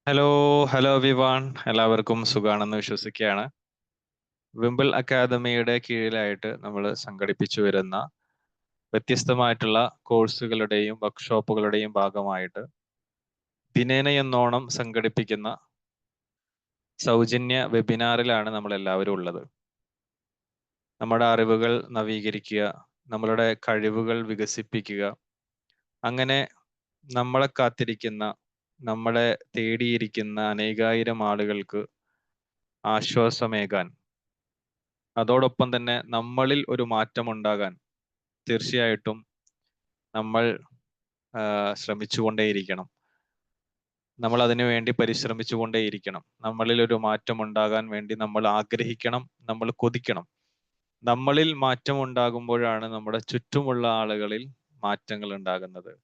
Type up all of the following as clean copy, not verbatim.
Hello hello everyone, എല്ലാവർക്കും സുഖാണെന്ന് വിശ്വസിക്കുകയാണ്. വിംബിൾ അക്കാദമിയുടെ കീഴിലായിട്ട് നമ്മൾ സംഘടിപ്പിച്ചു വരുന്ന വ്യത്യസ്തമായിട്ടുള്ള കോഴ്സുകളുടെയും വർക്ക്ഷോപ്പുകളുടെയും ഭാഗമായിട്ട് ദിനേന എന്നോണം സംഘടിപ്പിക്കുന്ന സൗജന്യ വെബിനാറിലാണ് നമ്മൾ എല്ലാവരും ഉള്ളത്. നമ്മുടെ അറിവുകൾ നവീകരിക്കുക, നമ്മളുടെ കഴിവുകൾ വികസിപ്പിക്കുക, അങ്ങനെ നമ്മളെ കാത്തിരിക്കുന്ന, നമ്മളെ തേടിയിരിക്കുന്ന അനേകായിരം ആളുകൾക്ക് ആശ്വാസമേകാൻ, അതോടൊപ്പം തന്നെ നമ്മളിൽ ഒരു മാറ്റം ഉണ്ടാകാൻ തീർച്ചയായിട്ടും നമ്മൾ ശ്രമിച്ചുകൊണ്ടേയിരിക്കണം. നമ്മൾ അതിനു വേണ്ടി പരിശ്രമിച്ചുകൊണ്ടേയിരിക്കണം. നമ്മളിൽ ഒരു മാറ്റം ഉണ്ടാകാൻ വേണ്ടി നമ്മൾ ആഗ്രഹിക്കണം, നമ്മൾ കൊതിക്കണം. നമ്മളിൽ മാറ്റം ഉണ്ടാകുമ്പോഴാണ് നമ്മുടെ ചുറ്റുമുള്ള ആളുകളിൽ മാറ്റങ്ങൾ ഉണ്ടാകുന്നത്.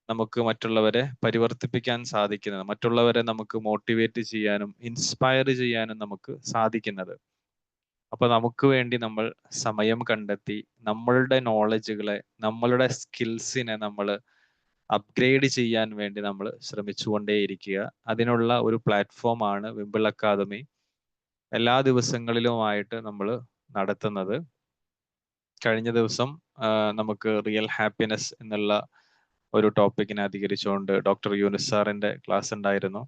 നമുക്ക് മറ്റുള്ളവരെ പരിവർത്തിപ്പിക്കാൻ സാധിക്കുന്നത്, മറ്റുള്ളവരെ നമുക്ക് മോട്ടിവേറ്റ് ചെയ്യാനും ഇൻസ്പയർ ചെയ്യാനും നമുക്ക് സാധിക്കുന്നത്. അപ്പൊ നമുക്ക് വേണ്ടി നമ്മൾ സമയം കണ്ടെത്തി നമ്മളുടെ നോളജുകളെ, നമ്മളുടെ സ്കിൽസിനെ നമ്മൾ അപ്ഗ്രേഡ് ചെയ്യാൻ വേണ്ടി നമ്മൾ ശ്രമിച്ചുകൊണ്ടേയിരിക്കുക. അതിനുള്ള ഒരു പ്ലാറ്റ്ഫോമാണ് വിംബിൾ അക്കാദമി എല്ലാ ദിവസങ്ങളിലുമായിട്ട് നമ്മൾ നടത്തുന്നത്. കഴിഞ്ഞ ദിവസം നമുക്ക് റിയൽ ഹാപ്പിനെസ് എന്നുള്ള ഒരു ടോപ്പിക്കിനെ അധികരിച്ചുകൊണ്ട് ഡോക്ടർ യൂനിസ് സാറിന്റെ ക്ലാസ് ഉണ്ടായിരുന്നു.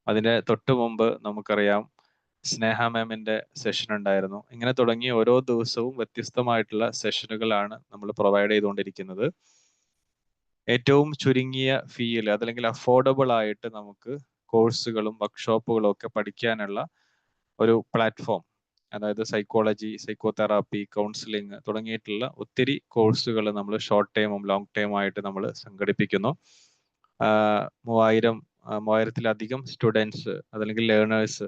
അതിന്റെ തൊട്ട് മുമ്പ് നമുക്കറിയാം സ്നേഹ മാമിന്റെ സെഷൻ ഉണ്ടായിരുന്നു. ഇങ്ങനെ തുടങ്ങി ഓരോ ദിവസവും വ്യത്യസ്തമായിട്ടുള്ള സെഷനുകളാണ് നമ്മൾ പ്രൊവൈഡ് ചെയ്തുകൊണ്ടിരിക്കുന്നത്. ഏറ്റവും ചുരുങ്ങിയ ഫീയിൽ, അതല്ലെങ്കിൽ അഫോർഡബിൾ ആയിട്ട് നമുക്ക് കോഴ്സുകളും വർക്ക്ഷോപ്പുകളും ഒക്കെ പഠിക്കാനുള്ള ഒരു പ്ലാറ്റ്ഫോം, അതായത് സൈക്കോളജി, സൈക്കോതെറാപ്പി, കൗൺസിലിംഗ് തുടങ്ങിയിട്ടുള്ള ഒത്തിരി കോഴ്സുകൾ നമ്മൾ ഷോർട്ട് ടൈമും ലോങ് ടൈമും ആയിട്ട് നമ്മൾ സംഘടിപ്പിക്കുന്നു. 3000-ത്തിലധികം സ്റ്റുഡൻസ്, അതല്ലെങ്കിൽ ലേണേഴ്സ്,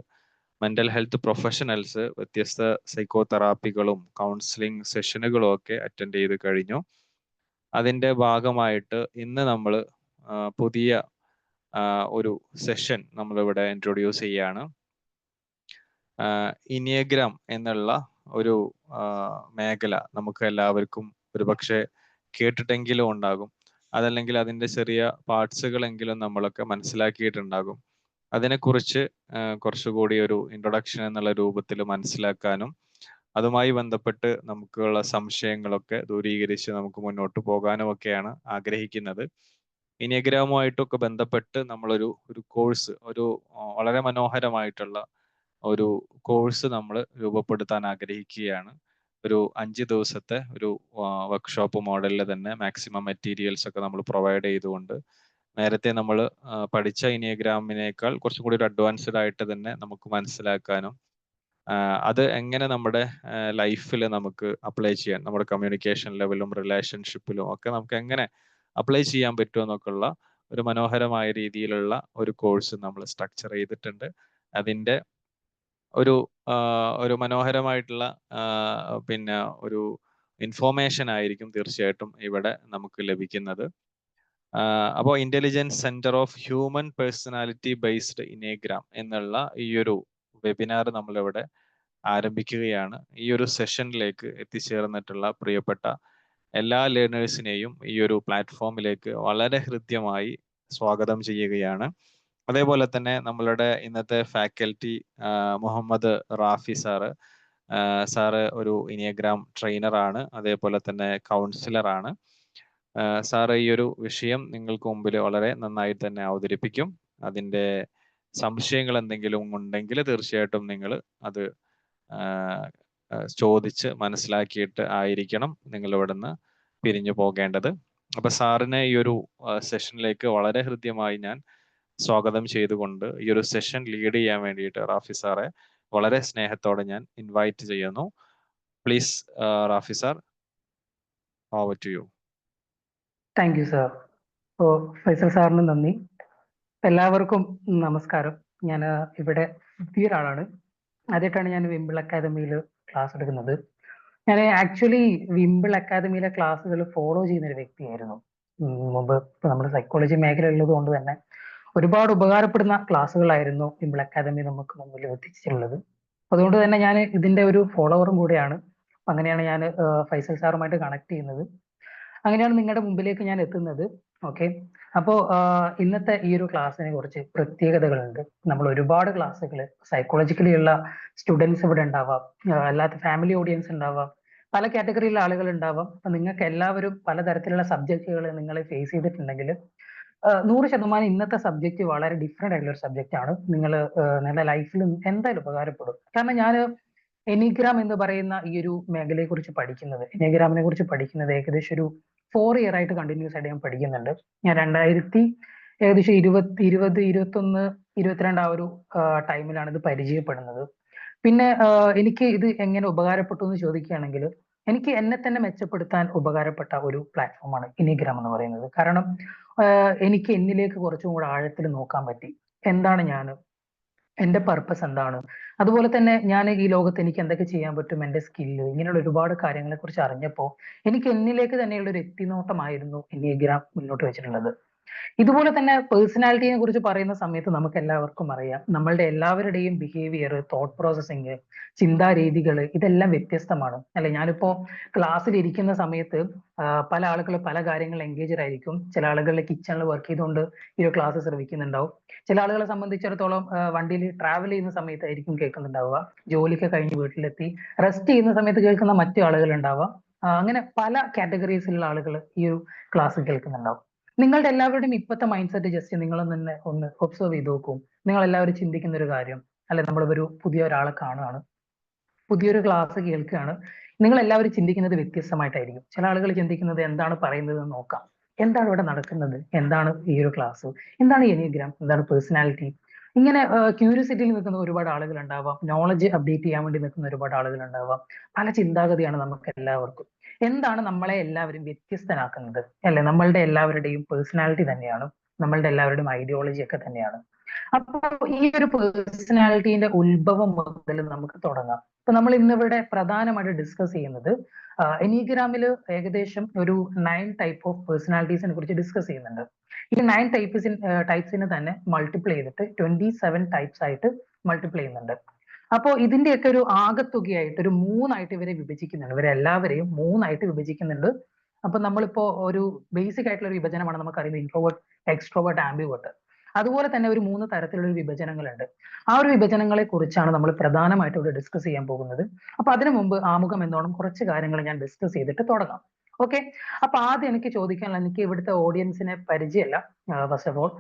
മെന്റൽ ഹെൽത്ത് പ്രൊഫഷണൽസ് വ്യത്യസ്ത സൈക്കോതെറാപ്പികളും കൗൺസിലിംഗ് സെഷനുകളും ഒക്കെ അറ്റൻഡ് ചെയ്ത് കഴിഞ്ഞു. അതിന്റെ ഭാഗമായിട്ട് ഇന്ന് നമ്മൾ പുതിയ ഒരു സെഷൻ നമ്മളിവിടെ ഇൻട്രൊഡ്യൂസ് ചെയ്യാണ്. ഇനിയഗ്രാം എന്നുള്ള ഒരു മേഖല നമുക്ക് എല്ലാവർക്കും ഒരുപക്ഷെ കേട്ടിട്ടെങ്കിലും ഉണ്ടാകും, അതല്ലെങ്കിൽ അതിന്റെ ചെറിയ പാർട്സുകളെങ്കിലും നമ്മളൊക്കെ മനസ്സിലാക്കിയിട്ടുണ്ടാകും. അതിനെക്കുറിച്ച് കുറച്ചുകൂടി ഒരു ഇൻട്രൊഡക്ഷൻ എന്നുള്ള രൂപത്തിൽ മനസ്സിലാക്കാനും അതുമായി ബന്ധപ്പെട്ട് നമുക്കുള്ള സംശയങ്ങളൊക്കെ ദൂരീകരിച്ച് നമുക്ക് മുന്നോട്ട് പോകാനും ഒക്കെയാണ് ആഗ്രഹിക്കുന്നത്. ഇനിയഗ്രാമുമായിട്ടൊക്കെ ബന്ധപ്പെട്ട് നമ്മളൊരു കോഴ്സ്, ഒരു വളരെ മനോഹരമായിട്ടുള്ള ഒരു കോഴ്സ് നമ്മൾ രൂപപ്പെടുത്താൻ ആഗ്രഹിക്കുകയാണ്. ഒരു 5 ദിവസത്തെ ഒരു വർക്ക്ഷോപ്പ് മോഡലിൽ തന്നെ മാക്സിമം മെറ്റീരിയൽസ് ഒക്കെ നമ്മൾ പ്രൊവൈഡ് ചെയ്തുകൊണ്ട്, നേരത്തെ നമ്മൾ പഠിച്ച ഇനിയഗ്രാമിനേക്കാൾ കുറച്ചും കൂടി ഒരു അഡ്വാൻസ്ഡ് ആയിട്ട് തന്നെ നമുക്ക് മനസ്സിലാക്കാനും അത് എങ്ങനെ നമ്മുടെ ലൈഫിൽ നമുക്ക് അപ്ലൈ ചെയ്യാൻ, നമ്മുടെ കമ്മ്യൂണിക്കേഷൻ ലെവലും റിലേഷൻഷിപ്പിലും ഒക്കെ നമുക്ക് എങ്ങനെ അപ്ലൈ ചെയ്യാൻ പറ്റുമെന്നൊക്കെ ഉള്ള ഒരു മനോഹരമായ രീതിയിലുള്ള ഒരു കോഴ്സ് നമ്മൾ സ്ട്രക്ചർ ചെയ്തിട്ടുണ്ട്. അതിന്റെ ഒരു മനോഹരമായിട്ടുള്ള പിന്നെ ഒരു ഇൻഫോർമേഷൻ ആയിരിക്കും തീർച്ചയായിട്ടും ഇവിടെ നമുക്ക് ലഭിക്കുന്നത്. അപ്പോൾ intelligence centre of human personality based enneagram എന്നുള്ള ഈ ഒരു വെബിനാർ നമ്മളിവിടെ ആരംഭിക്കുകയാണ്. ഈ ഒരു സെഷനിലേക്ക് എത്തിച്ചേർന്നിട്ടുള്ള പ്രിയപ്പെട്ട എല്ലാ ലേണേഴ്സിനെയും ഈ ഒരു പ്ലാറ്റ്ഫോമിലേക്ക് വളരെ ഹൃദ്യമായി സ്വാഗതം ചെയ്യുകയാണ്. അതേപോലെ തന്നെ നമ്മളുടെ ഇന്നത്തെ ഫാക്കൽറ്റി മുഹമ്മദ് റാഫി സാറ് ഒരു ഇനിയഗ്രാം ട്രെയിനറാണ്, അതേപോലെ തന്നെ കൗൺസിലറാണ്. സാറ് ഈ ഒരു വിഷയം നിങ്ങൾക്ക് മുമ്പിൽ വളരെ നന്നായി തന്നെ അവതരിപ്പിക്കും. അതിൻ്റെ സംശയങ്ങൾ എന്തെങ്കിലും ഉണ്ടെങ്കിൽ തീർച്ചയായിട്ടും നിങ്ങൾ അത് ചോദിച്ച് മനസ്സിലാക്കിയിട്ട് ആയിരിക്കണം നിങ്ങൾ ഇവിടുന്ന് പിരിഞ്ഞു പോകേണ്ടത്. അപ്പൊ സാറിനെ ഈ ഒരു സെഷനിലേക്ക് വളരെ ഹൃദ്യമായി ഞാൻ സ്വാഗതം ചെയ്തുകൊണ്ട് ഈ ഒരു സെഷൻ ലീഡ് ചെയ്യാൻ വേണ്ടിയിട്ട് റാഫി സാറെ വളരെ സ്നേഹത്തോടെ ഞാൻ ഇൻവൈറ്റ് ചെയ്യുന്നു. Please Rafi sir, over to you. Thank you sir. Faisal സാറിന് നന്ദി. എല്ലാവർക്കും നമസ്കാരം. ഞാൻ ഇവിടെ പുതിയൊരാളാണ്. ആദ്യമായിട്ടാണ് ഞാൻ വിംബിൾ അക്കാദമിയിൽ ക്ലാസ് എടുക്കുന്നത്. ഞാൻ ആക്ച്വലി വിംബിൾ അക്കാദമിയിലെ ക്ലാസ്സുകൾ ഫോളോ ചെയ്യുന്ന ഒരു വ്യക്തിയായിരുന്നു. മുമ്പ് നമ്മുടെ സൈക്കോളജി മേഖല ഉള്ളത് കൊണ്ട് തന്നെ ഒരുപാട് ഉപകാരപ്പെടുന്ന ക്ലാസ്സുകളായിരുന്നു വിംബിൾ അക്കാദമി നമുക്ക് മുമ്പിൽ എത്തിച്ചിട്ടുള്ളത്. അതുകൊണ്ട് തന്നെ ഞാൻ ഇതിന്റെ ഒരു ഫോളോവറും കൂടെയാണ്. അങ്ങനെയാണ് ഞാൻ ഫൈസൽ സാറുമായിട്ട് കണക്ട് ചെയ്യുന്നത്. അങ്ങനെയാണ് നിങ്ങളുടെ മുമ്പിലേക്ക് ഞാൻ എത്തുന്നത്. ഓക്കെ. അപ്പോൾ ഇന്നത്തെ ഈ ഒരു ക്ലാസ്സിനെ കുറിച്ച് പ്രത്യേകതകളുണ്ട്. നമ്മൾ ഒരുപാട് ക്ലാസ്സുകൾ സൈക്കോളജിക്കലി ഉള്ള സ്റ്റുഡൻസ് ഇവിടെ ഉണ്ടാവാം, അല്ലാത്ത ഫാമിലി ഓഡിയൻസ് ഉണ്ടാവാം, പല കാറ്റഗറിയിലുള്ള ആളുകൾ ഉണ്ടാവാം. അപ്പൊ നിങ്ങൾക്ക് എല്ലാവരും പലതരത്തിലുള്ള സബ്ജക്റ്റുകൾ നിങ്ങൾ ഫേസ് ചെയ്തിട്ടുണ്ടെങ്കിൽ 100% ഇന്നത്തെ സബ്ജക്റ്റ് വളരെ ഡിഫറെന്റ് ആയിട്ടുള്ള ഒരു സബ്ജക്റ്റ് ആണ്. നിങ്ങൾ നിങ്ങളുടെ ലൈഫിൽ എന്തായാലും ഉപകാരപ്പെടും. കാരണം ഞാൻ എനിഗ്രാം എന്ന് പറയുന്ന ഈ ഒരു മേഖലയെ കുറിച്ച് പഠിക്കുന്നത്, എനിഗ്രാമിനെ കുറിച്ച് പഠിക്കുന്നത് ഏകദേശം ഒരു 4 ഇയർ ആയിട്ട് കണ്ടിന്യൂസ് ആയിട്ട് ഞാൻ പഠിക്കുന്നുണ്ട്. ഞാൻ ഏകദേശം 21, 22 ആ ഒരു ടൈമിലാണ് ഇത് പരിചയപ്പെടുന്നത്. പിന്നെ എനിക്ക് ഇത് എങ്ങനെ ഉപകാരപ്പെട്ടു എന്ന് ചോദിക്കുകയാണെങ്കിൽ, എനിക്ക് എന്നെ തന്നെ മെച്ചപ്പെടുത്താൻ ഉപകാരപ്പെട്ട ഒരു പ്ലാറ്റ്ഫോമാണ് ഇനിഗ്രാം എന്ന് പറയുന്നത്. കാരണം എനിക്ക് എന്നിലേക്ക് കുറച്ചും കൂടെ ആഴത്തിൽ നോക്കാൻ പറ്റി. എന്താണ് ഞാൻ, എന്റെ പർപ്പസ് എന്താണ്, അതുപോലെ തന്നെ ഞാൻ ഈ ലോകത്ത് എനിക്ക് എന്തൊക്കെ ചെയ്യാൻ പറ്റും, എന്റെ സ്കില്ല്, ഇങ്ങനെയുള്ള ഒരുപാട് കാര്യങ്ങളെ കുറിച്ച് അറിഞ്ഞപ്പോൾ എനിക്ക് എന്നിലേക്ക് തന്നെയുള്ള ഒരു എത്തിനോട്ടമായിരുന്നു ഇനിഗ്രാം മുന്നോട്ട് വെച്ചിട്ടുള്ളത്. ഇതുപോലെ തന്നെ പേഴ്സണാലിറ്റിയെ കുറിച്ച് പറയുന്ന സമയത്ത് നമുക്ക് എല്ലാവർക്കും അറിയാം, നമ്മളുടെ എല്ലാവരുടെയും ബിഹേവിയർ, തോട്ട് പ്രോസസ്സിങ്, ചിന്താരീതികൾ ഇതെല്ലാം വ്യത്യസ്തമാണ് അല്ലെ. ഞാനിപ്പോ ക്ലാസ്സിൽ ഇരിക്കുന്ന സമയത്ത് പല ആളുകൾ പല കാര്യങ്ങളിൽ എൻഗേജഡ് ആയിരിക്കും. ചില ആളുകൾ കിച്ചണിൽ വർക്ക് ചെയ്തുകൊണ്ട് ഈ ഒരു ക്ലാസ് ശ്രമിക്കുന്നുണ്ടാവും. ചില ആളുകളെ സംബന്ധിച്ചിടത്തോളം വണ്ടിയിൽ ട്രാവൽ ചെയ്യുന്ന സമയത്തായിരിക്കും കേൾക്കുന്നുണ്ടാവുക. ജോലിക്ക് കഴിഞ്ഞ് വീട്ടിലെത്തി റെസ്റ്റ് ചെയ്യുന്ന സമയത്ത് കേൾക്കുന്ന മറ്റു ആളുകൾ ഉണ്ടാവാം. അങ്ങനെ പല കാറ്റഗറീസിലുള്ള ആളുകൾ ഈ ഒരു ക്ലാസ് കേൾക്കുന്നുണ്ടാവും. നിങ്ങളുടെ എല്ലാവരുടെയും ഇപ്പോഴത്തെ മൈൻഡ് സെറ്റ് ജസ്റ്റ് നിങ്ങളൊന്ന് തന്നെ ഒന്ന് ഒബ്സർവ് ചെയ്ത് നോക്കൂ. നിങ്ങൾ എല്ലാവരും ചിന്തിക്കുന്ന ഒരു കാര്യം, അല്ലെ, നമ്മൾ ഒരു പുതിയ ഒരാളെ കാണുകയാണ്, പുതിയൊരു ക്ലാസ് കേൾക്കുകയാണ്, നിങ്ങൾ എല്ലാവരും ചിന്തിക്കുന്നത് വ്യത്യസ്തമായിട്ടായിരിക്കും. ചില ആളുകൾ ചിന്തിക്കുന്നത് എന്താണ് പറയുന്നത് എന്ന് നോക്കാം, എന്താണ് ഇവിടെ നടക്കുന്നത്, എന്താണ് ഈ ഒരു ക്ലാസ്, എന്താണ് എനിഗ്രാം, എന്താണ് പേഴ്സണാലിറ്റി, ഇങ്ങനെ ക്യൂരിയോസിറ്റിയിൽ നിൽക്കുന്ന ഒരുപാട് ആളുകൾ ഉണ്ടാവാം. നോളജ് അപ്ഡേറ്റ് ചെയ്യാൻ വേണ്ടി നിൽക്കുന്ന ഒരുപാട് ആളുകൾ ഉണ്ടാവാം. പല ചിന്താഗതിയാണ് നമുക്ക് എല്ലാവർക്കും. എന്താണ് നമ്മളെ എല്ലാവരും വ്യത്യസ്തനാക്കുന്നത്, അല്ലെ, നമ്മളുടെ എല്ലാവരുടെയും പേഴ്സണാലിറ്റി തന്നെയാണ്, നമ്മളുടെ എല്ലാവരുടെയും ഐഡിയോളജി ഒക്കെ തന്നെയാണ്. അപ്പൊ ഈ ഒരു പേഴ്സണാലിറ്റീന്റെ ഉത്ഭവം മുതൽ നമുക്ക് തുടങ്ങാം. ഇപ്പൊ നമ്മൾ ഇന്നിവിടെ പ്രധാനമായിട്ട് ഡിസ്കസ് ചെയ്യുന്നത് എനിഗ്രാമിൽ ഏകദേശം ഒരു 9 ടൈപ്പ് ഓഫ് പേഴ്സണാലിറ്റീസിനെ കുറിച്ച് ഡിസ്കസ് ചെയ്യുന്നുണ്ട്. ഈ 9 ടൈപ്സിനെ തന്നെ മൾട്ടിപ്ലൈ ചെയ്തിട്ട് 27 ടൈപ്സ് ആയിട്ട് മൾട്ടിപ്ലൈ ചെയ്യുന്നുണ്ട്. അപ്പോൾ ഇതിന്റെയൊക്കെ ഒരു ആകത്തുകയായിട്ട് ഒരു 3ആയിട്ട് ഇവരെ വിഭജിക്കുന്നുണ്ട്. ഇവരെല്ലാവരെയും 3ആയിട്ട് വിഭജിക്കുന്നുണ്ട്. അപ്പൊ നമ്മളിപ്പോ ഒരു ബേസിക് ആയിട്ടുള്ള ഒരു വിഭജനമാണ് നമുക്കറിയുന്നത്, ഇൻട്രോവേർട്ട്, എക്സ്ട്രോവേർട്ട്, ആംബിവേർട്ട്. അതുപോലെ തന്നെ ഒരു 3 തരത്തിലുള്ള വിഭജനങ്ങളുണ്ട്. ആ ഒരു വിഭജനങ്ങളെ കുറിച്ചാണ് നമ്മൾ പ്രധാനമായിട്ട് ഇവിടെ ഡിസ്കസ് ചെയ്യാൻ പോകുന്നത്. അപ്പൊ അതിനു മുമ്പ് ആമുഖം എന്നോണം കുറച്ച് കാര്യങ്ങൾ ഞാൻ ഡിസ്കസ് ചെയ്തിട്ട് തുടങ്ങാം. ഓക്കെ. അപ്പൊ ആദ്യം എനിക്ക് ചോദിക്കാനുള്ള, എനിക്ക് ഇവിടുത്തെ ഓഡിയൻസിനെ പരിചയമല്ല ഫസ്റ്റ് ഓഫ് ഓൾ.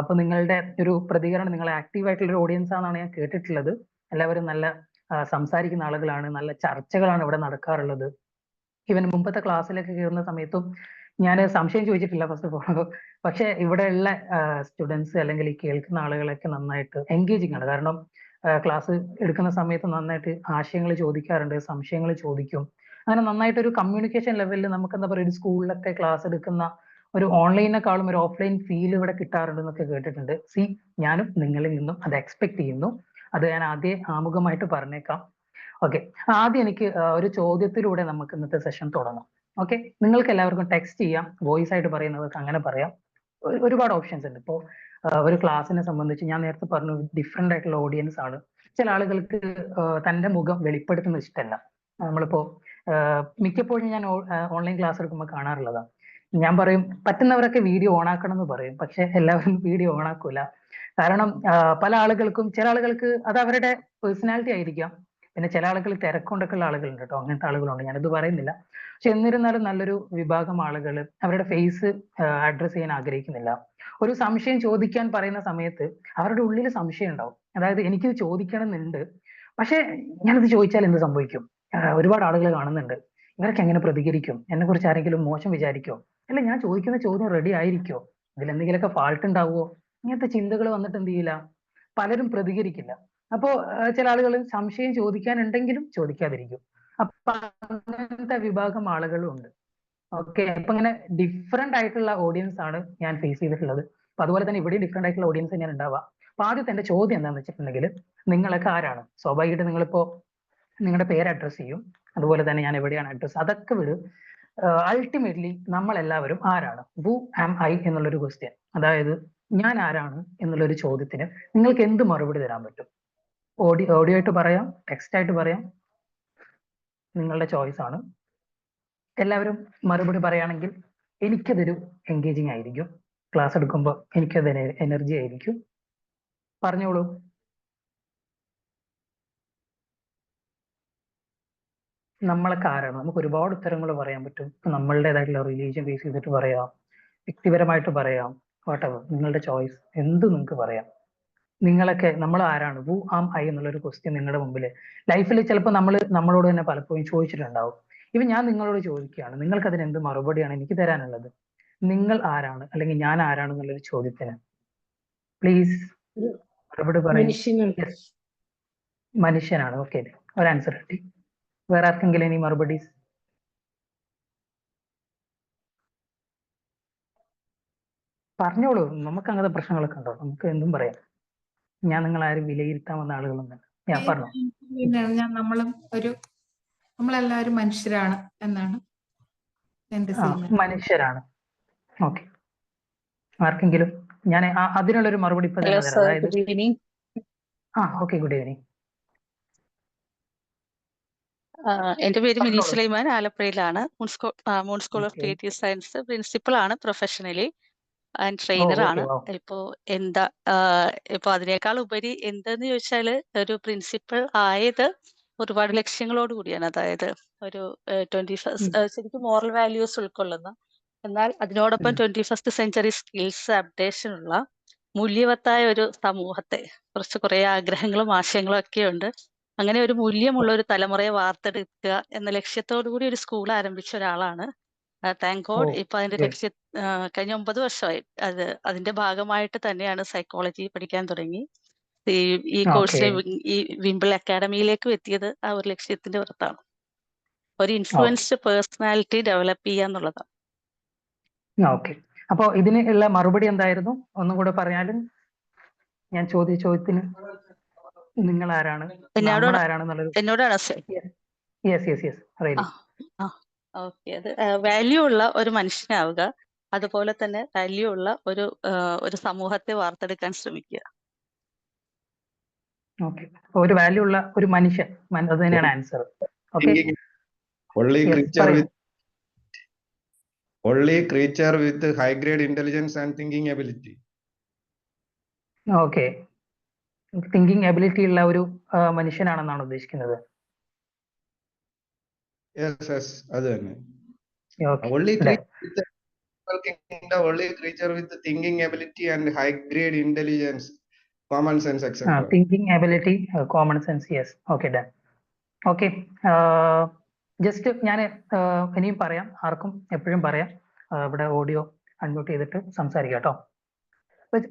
അപ്പൊ നിങ്ങളുടെ ഒരു പ്രതികരണം, നിങ്ങൾ ആക്റ്റീവ് ആയിട്ടുള്ള ഒരു ഓഡിയൻസ് ആണെന്നാണ് ഞാൻ കേട്ടിട്ടുള്ളത്. എല്ലാവരും നല്ല സംസാരിക്കുന്ന ആളുകളാണ്, നല്ല ചർച്ചകളാണ് ഇവിടെ നടക്കാറുള്ളത്. ഇവൻ മുമ്പത്തെ ക്ലാസ്സിലൊക്കെ കയറുന്ന സമയത്തും ഞാൻ സംശയം ചോദിച്ചിട്ടില്ല ഫസ്റ്റ് ഓഫ് ഓൾ. പക്ഷെ ഇവിടെയുള്ള സ്റ്റുഡൻസ് അല്ലെങ്കിൽ ഈ കേൾക്കുന്ന ആളുകളൊക്കെ നന്നായിട്ട് എൻഗേജിങ് ആണ്. കാരണം ക്ലാസ് എടുക്കുന്ന സമയത്ത് നന്നായിട്ട് ആശയങ്ങൾ ചോദിക്കാറുണ്ട്, സംശയങ്ങൾ ചോദിക്കും. അങ്ങനെ നന്നായിട്ട് ഒരു കമ്മ്യൂണിക്കേഷൻ ലെവലിൽ നമുക്ക് എന്താ പറയുക, ഒരു സ്കൂളിലൊക്കെ ക്ലാസ് എടുക്കുന്ന ഒരു ഓൺലൈനേക്കാളും ഒരു ഓഫ്ലൈൻ ഫീൽ ഇവിടെ കിട്ടാറുണ്ട് എന്നൊക്കെ കേട്ടിട്ടുണ്ട്. ഞാനും നിങ്ങളിൽ നിന്നും അത് എക്സ്പെക്ട് ചെയ്യുന്നു. അത് ഞാൻ ആദ്യം ആമുഖമായിട്ട് പറഞ്ഞേക്കാം. ഓക്കെ. ആദ്യം എനിക്ക് ഒരു ചോദ്യത്തിലൂടെ നമുക്ക് ഇന്നത്തെ സെഷൻ തുടങ്ങാം. ഓക്കെ. നിങ്ങൾക്ക് എല്ലാവർക്കും ടെക്സ്റ്റ് ചെയ്യാം, വോയിസ് ആയിട്ട് പറയുന്നവർക്ക് അങ്ങനെ പറയാം. ഒരുപാട് ഓപ്ഷൻസ് ഉണ്ട്. ഇപ്പോ ഒരു ക്ലാസ്സിനെ സംബന്ധിച്ച് ഞാൻ നേരത്തെ പറഞ്ഞു, ഡിഫറെന്റ് ആയിട്ടുള്ള ഓഡിയൻസ് ആണ്. ചില ആളുകൾക്ക് തന്റെ മുഖം വെളിപ്പെടുത്തുന്നത് ഇഷ്ടമല്ല. നമ്മളിപ്പോ മിക്കപ്പോഴും ഞാൻ ഓൺലൈൻ ക്ലാസ് എടുക്കുമ്പോൾ കാണാറുള്ളതാണ്. ഞാൻ പറയും പറ്റുന്നവരൊക്കെ വീഡിയോ ഓൺ ആക്കണം എന്ന് പറയും, പക്ഷെ എല്ലാവരും വീഡിയോ ഓൺ ആക്കൂല. കാരണം പല ആളുകൾക്കും, ചില ആളുകൾക്ക് അത് അവരുടെ പേഴ്സണാലിറ്റി ആയിരിക്കാം. പിന്നെ ചില ആളുകൾ തിരക്കൊണ്ടൊക്കെ ഉള്ള ആളുകളുണ്ട് കേട്ടോ, അങ്ങനത്തെ ആളുകളുണ്ട്, ഞാനിത് പറയുന്നില്ല. പക്ഷെ എന്നിരുന്നാലും നല്ലൊരു വിഭാഗം ആളുകൾ അവരുടെ ഫേസ് അഡ്രസ് ചെയ്യാൻ ആഗ്രഹിക്കുന്നില്ല. ഒരു സംശയം ചോദിക്കാൻ പറയുന്ന സമയത്ത് അവരുടെ ഉള്ളിൽ സംശയം ഉണ്ടാവും. അതായത് എനിക്കിത് ചോദിക്കണം എന്നുണ്ട്, പക്ഷെ ഞാനിത് ചോദിച്ചാൽ എന്ത് സംഭവിക്കും, ഒരുപാട് ആളുകൾ കാണുന്നുണ്ട്, ഇവരൊക്കെ എങ്ങനെ പ്രതികരിക്കും, എന്നെ കുറിച്ച് ആരെങ്കിലും മോശം വിചാരിക്കോ, അല്ല ഞാൻ ചോദിക്കുന്ന ചോദ്യം റെഡി ആയിരിക്കോ, ഇതിൽ എന്തെങ്കിലുമൊക്കെ ഫാൾട്ട് ഉണ്ടാവുമോ, ഇങ്ങനത്തെ ചിന്തകൾ വന്നിട്ട് എന്ത് ചെയ്യില്ല, പലരും പ്രതികരിക്കില്ല. അപ്പോ ചില ആളുകൾ സംശയം ചോദിക്കാനുണ്ടെങ്കിലും ചോദിക്കാതിരിക്കും. അപ്പൊ അങ്ങനത്തെ വിഭാഗം ആളുകളും ഉണ്ട്. ഓക്കെ. അപ്പൊ ഇങ്ങനെ ഡിഫറെന്റ് ആയിട്ടുള്ള ഓഡിയൻസ് ആണ് ഞാൻ ഫേസ് ചെയ്തിട്ടുള്ളത്. അപ്പൊ അതുപോലെ തന്നെ ഇവിടെ ഡിഫറെന്റ് ആയിട്ടുള്ള ഓഡിയൻസ് ഞാൻ ഉണ്ടാവാം. അപ്പൊ ആദ്യത്തെ എന്റെ ചോദ്യം എന്താണെന്ന് വെച്ചിട്ടുണ്ടെങ്കിൽ, നിങ്ങളൊക്കെ ആരാണ്? സ്വാഭാവികമായിട്ട് നിങ്ങളിപ്പോ നിങ്ങളുടെ പേര് അഡ്രസ് ചെയ്യും, അതുപോലെ തന്നെ ഞാൻ എവിടെയാണ് അഡ്രസ്, അതൊക്കെ വിടും. അൾട്ടിമേറ്റ്ലി നമ്മൾ എല്ലാവരും ആരാണ്, ഹു ആം ഐ എന്നുള്ളൊരു ക്വസ്റ്റ്യൻ, അതായത് ഞാൻ ആരാണ് എന്നുള്ളൊരു ചോദ്യത്തിന് നിങ്ങൾക്ക് എന്ത് മറുപടി തരാൻ പറ്റും? ഓഡിയോ ആയിട്ട് പറയാം, ടെക്സ്റ്റ് ആയിട്ട് പറയാം, നിങ്ങളുടെ ചോയ്സ് ആണ്. എല്ലാവരും മറുപടി പറയുകയാണെങ്കിൽ എനിക്കതൊരു എൻഗേജിങ് ആയിരിക്കും. ക്ലാസ് എടുക്കുമ്പോൾ എനിക്കത് എനർജി ആയിരിക്കും. പറഞ്ഞോളൂ. നമ്മളൊക്കെ ആരാണ്? നമുക്ക് ഒരുപാട് ഉത്തരങ്ങൾ പറയാൻ പറ്റും. നമ്മളുടേതായിട്ടുള്ള റിലീജിയൻ ബേസ് ചെയ്തിട്ട് പറയാം, വ്യക്തിപരമായിട്ട് പറയാം, വാട്ടെവർ നിങ്ങളുടെ ചോയ്സ്, എന്ത് നിങ്ങൾക്ക് പറയാം. നിങ്ങളൊക്കെ നമ്മൾ ആരാണ്? ഹു ആം ഐ എന്നുള്ളൊരു ക്വസ്റ്റ്യൻ നിങ്ങളുടെ മുമ്പിൽ ലൈഫിൽ ചിലപ്പോൾ നമ്മളോട് തന്നെ പലപ്പോഴും ചോദിച്ചിട്ടുണ്ടാവും. ഇവ ഞാൻ നിങ്ങളോട് ചോദിക്കുകയാണ്, നിങ്ങൾക്ക് അതിന് എന്ത് മറുപടിയാണ് എനിക്ക് തരാനുള്ളത്? നിങ്ങൾ ആരാണ്, അല്ലെങ്കിൽ ഞാൻ ആരാണ് എന്നുള്ളൊരു ചോദ്യത്തിന് പ്ലീസ് മറുപടി പറയും. മനുഷ്യനാണ്. Yes, മനുഷ്യനാണ്. ഓക്കെ, ഒരു ആൻസർ കിട്ടി. വേറെ ആർക്കെങ്കിലും ഇനി മറുപടി? പറഞ്ഞോളൂ. നമുക്ക് അങ്ങനത്തെ പ്രശ്നങ്ങളൊക്കെ ഉണ്ടോ? നമുക്ക് എന്തും പറയാം. ഞാൻ നിങ്ങളാരും വിലയിരുത്താൻ വന്ന ആളുകളൊന്നും. ഞാൻ പറഞ്ഞു. നമ്മളെല്ലാവരും മനുഷ്യരാണ് എന്നാണ് എന്റെ statement. മനുഷ്യരാണ്. ഓക്കെ, ആർക്കെങ്കിലും ഞാൻ അതിനുള്ളൊരു മറുപടി ഇപ്പൊ ഹലോ തന്നെ തരാം. സർ, അതായത് good evening. Okay, good evening. എന്റെ പേര് മിനി പറഞ്ഞോളൂ. സുലൈമാൻ, ആലപ്പുഴയിലാണ്. Moon school of okay. Creative science principal ആണ് professionally and oh, trainer okay. ആണ്. വാ. ഇപ്പോ എന്താ ഇപ്പൊ അതിനേക്കാൾ ഉപരി എന്തെന്ന് ചോദിച്ചാല് ഒരു പ്രിൻസിപ്പൾ ആയത് ഒരുപാട് ലക്ഷ്യങ്ങളോട് കൂടിയാണ്. അതായത് ഒരു 21st ശരിക്കും മോറൽ വാല്യൂസ് ഉൾക്കൊള്ളുന്ന, എന്നാൽ അതിനോടൊപ്പം 21st സെഞ്ചുറി സ്കിൽസ് അപ്ഡേഷൻ ഉള്ള മൂല്യവത്തായ ഒരു സമൂഹത്തെ, കുറെ ആഗ്രഹങ്ങളും ആശയങ്ങളും ഒക്കെ ഉണ്ട്. അങ്ങനെ ഒരു മൂല്യമുള്ള ഒരു തലമുറയെ വാർത്തെടുക്കുക എന്ന ലക്ഷ്യത്തോടു കൂടി ഒരു സ്കൂൾ ആരംഭിച്ച ഒരാളാണ്. താങ്ക് ഗോഡ് ഇപ്പൊ അതിന്റെ കഴിഞ്ഞ 9 വർഷമായി അതിന്റെ ഭാഗമായിട്ട് തന്നെയാണ് സൈക്കോളജി പഠിക്കാൻ തുടങ്ങി. ഈ കോഴ്സിലെ ഈ വിംബിൾ അക്കാഡമിയിലേക്കും എത്തിയത് ആ ഒരു ലക്ഷ്യത്തിന്റെ പുറത്താണ്. ഒരു ഇൻഫ്ലുവൻസ്ഡ് പേഴ്സണാലിറ്റി ഡെവലപ്പ് ചെയ്യുക എന്നുള്ളതാണ്. ഓക്കെ, അപ്പോ ഇതിന് ഉള്ള മറുപടി എന്തായിരുന്നു? ഒന്നും കൂടെ പറഞ്ഞാലും. ഞാൻ ചോദ്യത്തിന് നിങ്ങൾ ആരാണ്, നമ്മൾ ആരാണെന്നുള്ളത്. എന്നോടാണ് yes yes yes, ready. Okay, അത് വാല്യൂ ഉള്ള ഒരു മനുഷ്യനാവുക, അതുപോലെ തന്നെ വാല്യൂ ഉള്ള ഒരു സമൂഹത്തെ വാർത്തെടുക്കാൻ ശ്രമിക്കുക. ഓക്കെ, ഒരു വാല്യൂ ഉള്ള ഒരു മനുഷ്യൻ, അത് തന്നെയാണ് answer. Okay, only creature with high grade intelligence and thinking ability. Okay, thinking ability ഉള്ള ഒരു മനുഷ്യനാണെന്നാണ് ഉദ്ദേശിക്കുന്നത്. Yes, അത് തന്നെ. Okay. Only creature with thinking ability and high grade intelligence, common sense, etc. Thinking ability, common sense, yes. Okay, done. Okay, just ഞാൻ ഇനിയും പറയാം, ആർക്കും എപ്പോഴും പറയാം. ഇവിടെ ഓഡിയോ അൺമ്യൂട്ട് ചെയ്തിട്ട് സംസാരിക്കാം കേട്ടോ.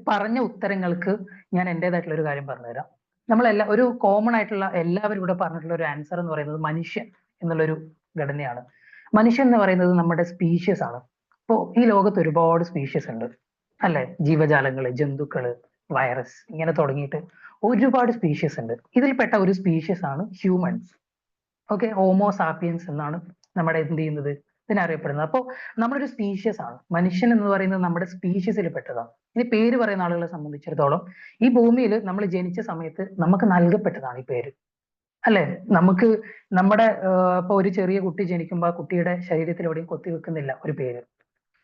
പറഞ്ഞ ഉത്തരങ്ങൾക്ക് ഞാൻ എൻ്റെതായിട്ടുള്ള ഒരു കാര്യം പറഞ്ഞുതരാം. ഒരു കോമൺ ആയിട്ടുള്ള എല്ലാവരും ഇവിടെ പറഞ്ഞിട്ടുള്ള ഒരു ആൻസർ എന്ന് പറയുന്നത് മനുഷ്യൻ എന്നുള്ളൊരു ഘടനയാണ്. മനുഷ്യൻ എന്ന് പറയുന്നത് നമ്മുടെ സ്പീഷ്യസ് ആണ്. ഇപ്പോൾ ഈ ലോകത്ത് ഒരുപാട് സ്പീഷ്യസ് ഉണ്ട് അല്ലെ? ജീവജാലങ്ങള്, ജന്തുക്കള്, വൈറസ്, ഇങ്ങനെ തുടങ്ങിയിട്ട് ഒരുപാട് സ്പീഷ്യസ് ഉണ്ട്. ഇതിൽപ്പെട്ട ഒരു സ്പീഷ്യസ് ആണ് ഹ്യൂമൻസ്. ഓക്കെ, ഹോമോസാപ്പിയൻസ് എന്നാണ് നമ്മുടെ എന്ത് ചെയ്യുന്നത്, ഇതിനറിയപ്പെടുന്നത്. അപ്പോൾ നമ്മളൊരു സ്പീഷ്യസ് ആണ്. മനുഷ്യൻ എന്ന് പറയുന്നത് നമ്മുടെ സ്പീഷ്യസിൽ പെട്ടതാണ്. ഇനി പേര് പറയുന്ന ആളുകളെ സംബന്ധിച്ചിടത്തോളം ഈ ഭൂമിയിൽ നമ്മൾ ജനിച്ച സമയത്ത് നമുക്ക് നൽകപ്പെട്ടതാണ് ഈ പേര് അല്ലെ? നമുക്ക് നമ്മുടെ ഇപ്പൊ ഒരു ചെറിയ കുട്ടി ജനിക്കുമ്പോൾ ആ കുട്ടിയുടെ ശരീരത്തിൽ എവിടെയും കൊത്തി വെക്കുന്നില്ല ഒരു പേര്.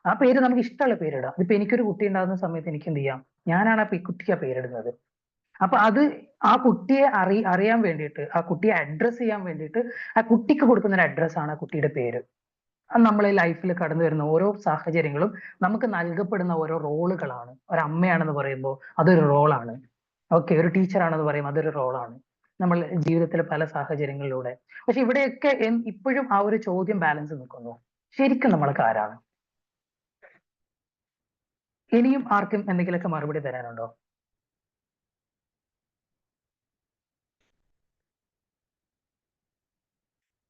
ആ പേര് നമുക്ക് ഇഷ്ടമുള്ള പേരിടാം. ഇപ്പൊ എനിക്കൊരു കുട്ടി ഉണ്ടാകുന്ന സമയത്ത് എനിക്ക് എന്ത് ചെയ്യാം, ഞാനാണ് ആ കുട്ടിക്ക് ആ പേരിടുന്നത്. അപ്പൊ അത് ആ കുട്ടിയെ അറിയാൻ വേണ്ടിയിട്ട്, ആ കുട്ടിയെ അഡ്രസ് ചെയ്യാൻ വേണ്ടിയിട്ട് ആ കുട്ടിക്ക് കൊടുക്കുന്ന ഒരു അഡ്രസ്സാണ് ആ കുട്ടിയുടെ പേര്. അത് നമ്മളെ ലൈഫിൽ കടന്നു വരുന്ന ഓരോ സാഹചര്യങ്ങളും നമുക്ക് നൽകപ്പെടുന്ന ഓരോ റോളുകളാണ്. ഒരു അമ്മയാണെന്ന് പറയുമ്പോൾ അതൊരു റോളാണ്. ഓക്കെ, ഒരു ടീച്ചറാണെന്ന് പറയുമ്പോൾ അതൊരു റോളാണ് നമ്മൾ ജീവിതത്തിലെ പല സാഹചര്യങ്ങളിലൂടെ. പക്ഷെ ഇവിടെയൊക്കെ ഇപ്പോഴും ആ ഒരു ചോദ്യം ബാലൻസ് നിൽക്കുന്നു, ശരിക്കും നമ്മൾക്ക് ആരാണ്? ഇനിയും ആർക്കും എന്തെങ്കിലുമൊക്കെ മറുപടി തരാനുണ്ടോ?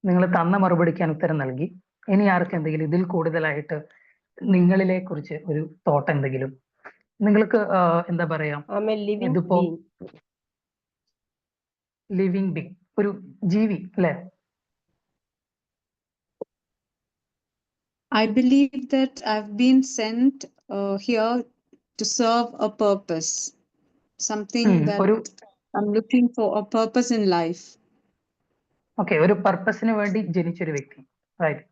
നിങ്ങൾ തന്ന മറുപടിക്ക് ഞാൻ ഉത്തരം നൽകി. ഇനി ആർക്കും എന്തെങ്കിലും ഇതിൽ കൂടുതലായിട്ട് നിങ്ങളിലെ കുറിച്ച് ഒരു തോട്ട് എന്തെങ്കിലും നിങ്ങൾക്ക് എന്താ പറയാ, ഇതിപ്പോ ലിവിങ് ബീങ്, ഒരു ജീവി അല്ലെ? I believe that I've been sent here to serve a purpose, something that I'm looking for, a purpose in life. Okay, ഒരു പർപ്പസിന് വേണ്ടി ജനിച്ചൊരു വ്യക്തി, റൈറ്റ്?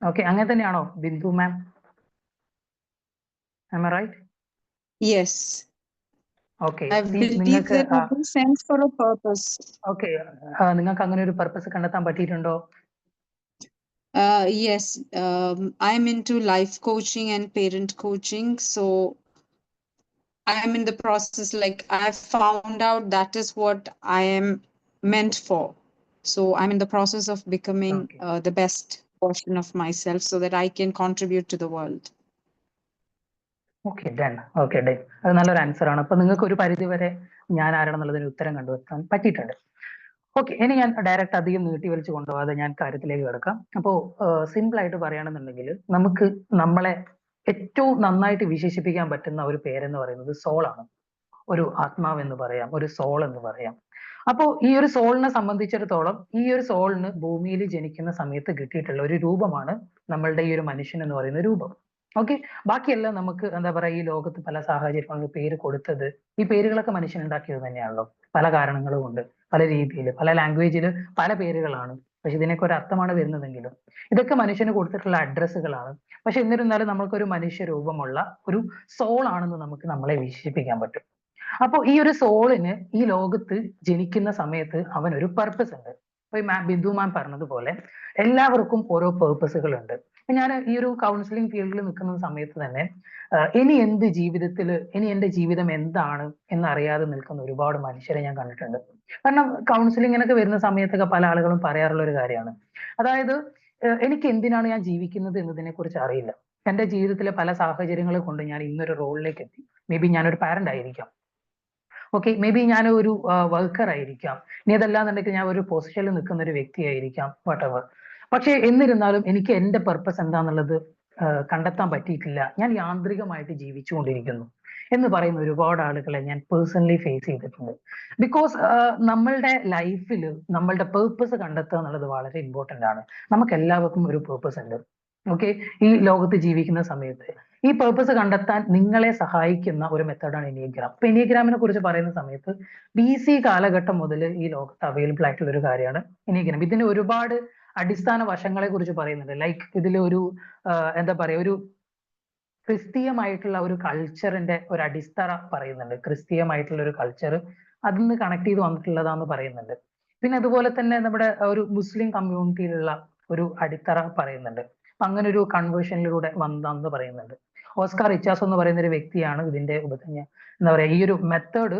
ഓക്കെ, അങ്ങനെ തന്നെയാണോ ബിന്ദു മാം? Am I right? Yes. Okay. I believe that I've been sent for a purpose. Okay. നിങ്ങൾക്ക് അങ്ങനെ ഒരു purpose കണ്ടെത്താൻ പറ്റിയിട്ടുണ്ടോ? Yes. I'm into life coaching and parent coaching. So I'm in the process, like I've found out that is what I am meant for. So I'm in the process of becoming the best version of myself so that I can contribute to the world. Okay, done. Okay, done. അത് നല്ലൊരു answer ആണ്. അപ്പൊ നിങ്ങൾക്ക് ഒരു പരിധി വരെ ഞാൻ ആരാണെന്നുള്ളതിന് ഉത്തരം കണ്ടുവെത്താൻ പറ്റിയിട്ടുണ്ട്. ഓക്കെ, ഇനി ഞാൻ ഡയറക്റ്റ് അധികം നീട്ടി വലിച്ചു കൊണ്ടുപോകാതെ ഞാൻ കാര്യത്തിലേക്ക് കിടക്കാം. അപ്പോൾ സിമ്പിൾ ആയിട്ട് പറയുകയാണെന്നുണ്ടെങ്കിൽ നമുക്ക് നമ്മളെ ഏറ്റവും നന്നായിട്ട് വിശേഷിപ്പിക്കാൻ പറ്റുന്ന ഒരു പേരെന്ന് പറയുന്നത് സോൾ ആണ്. ഒരു ആത്മാവ് എന്ന് പറയാം, ഒരു സോൾ എന്ന് പറയാം. അപ്പോൾ ഈ ഒരു സോളിനെ സംബന്ധിച്ചിടത്തോളം ഈ ഒരു സോളിന് ഭൂമിയിൽ ജനിക്കുന്ന സമയത്ത് കിട്ടിയിട്ടുള്ള ഒരു രൂപമാണ് നമ്മളുടെ ഈ ഒരു മനുഷ്യൻ എന്ന് പറയുന്ന രൂപം. ഓക്കെ, ബാക്കിയെല്ലാം നമുക്ക് എന്താ പറയാ, ഈ ലോകത്ത് പല സാഹചര്യങ്ങളിൽ പേര് കൊടുത്തത്, ഈ പേരുകളൊക്കെ മനുഷ്യൻ ഉണ്ടാക്കിയത് തന്നെയാണല്ലോ. പല കാരണങ്ങളും കൊണ്ട്, പല രീതിയിൽ, പല ലാംഗ്വേജിൽ പല പേരുകളാണ്. പക്ഷെ ഇതിനൊക്കെ ഒരു അർത്ഥമാണ് വരുന്നതെങ്കിലും ഇതൊക്കെ മനുഷ്യന് കൊടുത്തിട്ടുള്ള അഡ്രസ്സുകളാണ്. പക്ഷെ എന്നിരുന്നാലും നമുക്കൊരു മനുഷ്യ രൂപമുള്ള ഒരു സോൾ ആണെന്ന് നമുക്ക് നമ്മളെ വിശേഷിപ്പിക്കാൻ പറ്റും. അപ്പൊ ഈ ഒരു സോളിന് ഈ ലോകത്ത് ജനിക്കുന്ന സമയത്ത് അവനൊരു പർപ്പസ് ഉണ്ട്. ഇപ്പൊ ഈ ബിന്ദു മാം പറഞ്ഞതുപോലെ എല്ലാവർക്കും ഓരോ പേർപ്പസുകൾ ഉണ്ട്. ഞാൻ ഈ ഒരു കൗൺസിലിംഗ് ഫീൽഡിൽ നിൽക്കുന്ന സമയത്ത് തന്നെ ഇനി എന്റെ ജീവിതം എന്താണ് എന്നറിയാതെ നിൽക്കുന്ന ഒരുപാട് മനുഷ്യരെ ഞാൻ കണ്ടിട്ടുണ്ട്. കാരണം കൗൺസിലിങ്ങിനൊക്കെ വരുന്ന സമയത്തൊക്കെ പല ആളുകളും പറയാറുള്ള ഒരു കാര്യമാണ്, അതായത് എനിക്ക് എന്തിനാണ് ഞാൻ ജീവിക്കുന്നത് എന്നതിനെ കുറിച്ച് അറിയില്ല. എന്റെ ജീവിതത്തിലെ പല സാഹചര്യങ്ങൾ കൊണ്ട് ഞാൻ ഇന്നൊരു റോളിലേക്ക് എത്തി. മേ ബി ഞാനൊരു പാരന്റ് ആയിരിക്കാം, ഓക്കെ, മേ ബി ഞാൻ ഒരു വർക്കർ ആയിരിക്കാം, ഇനി അതല്ലാന്നുണ്ടെങ്കിൽ ഞാൻ ഒരു പൊസിഷനിൽ നിൽക്കുന്ന ഒരു വ്യക്തിയായിരിക്കാം, വാട്ടെവർ. പക്ഷെ എന്നിരുന്നാലും എനിക്ക് എന്റെ പർപ്പസ് എന്താന്നുള്ളത് കണ്ടെത്താൻ പറ്റിയിട്ടില്ല. ഞാൻ യാന്ത്രികമായിട്ട് ജീവിച്ചുകൊണ്ടിരിക്കുന്നു എന്ന് പറയുന്ന ഒരുപാട് ആളുകളെ ഞാൻ പേഴ്സണലി ഫേസ് ചെയ്തിട്ടുണ്ട്. ബിക്കോസ് നമ്മളുടെ ലൈഫിൽ നമ്മളുടെ പേർപ്പസ് കണ്ടെത്തുക എന്നുള്ളത് വളരെ ഇമ്പോർട്ടന്റ് ആണ്. നമുക്ക് എല്ലാവർക്കും ഒരു പേർപ്പസ് ഉണ്ട്. ഓക്കെ, ഈ ലോകത്ത് ജീവിക്കുന്ന സമയത്ത് ഈ പേർപ്പസ് കണ്ടെത്താൻ നിങ്ങളെ സഹായിക്കുന്ന ഒരു മെത്തേഡാണ് എനിഗ്രാം. അപ്പൊ എനിഗ്രാമിനെ കുറിച്ച് പറയുന്ന സമയത്ത് BC കാലഘട്ടം മുതൽ ഈ ലോകത്ത് അവൈലബിൾ ആയിട്ടുള്ള ഒരു കാര്യമാണ് എനിഗ്രാം. ഇതിന് ഒരുപാട് അടിസ്ഥാന വശങ്ങളെ കുറിച്ച് പറയുന്നുണ്ട്. ലൈക്ക് ഇതിൽ ഒരു എന്താ പറയാ, ഒരു ക്രിസ്തീയമായിട്ടുള്ള ഒരു കൾച്ചറിന്റെ ഒരു അടിത്തറ പറയുന്നുണ്ട്. ക്രിസ്തീയമായിട്ടുള്ള ഒരു കൾച്ചർ അതിന്ന് കണക്ട് ചെയ്ത് വന്നിട്ടുള്ളതാന്ന് പറയുന്നുണ്ട്. പിന്നെ അതുപോലെ തന്നെ നമ്മുടെ ഒരു മുസ്ലിം കമ്മ്യൂണിറ്റിയിലുള്ള ഒരു അടിത്തറ പറയുന്നുണ്ട്. അപ്പൊ അങ്ങനെ ഒരു കൺവേർഷനിലൂടെ വന്നതാന്ന് പറയുന്നുണ്ട്. ഓസ്കാർ ഇച്ചാസോ എന്ന് പറയുന്ന ഒരു വ്യക്തിയാണ് ഇതിന്റെ എന്താ പറയാ, ഈ ഒരു മെത്തേഡ്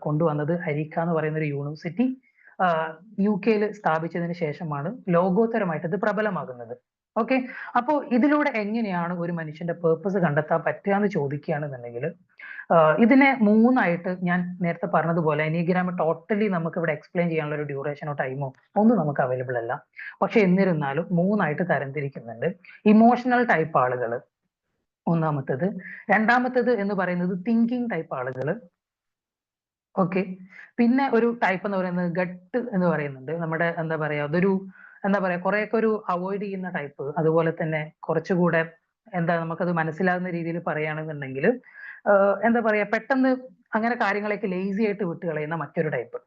കൊണ്ടുവന്നത്. അരിക്ക എന്ന് പറയുന്ന ഒരു യൂണിവേഴ്സിറ്റി UK സ്ഥാപിച്ചതിന് ശേഷമാണ് ലോകോത്തരമായിട്ട് ഇത് പ്രബലമാകുന്നത്. ഓക്കെ, അപ്പോൾ ഇതിലൂടെ എങ്ങനെയാണ് ഒരു മനുഷ്യന്റെ പേർപ്പസ് കണ്ടെത്താൻ പറ്റുക എന്ന് ചോദിക്കുകയാണെന്നുണ്ടെങ്കിൽ ഇതിനെ മൂന്നായിട്ട്, ഞാൻ നേരത്തെ പറഞ്ഞതുപോലെ എനിഗ്രാം ടോട്ടലി നമുക്ക് ഇവിടെ എക്സ്പ്ലെയിൻ ചെയ്യാനുള്ള ഒരു ഡ്യൂറേഷനോ ടൈമോ ഒന്നും നമുക്ക് അവൈലബിൾ അല്ല. പക്ഷെ എന്നിരുന്നാലും മൂന്നായിട്ട് തരംതിരിക്കുന്നുണ്ട്. ഇമോഷണൽ ടൈപ്പ് ആളുകൾ ഒന്നാമത്തേത്, രണ്ടാമത്തേത് എന്ന് പറയുന്നത് തിങ്കിങ് ടൈപ്പ് ആളുകൾ, ഓക്കെ, പിന്നെ ഒരു ടൈപ്പ് എന്ന് പറയുന്നത് ഗട്ട് എന്ന് പറയുന്നുണ്ട്. നമ്മുടെ എന്താ പറയാ, അതൊരു എന്താ പറയാ, കുറെയൊക്കെ ഒരു അവോയ്ഡ് ചെയ്യുന്ന ടൈപ്പ്. അതുപോലെ തന്നെ കുറച്ചുകൂടെ എന്താ നമുക്കത് മനസ്സിലാകുന്ന രീതിയിൽ പറയുകയാണെന്നുണ്ടെങ്കിൽ എന്താ പറയാ, പെട്ടെന്ന് അങ്ങനെ കാര്യങ്ങളൊക്കെ ലേസി ആയിട്ട് വിട്ടുകളയുന്ന മറ്റൊരു ടൈപ്പ്.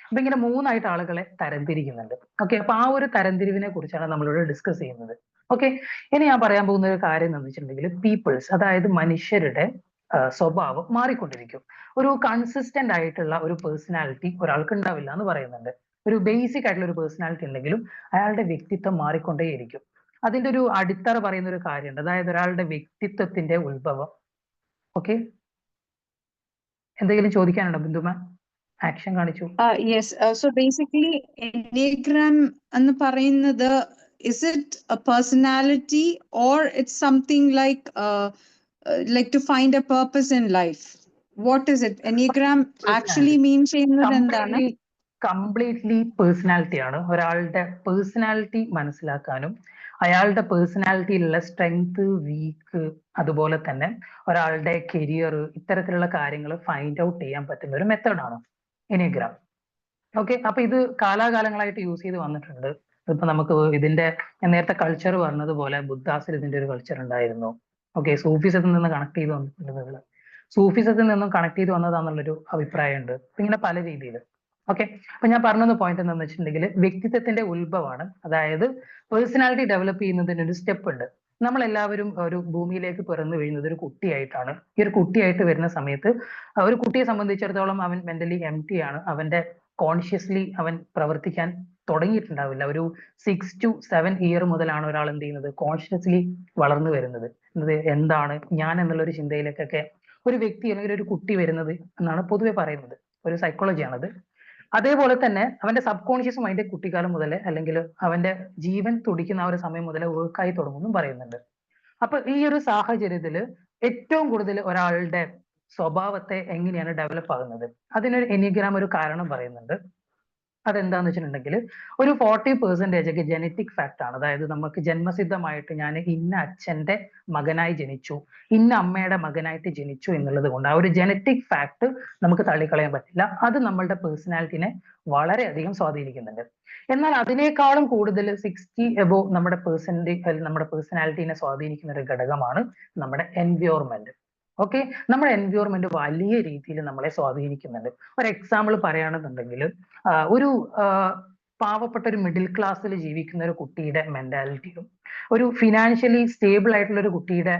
അപ്പൊ ഇങ്ങനെ മൂന്നായിട്ട് ആളുകളെ തരംതിരിക്കുന്നുണ്ട്. ഓക്കെ, അപ്പൊ ആ ഒരു തരംതിരിവിനെ കുറിച്ചാണ് നമ്മളിവിടെ ഡിസ്കസ് ചെയ്യുന്നത്. ഓക്കെ, ഇനി ഞാൻ പറയാൻ പോകുന്ന ഒരു കാര്യം എന്ന് വെച്ചിട്ടുണ്ടെങ്കിൽ പീപ്പിൾസ്, അതായത് മനുഷ്യരുടെ സ്വഭാവം മാറിക്കൊണ്ടിരിക്കും. ഒരു കൺസിസ്റ്റന്റ് ആയിട്ടുള്ള ഒരു പേഴ്സണാലിറ്റി ഒരാൾക്ക് ഉണ്ടാവില്ല എന്ന് പറയുന്നുണ്ട്. ഒരു ബേസിക് ആയിട്ടുള്ള ഒരു പേഴ്സണാലിറ്റി ഉണ്ടെങ്കിലും അയാളുടെ വ്യക്തിത്വം മാറിക്കൊണ്ടേയിരിക്കും. അതിന്റെ ഒരു അടിത്തറ പറയുന്ന ഒരു കാര്യമുണ്ട്, അതായത് ഒരാളുടെ വ്യക്തിത്വത്തിന്റെ ഉത്ഭവം. ഓക്കെ, എന്തെങ്കിലും ചോദിക്കാനുണ്ടോ ബിന്ദു മാം? ആക്ഷൻ കാണിച്ചു. Yes. So basically, Enneagram എന്ന് പറയുന്നത്, is it a personality or it's something like to find a purpose in life? What is it? Enneagram actually mean ചെയ്യുന്നത് എന്താണ്? കംപ്ലീറ്റ്ലി പേഴ്സണാലിറ്റി ആണ്. ഒരാളുടെ പേഴ്സണാലിറ്റി മനസ്സിലാക്കാനും അയാളുടെ പേഴ്സണാലിറ്റിയിലുള്ള സ്ട്രെങ്ത്, വീക്ക്, അതുപോലെ തന്നെ ഒരാളുടെ കരിയർ, ഇത്തരത്തിലുള്ള കാര്യങ്ങൾ ഫൈൻഡ് ഔട്ട് ചെയ്യാൻ പറ്റുന്ന ഒരു മെത്തേഡാണ് എനിഗ്രാം. ഓക്കെ, അപ്പൊ ഇത് കാലാകാലങ്ങളായിട്ട് യൂസ് ചെയ്ത് വന്നിട്ടുണ്ട്. ഇപ്പൊ നമുക്ക് ഇതിന്റെ നേരത്തെ കൾച്ചർ പറഞ്ഞതുപോലെ ബുദ്ധാസിൽ ഇതിന്റെ ഒരു കൾച്ചർ ഉണ്ടായിരുന്നു. ഓക്കെ, സൂഫിസത്തിൽ നിന്ന് കണക്ട് ചെയ്ത് വന്നിട്ടുണ്ട്. സൂഫിസത്തിൽ നിന്നും കണക്ട് ചെയ്ത് വന്നതാന്നുള്ളൊരു അഭിപ്രായമുണ്ട്. ഇങ്ങനെ പല രീതിയിൽ. ഓക്കെ, അപ്പൊ ഞാൻ പറഞ്ഞ പോയിന്റ് എന്താണെന്ന് വെച്ചിട്ടുണ്ടെങ്കിൽ വ്യക്തിത്വത്തിന്റെ ഉത്ഭവമാണ്. അതായത് പേഴ്സണാലിറ്റി ഡെവലപ്പ് ചെയ്യുന്നതിന് ഒരു സ്റ്റെപ്പ് ഉണ്ട്. നമ്മൾ എല്ലാവരും ഒരു ഭൂമിയിലേക്ക് പിറന്നു വീഴുന്നത് ഒരു കുട്ടിയായിട്ടാണ്. ഈ ഒരു കുട്ടിയായിട്ട് വരുന്ന സമയത്ത് ഒരു കുട്ടിയെ സംബന്ധിച്ചിടത്തോളം അവൻ മെന്റലി എംപ്റ്റി ആണ്. അവന്റെ കോൺഷ്യസ്ലി അവൻ പ്രവർത്തിക്കാൻ തുടങ്ങിയിട്ടുണ്ടാവില്ല. ഒരു 6 to 7 ഇയർ മുതലാണ് ഒരാൾ എന്ത് ചെയ്യുന്നത്, കോൺഷ്യസ്ലി വളർന്നു വരുന്നത്. എന്താണ് ഞാൻ എന്നുള്ള ഒരു ചിന്തയിലേക്കൊക്കെ ഒരു വ്യക്തി അല്ലെങ്കിൽ ഒരു കുട്ടി വരുന്നത് എന്നാണ് പൊതുവെ പറയുന്നത്. ഒരു സൈക്കോളജിയാണത്. അതേപോലെ തന്നെ അവന്റെ സബ് കോൺഷ്യസ് മൈൻഡ് കുട്ടിക്കാലം മുതലേ അല്ലെങ്കിൽ അവന്റെ ജീവൻ തുടിക്കുന്ന ആ ഒരു സമയം മുതലേ വർക്കായി തുടങ്ങുമെന്നും പറയുന്നുണ്ട്. അപ്പൊ ഈ ഒരു സാഹചര്യത്തില് ഏറ്റവും കൂടുതൽ ഒരാളുടെ സ്വഭാവത്തെ എങ്ങനെയാണ് ഡെവലപ്പ് ആകുന്നത്, അതിനൊരു എനിഗ്രാം ഒരു കാരണം പറയുന്നുണ്ട്. അതെന്താന്ന് വെച്ചിട്ടുണ്ടെങ്കിൽ ഒരു 40% ഒക്കെ ജനറ്റിക് ഫാക്ട് ആണ്. അതായത് നമുക്ക് ജന്മസിദ്ധമായിട്ട് ഞാൻ ഇന്ന അച്ഛന്റെ മകനായി ജനിച്ചു, ഇന്ന അമ്മയുടെ മകനായിട്ട് ജനിച്ചു എന്നുള്ളത് കൊണ്ട് ആ ഒരു ജനറ്റിക് ഫാക്ട് നമുക്ക് തള്ളിക്കളയാൻ പറ്റില്ല. അത് നമ്മളുടെ പേഴ്സണാലിറ്റിനെ വളരെയധികം സ്വാധീനിക്കുന്നുണ്ട്. എന്നാൽ അതിനേക്കാളും കൂടുതൽ 60 എബോവ് നമ്മുടെ പേഴ്സണാലിറ്റിനെ സ്വാധീനിക്കുന്ന ഒരു ഘടകമാണ് നമ്മുടെ എൻവയോൺമെന്റ്. ഓക്കെ, നമ്മുടെ എൻവയോൺമെന്റ് വലിയ രീതിയിൽ നമ്മളെ സ്വാധീനിക്കുന്നുണ്ട്. ഒരു എക്സാമ്പിൾ പറയുകയാണെന്നുണ്ടെങ്കിൽ ഒരു പാവപ്പെട്ട ഒരു മിഡിൽ ക്ലാസ്സിൽ ജീവിക്കുന്ന ഒരു കുട്ടിയുടെ മെന്റാലിറ്റിയും ഒരു ഫിനാൻഷ്യലി സ്റ്റേബിൾ ആയിട്ടുള്ള ഒരു കുട്ടിയുടെ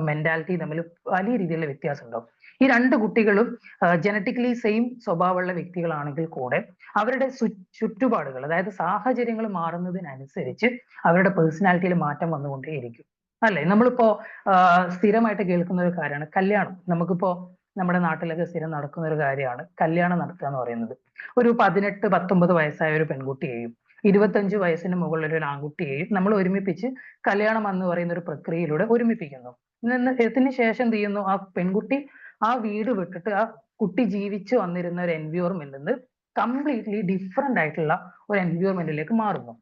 മെന്റാലിറ്റി തമ്മിൽ വലിയ രീതിയിലുള്ള വ്യത്യാസം ഉണ്ടാവും. ഈ രണ്ട് കുട്ടികളും ജനറ്റിക്കലി സെയിം സ്വഭാവമുള്ള വ്യക്തികളാണെങ്കിൽ കൂടെ അവരുടെ ചുറ്റുപാടുകൾ, അതായത് സാഹചര്യങ്ങൾ മാറുന്നതിനനുസരിച്ച് അവരുടെ പേഴ്സണാലിറ്റിയിൽ മാറ്റം വന്നുകൊണ്ടേയിരിക്കും. അല്ലെ, നമ്മളിപ്പോ സ്ഥിരമായിട്ട് കേൾക്കുന്ന ഒരു കാര്യമാണ് കല്യാണം. നമുക്കിപ്പോ നമ്മുടെ നാട്ടിലൊക്കെ സ്ഥിരം നടക്കുന്ന ഒരു കാര്യമാണ് കല്യാണം നടത്തുക എന്ന് പറയുന്നത്. ഒരു 18-19 വയസ്സായ ഒരു പെൺകുട്ടിയെയും 25 വയസ്സിന് മുകളിലുള്ള ഒരു ആൺകുട്ടിയെയും നമ്മൾ ഒരുമിപ്പിച്ച് കല്യാണം എന്ന് പറയുന്ന ഒരു പ്രക്രിയയിലൂടെ ഒരുമിപ്പിക്കുന്നു. ഇതിന് ശേഷം എന്ത് ചെയ്യുന്നു, ആ പെൺകുട്ടി ആ വീട് വിട്ടിട്ട് ആ കുട്ടി ജീവിച്ചു വന്നിരുന്ന ഒരു എൻവയോൺമെന്റിൽ നിന്ന് കംപ്ലീറ്റ്ലി ഡിഫറെന്റ് ആയിട്ടുള്ള ഒരു എൻവയോൺമെന്റിലേക്ക് മാറുന്നു.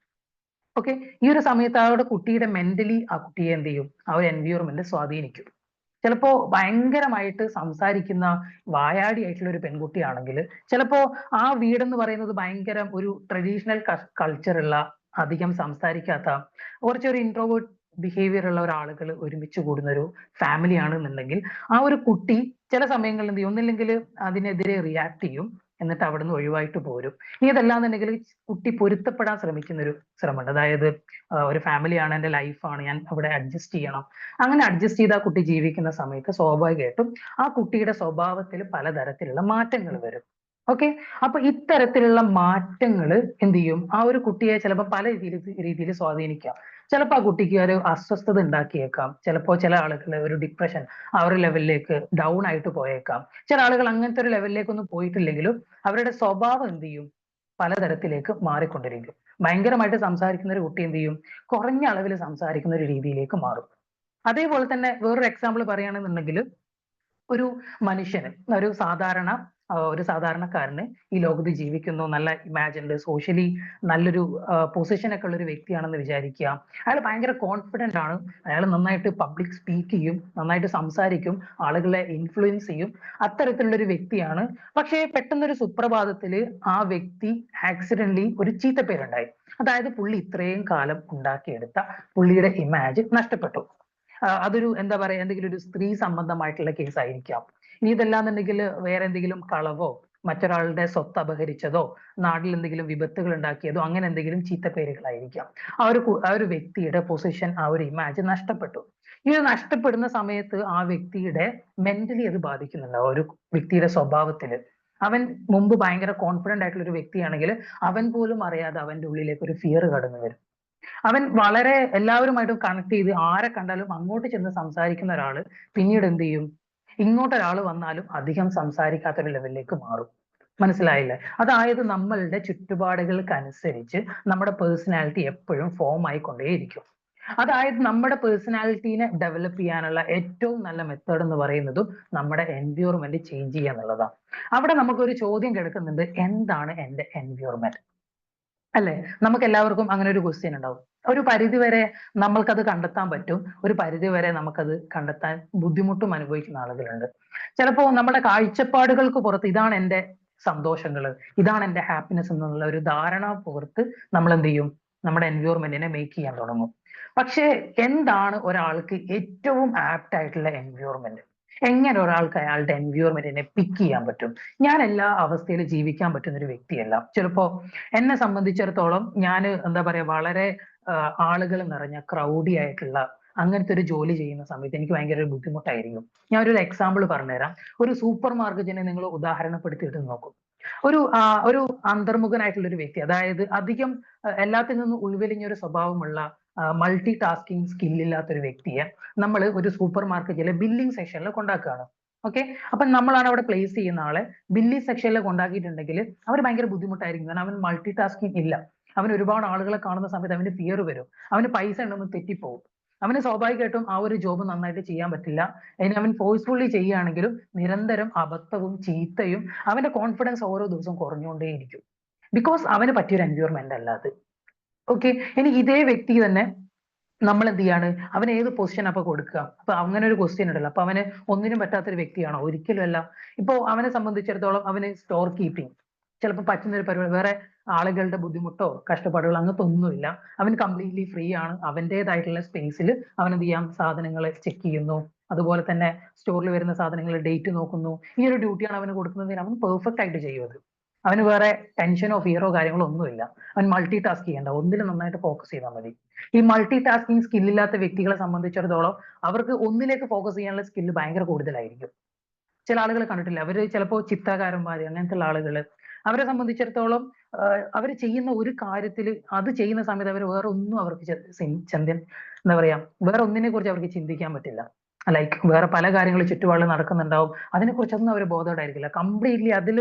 ഓക്കെ, ഈ ഒരു സമയത്ത് ആ കുട്ടിയുടെ മെന്റലി ആ കുട്ടിയെ എന്ത് ചെയ്യും, ആ ഒരു എൻവയോൺമെന്റ് സ്വാധീനിക്കും. ചിലപ്പോ ഭയങ്കരമായിട്ട് സംസാരിക്കുന്ന വായാടി ആയിട്ടുള്ള ഒരു പെൺകുട്ടിയാണെങ്കിൽ ചിലപ്പോ ആ വീടെന്ന് പറയുന്നത് ഭയങ്കര ഒരു ട്രഡീഷണൽ കൾച്ചർ ഉള്ള, അധികം സംസാരിക്കാത്ത, കുറച്ചൊരു ഇൻട്രോവേർട്ട് ബിഹേവിയർ ഉള്ള ഒരാളുകൾ ഒരുമിച്ച് കൂടുന്ന ഒരു ഫാമിലി ആണെന്നുണ്ടെങ്കിൽ ആ ഒരു കുട്ടി ചില സമയങ്ങളിൽ എന്ത് ചെയ്യും, ഒന്നില്ലെങ്കിൽ അതിനെതിരെ റിയാക്ട് ചെയ്യും, എന്നിട്ട് അവിടുന്ന് ഒഴിവായിട്ട് പോരും. ഇതല്ലാന്നുണ്ടെങ്കിൽ കുട്ടി പൊരുത്തപ്പെടാൻ ശ്രമിക്കുന്ന ഒരു ശ്രമമുണ്ട്. അതായത് ഒരു ഫാമിലിയാണ്, എൻ്റെ ലൈഫാണ്, ഞാൻ അവിടെ അഡ്ജസ്റ്റ് ചെയ്യണം. അങ്ങനെ അഡ്ജസ്റ്റ് ചെയ്ത് ആ കുട്ടി ജീവിക്കുന്ന സമയത്ത് സ്വാഭാവികമായിട്ടും ആ കുട്ടിയുടെ സ്വഭാവത്തിൽ പലതരത്തിലുള്ള മാറ്റങ്ങൾ വരും. ഓക്കെ, അപ്പൊ ഇത്തരത്തിലുള്ള മാറ്റങ്ങൾ എന്ത് ചെയ്യും, ആ ഒരു കുട്ടിയെ ചിലപ്പോൾ പല രീതിയിൽ സ്വാധീനിക്കാം. ചിലപ്പോൾ ആ കുട്ടിക്ക് ഒരു അസ്വസ്ഥത ഉണ്ടാക്കിയേക്കാം. ചിലപ്പോൾ ചില ആളുകൾ ഒരു ഡിപ്രഷൻ ആ ഒരു ലെവലിലേക്ക് ഡൗൺ ആയിട്ട് പോയേക്കാം. ചില ആളുകൾ അങ്ങനത്തെ ഒരു ലെവലിലേക്കൊന്നും പോയിട്ടില്ലെങ്കിലും അവരുടെ സ്വഭാവം എന്ത് ചെയ്യും, പലതരത്തിലേക്ക് മാറിക്കൊണ്ടിരിക്കും. ഭയങ്കരമായിട്ട് സംസാരിക്കുന്ന ഒരു കുട്ടി എന്ത് ചെയ്യും, കുറഞ്ഞ അളവിൽ സംസാരിക്കുന്ന ഒരു രീതിയിലേക്ക് മാറും. അതേപോലെ തന്നെ വേറൊരു എക്സാമ്പിൾ പറയുകയാണെന്നുണ്ടെങ്കിൽ ഒരു മനുഷ്യന്, ഒരു സാധാരണക്കാരന് ഈ ലോകത്ത് ജീവിക്കുന്നു, നല്ല ഇമാജിൻഡ് സോഷ്യലി നല്ലൊരു പൊസിഷനൊക്കെ ഉള്ള ഒരു വ്യക്തിയാണെന്ന് വിചാരിക്കുക. അയാൾ ഭയങ്കര കോൺഫിഡന്റ് ആണ്, അയാൾ നന്നായിട്ട് പബ്ലിക് സ്പീക്ക് ചെയ്യും, നന്നായിട്ട് സംസാരിക്കും, ആളുകളെ ഇൻഫ്ലുവൻസ് ചെയ്യും, അത്തരത്തിലുള്ള ഒരു വ്യക്തിയാണ്. പക്ഷേ പെട്ടെന്നൊരു സുപ്രഭാതത്തിൽ ആ വ്യക്തി ആക്സിഡന്റലി ഒരു ചീത്തപ്പേരുണ്ടായി. അതായത് പുള്ളി ഇത്രയും കാലം ഉണ്ടാക്കിയെടുത്ത പുള്ളിയുടെ ഇമാജ് നഷ്ടപ്പെട്ടു. അതൊരു എന്താ പറയാ, എന്തെങ്കിലും ഒരു സ്ത്രീ സംബന്ധമായിട്ടുള്ള കേസ് ആയിരിക്കാം. ഇനി ഇതല്ലാന്നുണ്ടെങ്കിൽ വേറെ എന്തെങ്കിലും കളവോ, മറ്റൊരാളുടെ സ്വത്ത് അപഹരിച്ചതോ, നാട്ടിൽ എന്തെങ്കിലും വിപത്തുകൾ ഉണ്ടാക്കിയതോ, അങ്ങനെ എന്തെങ്കിലും ചീത്തപ്പേരുകളായിരിക്കാം. ആ ഒരു വ്യക്തിയുടെ പൊസിഷൻ, ആ ഒരു ഇമാജ് നഷ്ടപ്പെട്ടു. ഇത് നഷ്ടപ്പെടുന്ന സമയത്ത് ആ വ്യക്തിയുടെ മെന്റലി അത് ബാധിക്കുന്നുണ്ട്. ആ ഒരു വ്യക്തിയുടെ സ്വഭാവത്തില് അവൻ മുമ്പ് ഭയങ്കര കോൺഫിഡന്റ് ആയിട്ടുള്ള ഒരു വ്യക്തിയാണെങ്കിൽ അവൻ പോലും അറിയാതെ അവന്റെ ഉള്ളിലേക്ക് ഒരു ഫിയർ കടന്നു വരും. അവൻ വളരെ എല്ലാവരുമായിട്ടും കണക്ട് ചെയ്ത് ആരെ കണ്ടാലും അങ്ങോട്ട് ചെന്ന് സംസാരിക്കുന്ന ഒരാള് പിന്നീട് എന്ത് ചെയ്യും, ഇങ്ങോട്ടൊരാൾ വന്നാലും അധികം സംസാരിക്കാത്തൊരു ലെവലിലേക്ക് മാറും. മനസ്സിലായില്ലേ? അതായത് നമ്മളുടെ ചുറ്റുപാടുകൾക്കനുസരിച്ച് നമ്മുടെ പേഴ്സണാലിറ്റി എപ്പോഴും ഫോം ആയിക്കൊണ്ടേയിരിക്കും. അതായത് നമ്മുടെ പേഴ്സണാലിറ്റീനെ ഡെവലപ്പ് ചെയ്യാനുള്ള ഏറ്റവും നല്ല മെത്തേഡ് എന്ന് പറയുന്നതും നമ്മുടെ എൻവയോൺമെന്റ് ചേഞ്ച് ചെയ്യുക എന്നുള്ളതാണ്. അവിടെ നമുക്കൊരു ചോദ്യം കിടക്കുന്നുണ്ട്, എന്താണ് എൻ്റെ എൻവയോൺമെന്റ്? അല്ലെ, നമുക്ക് എല്ലാവർക്കും അങ്ങനെ ഒരു ക്വസ്റ്റ്യൻ ഉണ്ടാവും. ഒരു പരിധിവരെ നമ്മൾക്കത് കണ്ടെത്താൻ പറ്റും, ഒരു പരിധിവരെ നമുക്കത് കണ്ടെത്താൻ ബുദ്ധിമുട്ടും അനുഭവിക്കുന്ന ആളുകളുണ്ട്. ചിലപ്പോൾ നമ്മുടെ കാഴ്ചപ്പാടുകൾക്ക് പുറത്ത് ഇതാണ് എൻ്റെ സന്തോഷങ്ങൾ, ഇതാണ് എൻ്റെ ഹാപ്പിനെസ് എന്നുള്ള ഒരു ധാരണ പുറത്ത് നമ്മൾ എന്ത് ചെയ്യും, നമ്മുടെ എൻവയോൺമെന്റിനെ മേക്ക് ചെയ്യാൻ തുടങ്ങും. പക്ഷേ എന്താണ് ഒരാൾക്ക് ഏറ്റവും ആപ്റ്റ് ആയിട്ടുള്ള എൻവയോൺമെന്റ്? എങ്ങനെ ഒരാൾക്ക് അയാളുടെ എൻവയോൺമെന്റിനെ പിക്ക് ചെയ്യാൻ പറ്റും? ഞാൻ എല്ലാ അവസ്ഥയിലും ജീവിക്കാൻ പറ്റുന്ന ഒരു വ്യക്തിയല്ല. ചിലപ്പോ എന്നെ സംബന്ധിച്ചിടത്തോളം ഞാൻ എന്താ പറയാ വളരെ ആളുകൾ നിറഞ്ഞ ക്രൗഡി ആയിട്ടുള്ള അങ്ങനത്തെ ഒരു ജോലി ചെയ്യുന്ന സമയത്ത് എനിക്ക് ഭയങ്കര ഒരു ബുദ്ധിമുട്ടായിരിക്കും. ഞാൻ ഒരു എക്സാമ്പിൾ പറഞ്ഞുതരാം. ഒരു സൂപ്പർ മാർക്കറ്റിനെ നിങ്ങൾ ഉദാഹരണപ്പെടുത്തിയിട്ട് നോക്കും. ഒരു അന്തർമുഖനായിട്ടുള്ള ഒരു വ്യക്തി, അതായത് അധികം എല്ലാത്തിൽ നിന്നും ഉൾവലിഞ്ഞ ഒരു സ്വഭാവമുള്ള മൾട്ടി ടാസ്കിങ് സ്കില്ലില്ലാത്ത ഒരു വ്യക്തിയെ നമ്മൾ ഒരു സൂപ്പർ മാർക്കറ്റിലെ ബില്ലിംഗ് സെക്ഷനിൽ കൊണ്ടാക്കുകയാണ്. ഓക്കെ, അപ്പൊ നമ്മളാണ് അവിടെ പ്ലേസ് ചെയ്യുന്ന ആളെ ബില്ലിംഗ് സെക്ഷനിൽ കൊണ്ടാക്കിയിട്ടുണ്ടെങ്കിൽ അവർ ഭയങ്കര ബുദ്ധിമുട്ടായിരിക്കും. കാരണം അവൻ മൾട്ടി ടാസ്കിങ് ഇല്ല. അവൻ ഒരുപാട് ആളുകളെ കാണുന്ന സമയത്ത് അവന് ഫിയർ വരും. അവന് പൈസ ഉണ്ടെന്ന് തെറ്റിപ്പോകും. അവന് സ്വാഭാവികമായിട്ടും ആ ഒരു ജോബ് നന്നായിട്ട് ചെയ്യാൻ പറ്റില്ല. അതിന് അവൻ ഫോഴ്സ്ഫുള്ളി ചെയ്യുകയാണെങ്കിലും നിരന്തരം അബദ്ധവും ചീത്തയും അവന്റെ കോൺഫിഡൻസ് ഓരോ ദിവസവും കുറഞ്ഞുകൊണ്ടേയിരിക്കും. ബിക്കോസ് അവന് പറ്റിയൊരു എൻവയോൺമെന്റ് അല്ല അത്. ഓക്കെ, ഇനി ഇതേ വ്യക്തി തന്നെ നമ്മൾ എന്ത് ചെയ്യാണ്, അവന് ഏത് പൊസിഷൻ അപ്പൊ കൊടുക്കുക? അപ്പൊ അങ്ങനെ ഒരു ക്വസ്റ്റ്യൻ ഉണ്ടല്ലോ. അപ്പൊ അവന് ഒന്നിനും പറ്റാത്തൊരു വ്യക്തിയാണോ? ഒരിക്കലും അല്ല. ഇപ്പൊ അവനെ സംബന്ധിച്ചിടത്തോളം അവന് സ്റ്റോർ കീപ്പിംഗ് ചിലപ്പോൾ പറ്റുന്ന ഒരു പരിപാടി, വേറെ ആളുകളുടെ ബുദ്ധിമുട്ടോ കഷ്ടപ്പാടുകളോ അങ്ങനത്തെ ഒന്നുമില്ല. അവൻ കംപ്ലീറ്റ്ലി ഫ്രീ ആണ്. അവൻ്റെതായിട്ടുള്ള സ്പേസിൽ അവൻ എന്ത് ചെയ്യാം, സാധനങ്ങൾ ചെക്ക് ചെയ്യുന്നു, അതുപോലെ തന്നെ സ്റ്റോറിൽ വരുന്ന സാധനങ്ങൾ ഡേറ്റ് നോക്കുന്നു. ഈ ഒരു ഡ്യൂട്ടിയാണ് അവന് കൊടുക്കുന്നതിന് അവൻ പെർഫെക്റ്റ് ആയിട്ട് ചെയ്യും അത്. അവന് വേറെ ടെൻഷനോ ഫിയറോ കാര്യങ്ങളോ ഒന്നുമില്ല. അവൻ മൾട്ടി ടാസ്ക് ചെയ്യേണ്ട, ഒന്നിലും നന്നായിട്ട് ഫോക്കസ് ചെയ്താൽ മതി. ഈ മൾട്ടി ടാസ്കിങ് സ്കില്ലില്ലാത്ത വ്യക്തികളെ സംബന്ധിച്ചിടത്തോളം അവർക്ക് ഒന്നിലേക്ക് ഫോക്കസ് ചെയ്യാനുള്ള സ്കില്ല് ഭയങ്കര കൂടുതലായിരിക്കും. ചില ആളുകൾ കണ്ടിട്ടില്ല, അവര് ചിലപ്പോ ചിത്രകാരന്മാര് അങ്ങനത്തെ ആളുകൾ, അവരെ സംബന്ധിച്ചിടത്തോളം അവർ ചെയ്യുന്ന ഒരു കാര്യത്തിൽ അത് ചെയ്യുന്ന സമയത്ത് അവർ വേറെ ഒന്നും അവർക്ക് എന്താ പറയാ, വേറെ ഒന്നിനെ കുറിച്ച് അവർക്ക് ചിന്തിക്കാൻ പറ്റില്ല. ലൈക്ക് വേറെ പല കാര്യങ്ങളും ചുറ്റുപാടിൽ നടക്കുന്നുണ്ടാവും, അതിനെക്കുറിച്ചൊന്നും അവർ ബോധേഡായിരിക്കില്ല. കംപ്ലീറ്റ്ലി അതിൽ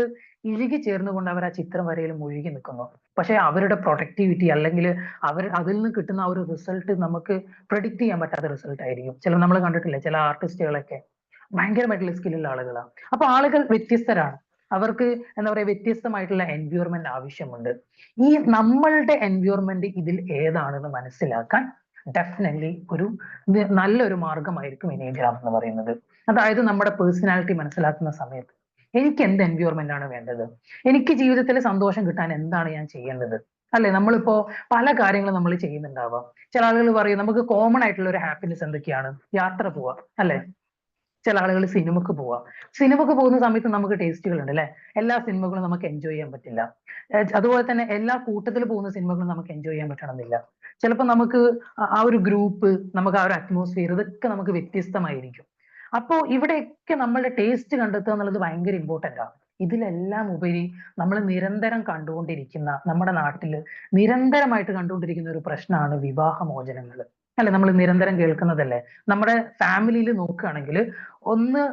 ഇഴുകി ചേർന്നുകൊണ്ട് അവർ ആ ചിത്രം വരയിൽ മുഴുകി നിൽക്കുന്നു. പക്ഷെ അവരുടെ പ്രൊഡക്ടിവിറ്റി അല്ലെങ്കിൽ അവർ അതിൽ നിന്ന് കിട്ടുന്ന ആ ഒരു റിസൾട്ട് നമുക്ക് പ്രെഡിക്റ്റ് ചെയ്യാൻ പറ്റാത്ത റിസൾട്ട് ആയിരിക്കും. ചില നമ്മൾ കണ്ടിട്ടില്ലേ, ചില ആർട്ടിസ്റ്റുകളൊക്കെ ഭയങ്കരമായിട്ടുള്ള സ്കില്ലുള്ള ആളുകളാണ്. അപ്പൊ ആളുകൾ വ്യത്യസ്തരാണ്. അവർക്ക് എന്താ പറയാ, വ്യത്യസ്തമായിട്ടുള്ള എൻവയോൺമെന്റ് ആവശ്യമുണ്ട്. ഈ നമ്മളുടെ എൻവയോൺമെന്റ് ഇതിൽ ഏതാണെന്ന് മനസ്സിലാക്കാൻ ഡെഫിനറ്റ്ലി ഒരു നല്ലൊരു മാർഗമായിരിക്കും എനീഗ്രാം എന്ന് പറയുന്നത്. അതായത് നമ്മുടെ പേഴ്സണാലിറ്റി മനസ്സിലാക്കുന്ന സമയത്ത് എനിക്ക് എന്ത് എൻവയോൺമെന്റ് ആണ് വേണ്ടത്, എനിക്ക് ജീവിതത്തിൽ സന്തോഷം കിട്ടാൻ എന്താണ് ഞാൻ ചെയ്യേണ്ടത്, അല്ലെ? നമ്മളിപ്പോ പല കാര്യങ്ങളും നമ്മൾ ചെയ്യുന്നുണ്ടാവാം. ചില ആളുകൾ പറയും നമുക്ക് കോമൺ ആയിട്ടുള്ള ഒരു ഹാപ്പിനെസ് എന്തൊക്കെയാണ്? യാത്ര പോവാ, അല്ലെ? ചില ആളുകൾ സിനിമക്ക് പോവാ. സിനിമക്ക് പോകുന്ന സമയത്ത് നമുക്ക് ടേസ്റ്റുകൾ ഉണ്ട്, അല്ലെ? എല്ലാ സിനിമകളും നമുക്ക് എൻജോയ് ചെയ്യാൻ പറ്റില്ല. അതുപോലെ തന്നെ എല്ലാ കൂട്ടത്തിൽ പോകുന്ന സിനിമകളും നമുക്ക് എൻജോയ് ചെയ്യാൻ പറ്റണമെന്നില്ല. ചിലപ്പോൾ നമുക്ക് ആ ഒരു ഗ്രൂപ്പ്, നമുക്ക് ആ ഒരു അറ്റ്മോസ്ഫിയർ, ഇതൊക്കെ നമുക്ക് വ്യത്യസ്തമായിരിക്കും. അപ്പോ ഇവിടെയൊക്കെ നമ്മളുടെ ടേസ്റ്റ് കണ്ടെത്തുക എന്നുള്ളത് ഭയങ്കര ഇമ്പോർട്ടന്റ് ആണ്. ഇതിലെല്ലാം ഉപരി നമ്മൾ നിരന്തരം കണ്ടുകൊണ്ടിരിക്കുന്ന, നമ്മുടെ നാട്ടിൽ നിരന്തരമായിട്ട് കണ്ടുകൊണ്ടിരിക്കുന്ന ഒരു പ്രശ്നമാണ് വിവാഹമോചനങ്ങൾ, അല്ലെ? നമ്മൾ നിരന്തരം കേൾക്കുന്നതല്ലേ. നമ്മുടെ ഫാമിലിയിൽ നോക്കുകയാണെങ്കിൽ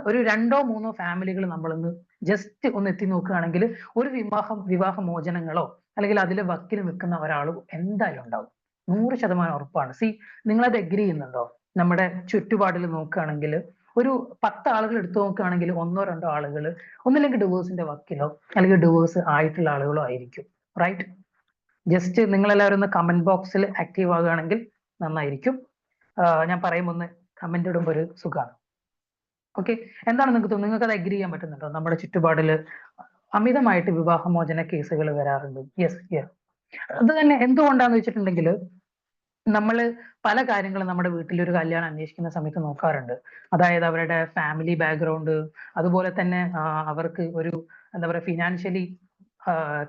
ഒരു 2-3 ഫാമിലികൾ നമ്മളൊന്ന് ജസ്റ്റ് ഒന്ന് എത്തി നോക്കുകയാണെങ്കിൽ ഒരു വിവാഹമോചനങ്ങളോ അല്ലെങ്കിൽ അതിലെ വക്കിൽ നിൽക്കുന്ന ഒരാൾ എന്തായാലും ഉണ്ടാവും. 100% ഉറപ്പാണ്. നിങ്ങളത് എഗ്രി ചെയ്യുന്നുണ്ടോ? നമ്മുടെ ചുറ്റുപാടിൽ നോക്കുകയാണെങ്കിൽ ഒരു 10 ആളുകൾ എടുത്തു നോക്കുകയാണെങ്കിൽ 1-2 ആളുകൾ ഒന്നില്ലെങ്കിൽ ഡിവോഴ്സിന്റെ വക്കിലോ അല്ലെങ്കിൽ ഡിവോഴ്സ് ആയിട്ടുള്ള ആളുകളോ ആയിരിക്കും. റൈറ്റ്? ജസ്റ്റ് നിങ്ങളെല്ലാവരും ഒന്ന് കമന്റ് ബോക്സിൽ ആക്റ്റീവ് ആകുകയാണെങ്കിൽ നന്നായിരിക്കും. ഞാൻ പറയുമ്പോൾ ഒന്ന് കമന്റ് ഇടുമ്പോൾ ഒരു സുഖമാണ്. ഓക്കെ, എന്താണ് നിങ്ങൾക്ക് തോന്നുന്നത്? നിങ്ങൾക്ക് അത് അഗ്രി ചെയ്യാൻ പറ്റുന്നുണ്ടോ? നമ്മുടെ ചുറ്റുപാടിൽ അമിതമായിട്ട് വിവാഹമോചന കേസുകൾ വരാറുണ്ട്. യെസ്. അത് തന്നെ എന്തുകൊണ്ടാന്ന് വെച്ചിട്ടുണ്ടെങ്കിൽ നമ്മൾ പല കാര്യങ്ങളും നമ്മുടെ വീട്ടിൽ ഒരു കല്യാണം അന്വേഷിക്കുന്ന സമയത്ത് നോക്കാറുണ്ട്. അതായത് അവരുടെ ഫാമിലി ബാക്ക്ഗ്രൗണ്ട്, അതുപോലെ തന്നെ അവർക്ക് ഒരു എന്താ പറയുക ഫിനാൻഷ്യലി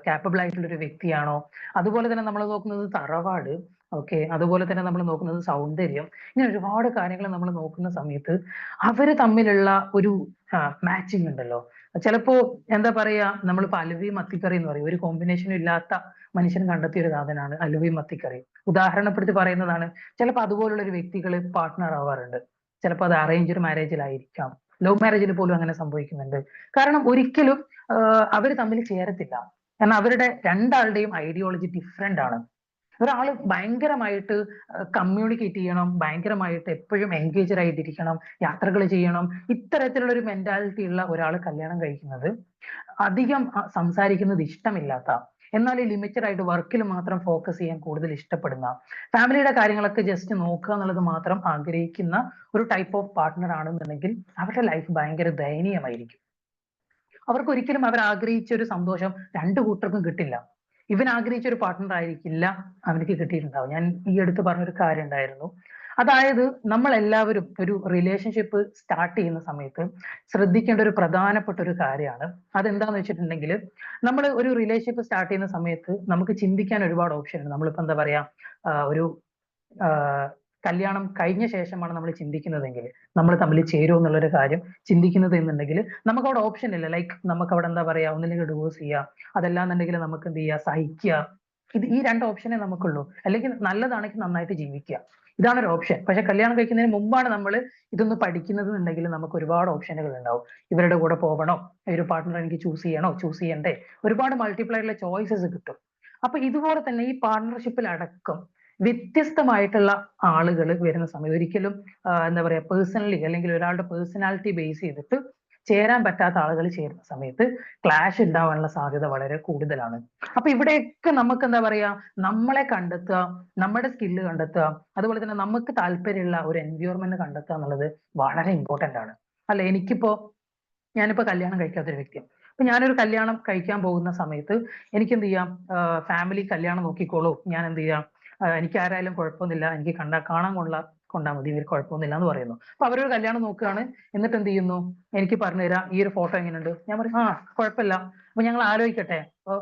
കാപ്പബിൾ ആയിട്ടുള്ള ഒരു വ്യക്തിയാണോ, അതുപോലെ തന്നെ നമ്മൾ നോക്കുന്നത് തറവാട്, ഓക്കെ, അതുപോലെ തന്നെ നമ്മൾ നോക്കുന്നത് സൗന്ദര്യം, ഇങ്ങനെ ഒരുപാട് കാര്യങ്ങൾ നമ്മൾ നോക്കുന്ന സമയത്ത് അവര് തമ്മിലുള്ള ഒരു മാച്ചിങ് ഉണ്ടല്ലോ. ചിലപ്പോ എന്താ പറയാ, നമ്മളിപ്പോ അലുവയും മത്തിക്കറി എന്ന് പറയും, ഒരു കോമ്പിനേഷനും ഇല്ലാത്ത മനുഷ്യൻ കണ്ടെത്തിയ ഒരു സാധനമാണ് അലുവയും മത്തിക്കറി. ഉദാഹരണപ്പെടുത്തി പറയുന്നതാണ്. ചിലപ്പോൾ അതുപോലുള്ള ഒരു വ്യക്തികൾ പാർട്ട്ണർ ആവാറുണ്ട്. ചിലപ്പോൾ അത് അറേഞ്ച്ഡ് മാരേജിലായിരിക്കാം, ലവ് മാരേജിൽ പോലും അങ്ങനെ സംഭവിക്കുന്നുണ്ട്. കാരണം ഒരിക്കലും അവർ തമ്മിൽ ചേരത്തില്ല. കാരണം അവരുടെ രണ്ടാളുടെയും ഐഡിയോളജി ഡിഫറെന്റ് ആണ്. ഒരാൾ ഭയങ്കരമായിട്ട് കമ്മ്യൂണിക്കേറ്റ് ചെയ്യണം, ഭയങ്കരമായിട്ട് എപ്പോഴും എൻഗേജഡ് ആയിട്ടിരിക്കണം, യാത്രകൾ ചെയ്യണം, ഇത്തരത്തിലുള്ള ഒരു മെന്റാലിറ്റി ഉള്ള ഒരാൾ കല്യാണം കഴിക്കുന്നത് അധികം സംസാരിക്കുന്നത് ഇഷ്ടമില്ലാത്ത, എന്നാൽ ഈ ലിമിറ്റഡ് ആയിട്ട് വർക്കിൽ മാത്രം ഫോക്കസ് ചെയ്യാൻ കൂടുതൽ ഇഷ്ടപ്പെടുന്ന, ഫാമിലിയുടെ കാര്യങ്ങളൊക്കെ ജസ്റ്റ് നോക്കുക എന്നുള്ളത് മാത്രം ആഗ്രഹിക്കുന്ന ഒരു ടൈപ്പ് ഓഫ് പാർട്ട്ണർ ആണെന്നുണ്ടെങ്കിൽ അവരുടെ ലൈഫ് ഭയങ്കര ദയനീയമായിരിക്കും. അവർക്ക് ഒരിക്കലും അവർ ആഗ്രഹിച്ച ഒരു സന്തോഷം 2 കൂട്ടർക്കും കിട്ടില്ല. ഇവൻ ആഗ്രഹിച്ച ഒരു പാർട്ട്ണർ ആയിരിക്കില്ല അവനക്ക് കിട്ടിയിട്ടുണ്ടാവും. ഞാൻ ഈ അടുത്ത് പറഞ്ഞൊരു കാര്യം ഉണ്ടായിരുന്നു. അതായത് നമ്മൾ എല്ലാവരും ഒരു റിലേഷൻഷിപ്പ് സ്റ്റാർട്ട് ചെയ്യുന്ന സമയത്ത് ശ്രദ്ധിക്കേണ്ട ഒരു പ്രധാനപ്പെട്ട ഒരു കാര്യമാണ്. അതെന്താന്ന് വെച്ചിട്ടുണ്ടെങ്കിൽ, നമ്മൾ ഒരു റിലേഷൻഷിപ്പ് സ്റ്റാർട്ട് ചെയ്യുന്ന സമയത്ത് നമുക്ക് ചിന്തിക്കാൻ ഒരുപാട് ഓപ്ഷൻ ഉണ്ട്. നമ്മളിപ്പോ എന്താ പറയാ, ഒരു കല്യാണം കഴിഞ്ഞ ശേഷമാണ് നമ്മൾ ചിന്തിക്കുന്നതെങ്കിൽ, നമ്മൾ തമ്മിൽ ചേരുമോ എന്നുള്ളൊരു കാര്യം ചിന്തിക്കുന്നത് എന്നുണ്ടെങ്കിൽ നമുക്ക് അവിടെ ഓപ്ഷൻ ഇല്ല. ലൈക്ക് നമുക്ക് അവിടെ എന്താ പറയാ, ഒന്നില്ലെങ്കിൽ ഡിവോഴ്സ് ചെയ്യുക, അതല്ലാന്നുണ്ടെങ്കിൽ നമുക്ക് എന്ത് ചെയ്യുക, സഹിക്കുക. ഈ രണ്ട് ഓപ്ഷനേ നമുക്കുള്ളൂ. അല്ലെങ്കിൽ നല്ലതാണെങ്കിൽ നന്നായിട്ട് ജീവിക്കുക, ഇതാണ് ഒരു ഓപ്ഷൻ. പക്ഷെ കല്യാണം കഴിക്കുന്നതിന് മുമ്പാണ് നമ്മൾ ഇതൊന്ന് പഠിക്കുന്നത് എന്നുണ്ടെങ്കിൽ നമുക്ക് ഒരുപാട് ഓപ്ഷനുകൾ ഉണ്ടാവും. ഇവരുടെ കൂടെ പോകണോ, ഒരു പാർട്ട്ണർ എനിക്ക് ചൂസ് ചെയ്യണോ, ചൂസ് ചെയ്യണ്ടേ, ഒരുപാട് മൾട്ടിപ്ലൈ ആയിട്ടുള്ള ചോയ്സസ് കിട്ടും. അപ്പൊ ഇതുപോലെ തന്നെ ഈ പാർട്ട്ണർഷിപ്പിൽ അടക്കം വ്യത്യസ്തമായിട്ടുള്ള ആളുകൾ വരുന്ന സമയത്ത് ഒരിക്കലും എന്താ പറയാ, പേഴ്സണലി അല്ലെങ്കിൽ ഒരാളുടെ പേഴ്സണാലിറ്റി ബേസ് ചെയ്തിട്ട് ചേരാൻ പറ്റാത്ത ആളുകൾ ചേരുന്ന സമയത്ത് ക്ലാഷ് ഉണ്ടാവാനുള്ള സാധ്യത വളരെ കൂടുതലാണ്. അപ്പൊ ഇവിടെയൊക്കെ നമുക്ക് എന്താ പറയാ, നമ്മളെ കണ്ടെത്തുക, നമ്മുടെ സ്കില്ല് കണ്ടെത്തുക, അതുപോലെ തന്നെ നമുക്ക് താല്പര്യമുള്ള ഒരു എൻവയോൺമെന്റ് കണ്ടെത്തുക എന്നുള്ളത് വളരെ ഇമ്പോർട്ടന്റ് ആണ്. അല്ല, ഞാനിപ്പോ കല്യാണം കഴിക്കാത്തൊരു വ്യക്തിയാണ്. അപ്പൊ ഞാനൊരു കല്യാണം കഴിക്കാൻ പോകുന്ന സമയത്ത് എനിക്ക് എന്ത് ചെയ്യാം, ഫാമിലി കല്യാണം നോക്കിക്കോളൂ, ഞാൻ എന്ത് ചെയ്യാം, എനിക്ക് ആരായാലും കുഴപ്പമൊന്നുമില്ല, എനിക്ക് കാണാൻ കൊണ്ടാൽ മതി, ഇവർ കുഴപ്പമൊന്നുമില്ല എന്ന് പറയുന്നു. അപ്പൊ അവരൊരു കല്യാണം നോക്കുകയാണ്, എന്നിട്ട് എന്ത് ചെയ്യുന്നു, എനിക്ക് പറഞ്ഞു തരാം ഈ ഒരു ഫോട്ടോ എങ്ങനെയുണ്ട്. ഞാൻ പറയും കുഴപ്പമില്ല, അപ്പൊ ഞങ്ങൾ ആലോചിക്കട്ടെ,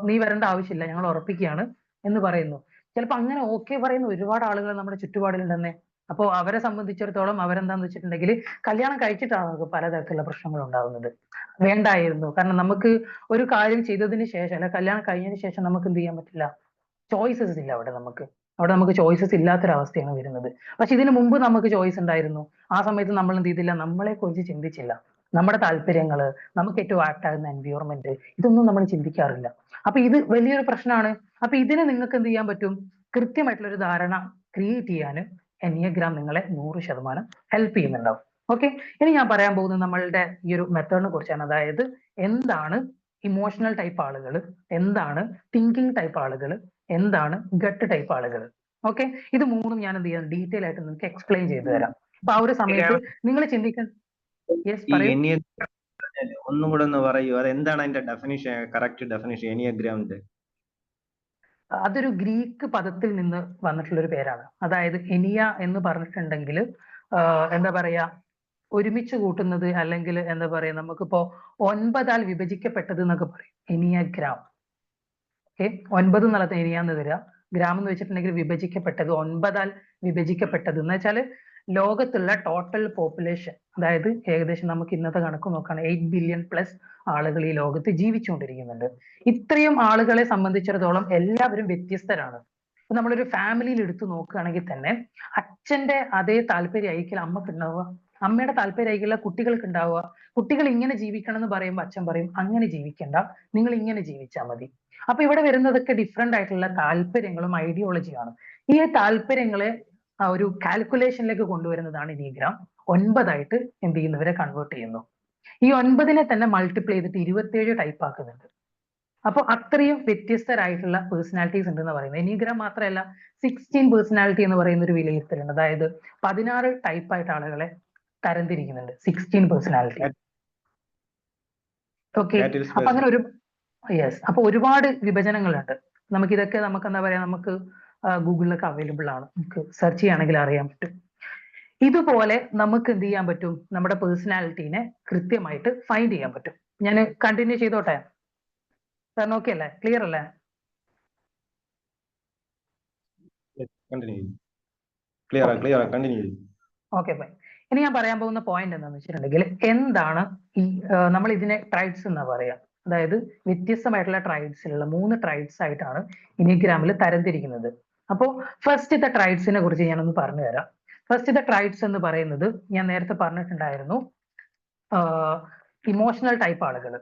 നീ വരേണ്ട ആവശ്യമില്ല, ഞങ്ങൾ ഉറപ്പിക്കുകയാണ് എന്ന് പറയുന്നു. ചിലപ്പോൾ അങ്ങനെ ഓക്കെ പറയുന്ന ഒരുപാട് ആളുകൾ നമ്മുടെ ചുറ്റുപാടിലുണ്ടെന്നേ. അപ്പോൾ അവരെ സംബന്ധിച്ചിടത്തോളം അവരെന്താന്ന് വെച്ചിട്ടുണ്ടെങ്കിൽ കല്യാണം കഴിച്ചിട്ടാണ് നമുക്ക് പലതരത്തിലുള്ള പ്രശ്നങ്ങൾ ഉണ്ടാകുന്നത്. വേണ്ടായിരുന്നു, കാരണം നമുക്ക് ഒരു കാര്യം ചെയ്തതിന് ശേഷം അല്ല, കല്യാണം കഴിഞ്ഞതിന് ശേഷം നമുക്ക് എന്ത് ചെയ്യാൻ പറ്റില്ല, ചോയ്സസ് ഇല്ല. അവിടെ നമുക്ക് ചോയ്സസ് ഇല്ലാത്തൊരവസ്ഥയാണ് വരുന്നത്. പക്ഷെ ഇതിനു മുമ്പ് നമുക്ക് ചോയ്സ് ഉണ്ടായിരുന്നു. ആ സമയത്ത് നമ്മൾ എന്ത് ചെയ്തില്ല, നമ്മളെ കുറിച്ച് ചിന്തിച്ചില്ല. നമ്മുടെ താല്പര്യങ്ങള്, നമുക്ക് ഏറ്റവും ആപ്റ്റ് ആകുന്ന എൻവയോൺമെന്റ്, ഇതൊന്നും നമ്മൾ ചിന്തിക്കാറില്ല. അപ്പൊ ഇത് വലിയൊരു പ്രശ്നമാണ്. അപ്പൊ ഇതിനെ നിങ്ങൾക്ക് എന്ത് ചെയ്യാൻ പറ്റും, കൃത്യമായിട്ടുള്ള ഒരു ധാരണ ക്രിയേറ്റ് ചെയ്യാനും എനിയഗ്രാം നിങ്ങളെ 100% ഹെൽപ്പ് ചെയ്യുന്നുണ്ടാവും. ഓക്കെ, ഇനി ഞാൻ പറയാൻ പോകുന്നത് നമ്മളുടെ ഈ ഒരു മെത്തേഡിനെ കുറിച്ചാണ്. അതായത് എന്താണ് ഇമോഷണൽ ടൈപ്പ് ആളുകൾ, എന്താണ് തിങ്കിങ് ടൈപ്പ് ആളുകൾ, എന്താണ് ഗട്ട് ടൈപ്പ് ആളുകൾ. ഓക്കെ, ഇത് മൂന്നും ഞാൻ എന്ത് ചെയ്യാം, ഡീറ്റെയിൽ ആയിട്ട് നിങ്ങൾക്ക് എക്സ്പ്ലെയിൻ ചെയ്തു തരാം. അപ്പൊ ആ ഒരു സമയത്ത് നിങ്ങൾ ചിന്തിക്കാൻ ഒന്നും കൂടെ ഒന്ന് പറയൂ, അത് എന്താണ് അതിന്റെ ഡെഫിനിഷൻ, കറക്റ്റ് ഡെഫിനിഷൻ എനിയഗ്രാമിന്റെ? അതൊരു ഗ്രീക്ക് പദത്തിൽ നിന്ന് വന്നിട്ടുള്ള ഒരു പേരാണ്. അതായത് എനിയ എന്ന് പറഞ്ഞിട്ടുണ്ടെങ്കിൽ എന്താ പറയാ, ഒരുമിച്ച് കൂട്ടുന്നത്, അല്ലെങ്കിൽ എന്താ പറയാ, നമുക്കിപ്പോ 9 വിഭജിക്കപ്പെട്ടത് എന്നൊക്കെ പറയും എനിയഗ്രാം. ഓക്കെ, 9 എന്നുള്ളത് എനിയാന്ന് വരിക, ഗ്രാം എന്ന് വെച്ചിട്ടുണ്ടെങ്കിൽ വിഭജിക്കപ്പെട്ടത്, 9 വിഭജിക്കപ്പെട്ടത് എന്ന് വെച്ചാല് ലോകത്തുള്ള ടോട്ടൽ പോപ്പുലേഷൻ, അതായത് ഏകദേശം നമുക്ക് ഇന്നത്തെ കണക്ക് നോക്കുകയാണെങ്കിൽ 8 ബില്യൺ പ്ലസ് ആളുകൾ ഈ ലോകത്ത് ജീവിച്ചുകൊണ്ടിരിക്കുന്നുണ്ട്. ഇത്രയും ആളുകളെ സംബന്ധിച്ചിടത്തോളം എല്ലാവരും വ്യത്യസ്തരാണ്. ഇപ്പൊ നമ്മളൊരു ഫാമിലിയിൽ എടുത്തു നോക്കുകയാണെങ്കിൽ തന്നെ അച്ഛന്റെ അതേ താല്പര്യമായിരിക്കില്ല അമ്മക്ക് ഉണ്ടാവുക, അമ്മയുടെ താല്പര്യമായിരിക്കില്ല കുട്ടികൾക്ക് ഉണ്ടാവുക. കുട്ടികൾ ഇങ്ങനെ ജീവിക്കണം എന്ന് പറയുമ്പോൾ അച്ഛൻ പറയും അങ്ങനെ ജീവിക്കണ്ട, നിങ്ങൾ ഇങ്ങനെ ജീവിച്ചാൽ മതി. അപ്പൊ ഇവിടെ വരുന്നതൊക്കെ ഡിഫറെന്റ് ആയിട്ടുള്ള താല്പര്യങ്ങളും ഐഡിയോളജിയാണ്. ഈ താല്പര്യങ്ങളെ ഒരു കാൽക്കുലേഷനിലേക്ക് കൊണ്ടുവരുന്നതാണ് എനിഗ്രാം. 9 എന്ത് ചെയ്യുന്നവരെ കൺവേർട്ട് ചെയ്യുന്നു. ഈ 9 തന്നെ മൾട്ടിപ്ലൈ ചെയ്തിട്ട് 27 ടൈപ്പ് ആക്കുന്നുണ്ട്. അപ്പൊ അത്രയും വ്യത്യസ്തരായിട്ടുള്ള പേഴ്സണാലിറ്റീസ് ഉണ്ടെന്ന് പറയുന്നത്. എനിഗ്രാം മാത്രമല്ല, 16 പേഴ്സണാലിറ്റി എന്ന് പറയുന്ന ഒരു വിലയിരുത്തലുണ്ട്. അതായത് 16 ടൈപ്പായിട്ട് ആളുകളെ തരംതിരിക്കുന്നുണ്ട്, 16 പേഴ്സണാലിറ്റി. ഓക്കെ, അപ്പൊ അങ്ങനെ അപ്പൊ ഒരുപാട് വിഭജനങ്ങളുണ്ട്. നമുക്ക് എന്താ പറയാ, നമുക്ക് ഗൂഗിളിലൊക്കെ അവൈലബിൾ ആണ്, നമുക്ക് സെർച്ച് ചെയ്യുകയാണെങ്കിൽ അറിയാൻ പറ്റും. ഇതുപോലെ നമുക്ക് എന്ത് ചെയ്യാൻ പറ്റും, നമ്മുടെ പേഴ്സണാലിറ്റീനെ കൃത്യമായിട്ട് ഫൈൻഡ് ചെയ്യാൻ പറ്റും. ഞാൻ കണ്ടിന്യൂ ചെയ്തോട്ടെ സാറിന്? ഓക്കെ അല്ലേ, ക്ലിയർ അല്ലേ? Okay, fine. ഇനി ഞാൻ പറയാൻ പോകുന്ന പോയിന്റ് എന്താണെന്ന് വെച്ചിട്ടുണ്ടെങ്കിൽ, എന്താണ് ഈ നമ്മൾ ഇതിനെ ട്രൈബ്സ് എന്നാ പറയാ. അതായത് വ്യത്യസ്തമായിട്ടുള്ള ട്രൈബ്സിലുള്ള 3 ട്രൈബ്സ് ആയിട്ടാണ് എനിഗ്രാമിൽ തരംതിരിക്കുന്നത്. അപ്പോൾ ഫസ്റ്റത്തെ ട്രൈബ്സിനെ കുറിച്ച് ഞാനൊന്ന് പറഞ്ഞു തരാം. ഫസ്റ്റത്തെ ട്രൈബ്സ് എന്ന് പറയുന്നത് ഞാൻ നേരത്തെ പറഞ്ഞിട്ടുണ്ടായിരുന്നു, ഇമോഷണൽ ടൈപ്പ് ആളുകൾ.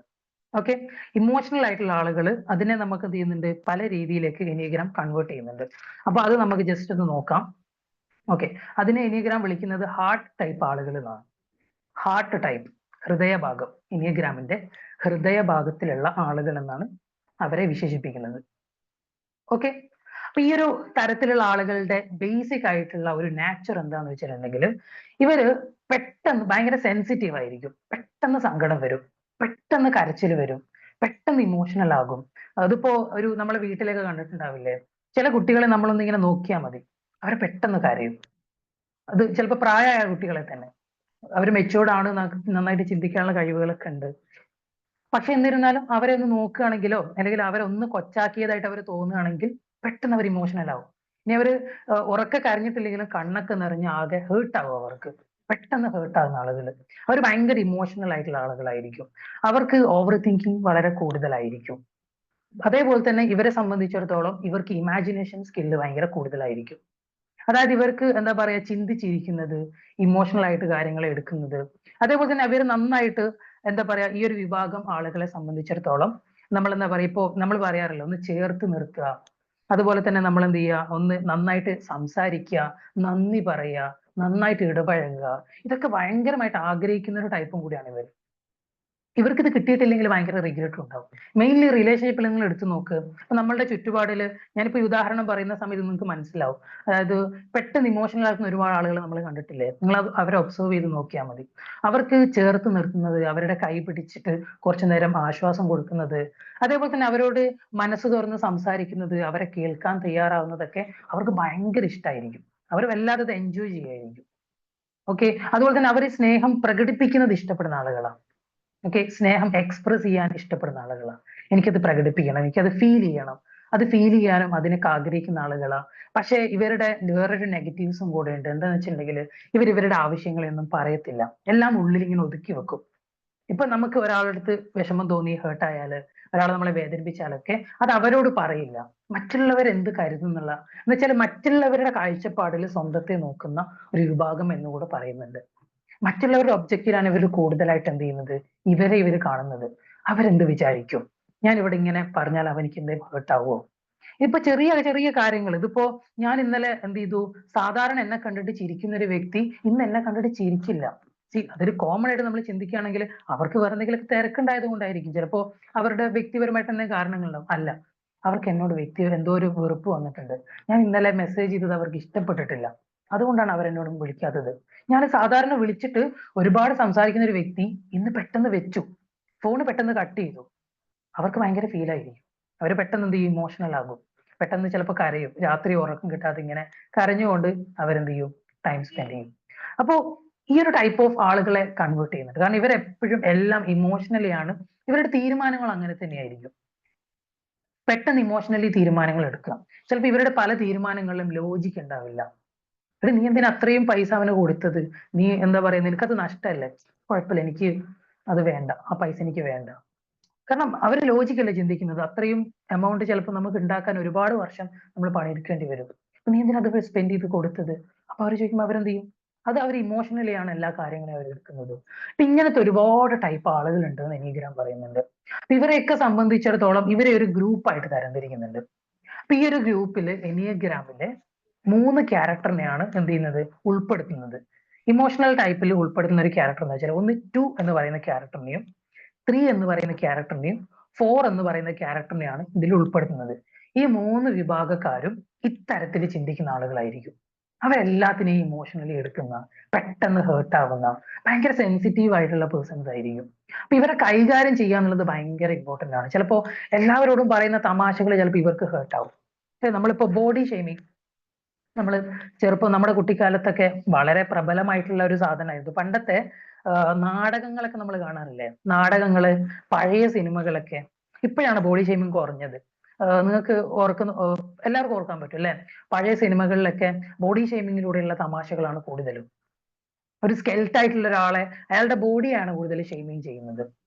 ഓക്കെ, ഇമോഷണൽ ആയിട്ടുള്ള ആളുകൾ, അതിനെ നമുക്ക് എന്ത് ചെയ്യുന്നുണ്ട്, പല രീതിയിലേക്ക് എനിഗ്രാം കൺവേർട്ട് ചെയ്യുന്നുണ്ട്. അപ്പൊ അത് നമുക്ക് ജസ്റ്റ് ഒന്ന് നോക്കാം. ഓക്കെ, അതിനെ എനിഗ്രാം വിളിക്കുന്നത് ഹാർട്ട് ടൈപ്പ് ആളുകൾ എന്നാണ്. ഹാർട്ട് ടൈപ്പ്, ഹൃദയഭാഗം, എനിഗ്രാമിന്റെ ഹൃദയഭാഗത്തിലുള്ള ആളുകൾ എന്നാണ് അവരെ വിശേഷിപ്പിക്കുന്നത്. ഓക്കെ, അപ്പൊ ഈ ഒരു തരത്തിലുള്ള ആളുകളുടെ ബേസിക് ആയിട്ടുള്ള ഒരു നാച്ചർ എന്താന്ന് വെച്ചിട്ടുണ്ടെങ്കിൽ, ഇവര് പെട്ടെന്ന് ഭയങ്കര സെൻസിറ്റീവ് ആയിരിക്കും, പെട്ടെന്ന് സങ്കടം വരും, പെട്ടെന്ന് കരച്ചിൽ വരും, പെട്ടെന്ന് ഇമോഷണൽ ആകും. അതിപ്പോ നമ്മളെ വീട്ടിലേക്ക് കണ്ടിട്ടുണ്ടാവില്ലേ, ചില കുട്ടികളെ നമ്മളൊന്നിങ്ങനെ നോക്കിയാൽ മതി, അവരെ പെട്ടെന്ന് കരയും. അത് ചിലപ്പോൾ പ്രായമായ കുട്ടികളെ തന്നെ അവർ മെച്ചൂർഡ് ആണ്, നന്നായിട്ട് ചിന്തിക്കാനുള്ള കഴിവുകളൊക്കെ ഉണ്ട്. പക്ഷെ എന്നിരുന്നാലും അവരെ ഒന്ന് നോക്കുകയാണെങ്കിലോ അല്ലെങ്കിൽ അവരെ ഒന്ന് കൊച്ചാക്കിയതായിട്ട് അവർ തോന്നുകയാണെങ്കിൽ പെട്ടെന്ന് അവർ ഇമോഷണൽ ആവും. ഇനി അവര് ഉറക്കെ കരഞ്ഞിട്ടില്ലെങ്കിലും കണ്ണൊക്കെ നിറഞ്ഞ് ആകെ ഹേർട്ട് ആവും. അവർക്ക് പെട്ടെന്ന് ഹേർട്ട് ആകുന്ന ആളുകൾ അവർ ഭയങ്കര ഇമോഷണൽ ആയിട്ടുള്ള ആളുകളായിരിക്കും. അവർക്ക് ഓവർ തിങ്കിങ് വളരെ കൂടുതലായിരിക്കും. അതേപോലെ തന്നെ ഇവരെ സംബന്ധിച്ചിടത്തോളം ഇവർക്ക് ഇമാജിനേഷൻ സ്കില്ല് ഭയങ്കര കൂടുതലായിരിക്കും. അതായത് ഇവർക്ക് എന്താ പറയാ ചിന്തിച്ചിരിക്കുന്നത്, ഇമോഷണൽ ആയിട്ട് കാര്യങ്ങൾ എടുക്കുന്നത്. അതേപോലെ തന്നെ അവർ നന്നായിട്ട് എന്താ പറയാ ഈ ഒരു വിഭാഗം ആളുകളെ സംബന്ധിച്ചിടത്തോളം നമ്മൾ എന്താ പറയാ ഇപ്പോ നമ്മൾ പറയാറില്ല ഒന്ന് ചേർത്ത് നിർത്തുക, അതുപോലെ തന്നെ നമ്മൾ എന്ത് ചെയ്യുക ഒന്ന് നന്നായിട്ട് സംസാരിക്കുക, നന്ദി പറയുക, നന്നായിട്ട് ഇടപഴകുക, ഇതൊക്കെ ഭയങ്കരമായിട്ട് ആഗ്രഹിക്കുന്ന ഒരു ടൈപ്പും കൂടിയാണ് ഇവർ. ഇവർക്ക് ഇത് കിട്ടിയിട്ടില്ലെങ്കിൽ ഭയങ്കര റിഗ്രറ്റ് ഉണ്ടാവും. മെയിൻലി റിലേഷൻഷിപ്പിൽ നിങ്ങൾ എടുത്തു നോക്ക്. അപ്പൊ നമ്മളുടെ ചുറ്റുപാടിൽ ഞാനിപ്പോ ഈ ഉദാഹരണം പറയുന്ന സമയത്ത് നിങ്ങൾക്ക് മനസ്സിലാവും. അതായത് പെട്ടെന്ന് ഇമോഷണൽ ആക്കുന്ന ഒരുപാട് ആളുകൾ നമ്മൾ കണ്ടിട്ടില്ലേ? നിങ്ങൾ അവരെ ഒബ്സർവ് ചെയ്ത് നോക്കിയാൽ മതി. അവർക്ക് ചേർത്ത് നിർത്തുന്നത്, അവരുടെ കൈ പിടിച്ചിട്ട് കുറച്ചു നേരം ആശ്വാസം കൊടുക്കുന്നത്, അതേപോലെ തന്നെ അവരോട് മനസ്സ് തുറന്ന് സംസാരിക്കുന്നത്, അവരെ കേൾക്കാൻ തയ്യാറാവുന്നതൊക്കെ അവർക്ക് ഭയങ്കര ഇഷ്ടമായിരിക്കും. അവർ വല്ലാതെ അത് എൻജോയ് ചെയ്യായിരിക്കും. ഓക്കെ, അതുപോലെ തന്നെ അവർ സ്നേഹം പ്രകടിപ്പിക്കുന്നത് ഇഷ്ടപ്പെടുന്ന ആളുകളാണ്. ഓക്കെ, സ്നേഹം എക്സ്പ്രസ് ചെയ്യാൻ ഇഷ്ടപ്പെടുന്ന ആളുകളാണ്. എനിക്കത് പ്രകടിപ്പിക്കണം, എനിക്കത് ഫീൽ ചെയ്യണം, അത് ഫീൽ ചെയ്യാനും അതിനൊക്കെ ആഗ്രഹിക്കുന്ന ആളുകളാണ്. പക്ഷെ ഇവരുടെ വേറൊരു നെഗറ്റീവ്സും കൂടെ ഉണ്ട്. എന്താന്ന് വെച്ചിട്ടുണ്ടെങ്കിൽ ഇവരുടെ ആവശ്യങ്ങളൊന്നും പറയത്തില്ല, എല്ലാം ഉള്ളിൽ ഇങ്ങനെ ഒതുക്കി വെക്കും. ഇപ്പൊ നമുക്ക് ഒരാളുടെ അടുത്ത് വിഷമം തോന്നി ഹേർട്ട് ആയാല്, ഒരാൾ നമ്മളെ വേദനിപ്പിച്ചാലൊക്കെ അത് അവരോട് പറയില്ല, മറ്റുള്ളവർ എന്ത് കരുതുന്നുള്ള എന്ന് വെച്ചാൽ മറ്റുള്ളവരുടെ കാഴ്ചപ്പാടിൽ സ്വന്തത്തെ നോക്കുന്ന ഒരു വിഭാഗം എന്നുകൂടെ പറയുന്നുണ്ട്. മറ്റുള്ളവരുടെ ഒബ്ജക്റ്റിലാണ് ഇവർ കൂടുതലായിട്ട് എന്ത് ചെയ്യുന്നത്, ഇവർ കാണുന്നത്. അവരെന്ത് വിചാരിക്കും, ഞാൻ ഇവിടെ ഇങ്ങനെ പറഞ്ഞാൽ അവനിക്ക് എന്തെങ്കിലും ഹേർട്ടാവോ? ഇപ്പൊ ചെറിയ ചെറിയ കാര്യങ്ങൾ, ഇതിപ്പോ ഞാൻ ഇന്നലെ എന്ത് ചെയ്തു, സാധാരണ എന്നെ കണ്ടിട്ട് ചിരിക്കുന്ന ഒരു വ്യക്തി ഇന്ന് എന്നെ കണ്ടിട്ട് ചിരിക്കില്ല. അതൊരു കോമൺ ആയിട്ട് നമ്മൾ ചിന്തിക്കുകയാണെങ്കിൽ അവർക്ക് വേറെ എന്തെങ്കിലും തിരക്കുണ്ടായത് കൊണ്ടായിരിക്കും, ചിലപ്പോ അവരുടെ വ്യക്തിപരമായിട്ട് എന്തെങ്കിലും കാരണങ്ങളുണ്ടാവും. അല്ല, അവർക്ക് എന്നോട് എന്തോ ഒരു വെറുപ്പ് വന്നിട്ടുണ്ട്, ഞാൻ ഇന്നലെ മെസ്സേജ് ചെയ്തത് അവർക്ക് ഇഷ്ടപ്പെട്ടിട്ടില്ല, അതുകൊണ്ടാണ് അവരെന്നോട് വിളിക്കാത്തത്. ഞാൻ സാധാരണ വിളിച്ചിട്ട് ഒരുപാട് സംസാരിക്കുന്ന ഒരു വ്യക്തി ഇന്ന് പെട്ടെന്ന് വെച്ചു, ഫോണ് പെട്ടെന്ന് കട്ട് ചെയ്തു. അവർക്ക് ഭയങ്കര ഫീൽ ആയിരിക്കും. അവർ പെട്ടെന്ന് എന്ത് ചെയ്യും, ഇമോഷണൽ ആകും. പെട്ടെന്ന് ചിലപ്പോൾ കരയും, രാത്രി ഉറക്കം കിട്ടാതെ ഇങ്ങനെ കരഞ്ഞുകൊണ്ട് അവരെന്ത് ചെയ്യും, ടൈം സ്പെൻഡ് ചെയ്യും. അപ്പോ ഈ ഒരു ടൈപ്പ് ഓഫ് ആളുകളെ കൺവേർട്ട് ചെയ്യുന്നുണ്ട്. കാരണം ഇവരെപ്പോഴും എല്ലാം ഇമോഷണലി ആണ്, ഇവരുടെ തീരുമാനങ്ങൾ അങ്ങനെ തന്നെയായിരിക്കും. പെട്ടെന്ന് ഇമോഷണലി തീരുമാനങ്ങൾ എടുക്കുക. ചിലപ്പോൾ ഇവരുടെ പല തീരുമാനങ്ങളിലും ലോജിക്ക് ഉണ്ടാവില്ല. എടി നീ എന്തിനാ അത്രയും പൈസ അവന് കൊടുത്തത്, നീ എന്താ പറയുന്നത്, നിനക്കത് നഷ്ടമല്ലേ? കുഴപ്പമില്ല, എനിക്ക് അത് വേണ്ട, ആ പൈസ എനിക്ക് വേണ്ട. കാരണം അവർ ലോജിക്കല്ല ചിന്തിക്കുന്നത്. അത്രയും എമൗണ്ട് ചിലപ്പോൾ നമുക്ക് ഉണ്ടാക്കാൻ ഒരുപാട് വർഷം നമ്മൾ പണിയെടുക്കേണ്ടി വരും. അപ്പൊ നീ എന്തിനാ അത് സ്പെൻഡ് ചെയ്ത് കൊടുത്തത്? അപ്പൊ അവർ ചോദിക്കുമ്പോൾ അവരെന്ത് ചെയ്യും, അത് അവർ ഇമോഷണലി ആണ് എല്ലാ കാര്യങ്ങളും അവർ എടുക്കുന്നത്. അപ്പൊ ഇങ്ങനത്തെ ഒരുപാട് ടൈപ്പ് ആളുകളുണ്ട് എന്ന് എനീഗ്രാം പറയുന്നുണ്ട്. അപ്പൊ ഇവരെയൊക്കെ സംബന്ധിച്ചിടത്തോളം ഇവരെ ഒരു ഗ്രൂപ്പായിട്ട് തരംതിരിക്കുന്നുണ്ട്. അപ്പൊ ഈ ഒരു ഗ്രൂപ്പില് എനിഗ്രാമിലെ 3 ക്യാരക്ടറിനെയാണ് എന്ത് ചെയ്യുന്നത്, ഉൾപ്പെടുത്തുന്നത്. ഇമോഷണൽ ടൈപ്പിൽ ഉൾപ്പെടുത്തുന്ന ഒരു ക്യാരക്ടർ എന്ന് വെച്ചാൽ ഒന്ന് 2 എന്ന് പറയുന്ന ക്യാരക്ടറിനെയും 3 എന്ന് പറയുന്ന ക്യാരക്ടറിനെയും 4 എന്ന് പറയുന്ന ക്യാരക്ടറിനെയാണ് ഇതിൽ ഉൾപ്പെടുത്തുന്നത്. ഈ 3 വിഭാഗക്കാരും ഇത്തരത്തിൽ ചിന്തിക്കുന്ന ആളുകളായിരിക്കും. അവരെല്ലാത്തിനെയും ഇമോഷണലി എടുക്കുന്ന, പെട്ടെന്ന് ഹേർട്ട് ആവുന്ന, ഭയങ്കര സെൻസിറ്റീവ് ആയിട്ടുള്ള പേഴ്സൺസ് ആയിരിക്കും. അപ്പൊ ഇവരെ കൈകാര്യം ചെയ്യാന്നുള്ളത് ഭയങ്കര ഇമ്പോർട്ടന്റ് ആണ്. ചിലപ്പോ എല്ലാവരോടും പറയുന്ന തമാശകൾ ചിലപ്പോൾ ഇവർക്ക് ഹേർട്ട് ആവും. നമ്മളിപ്പോ ബോഡി ഷെയ്മിങ്, നമ്മൾ ചെറുപ്പം നമ്മുടെ കുട്ടിക്കാലത്തൊക്കെ വളരെ പ്രബലമായിട്ടുള്ള ഒരു സാധനമായിരുന്നു. പണ്ടത്തെ നാടകങ്ങളൊക്കെ നമ്മൾ കാണാറില്ലേ, നാടകങ്ങള്, പഴയ സിനിമകളൊക്കെ. ഇപ്പോഴാണ് ബോഡി ഷെയ്മിങ് കുറഞ്ഞത്. നിങ്ങൾക്ക് എല്ലാവർക്കും ഓർക്കാൻ പറ്റും അല്ലെ, പഴയ സിനിമകളിലൊക്കെ ബോഡി ഷെയ്മിങ്ങിലൂടെയുള്ള തമാശകളാണ് കൂടുതലും. ഒരു സ്കെൽറ്റ് ആയിട്ടുള്ള ഒരാളെ അയാളുടെ ബോഡിയാണ് കൂടുതൽ ഷെയ്മിങ് ചെയ്യുന്നത്.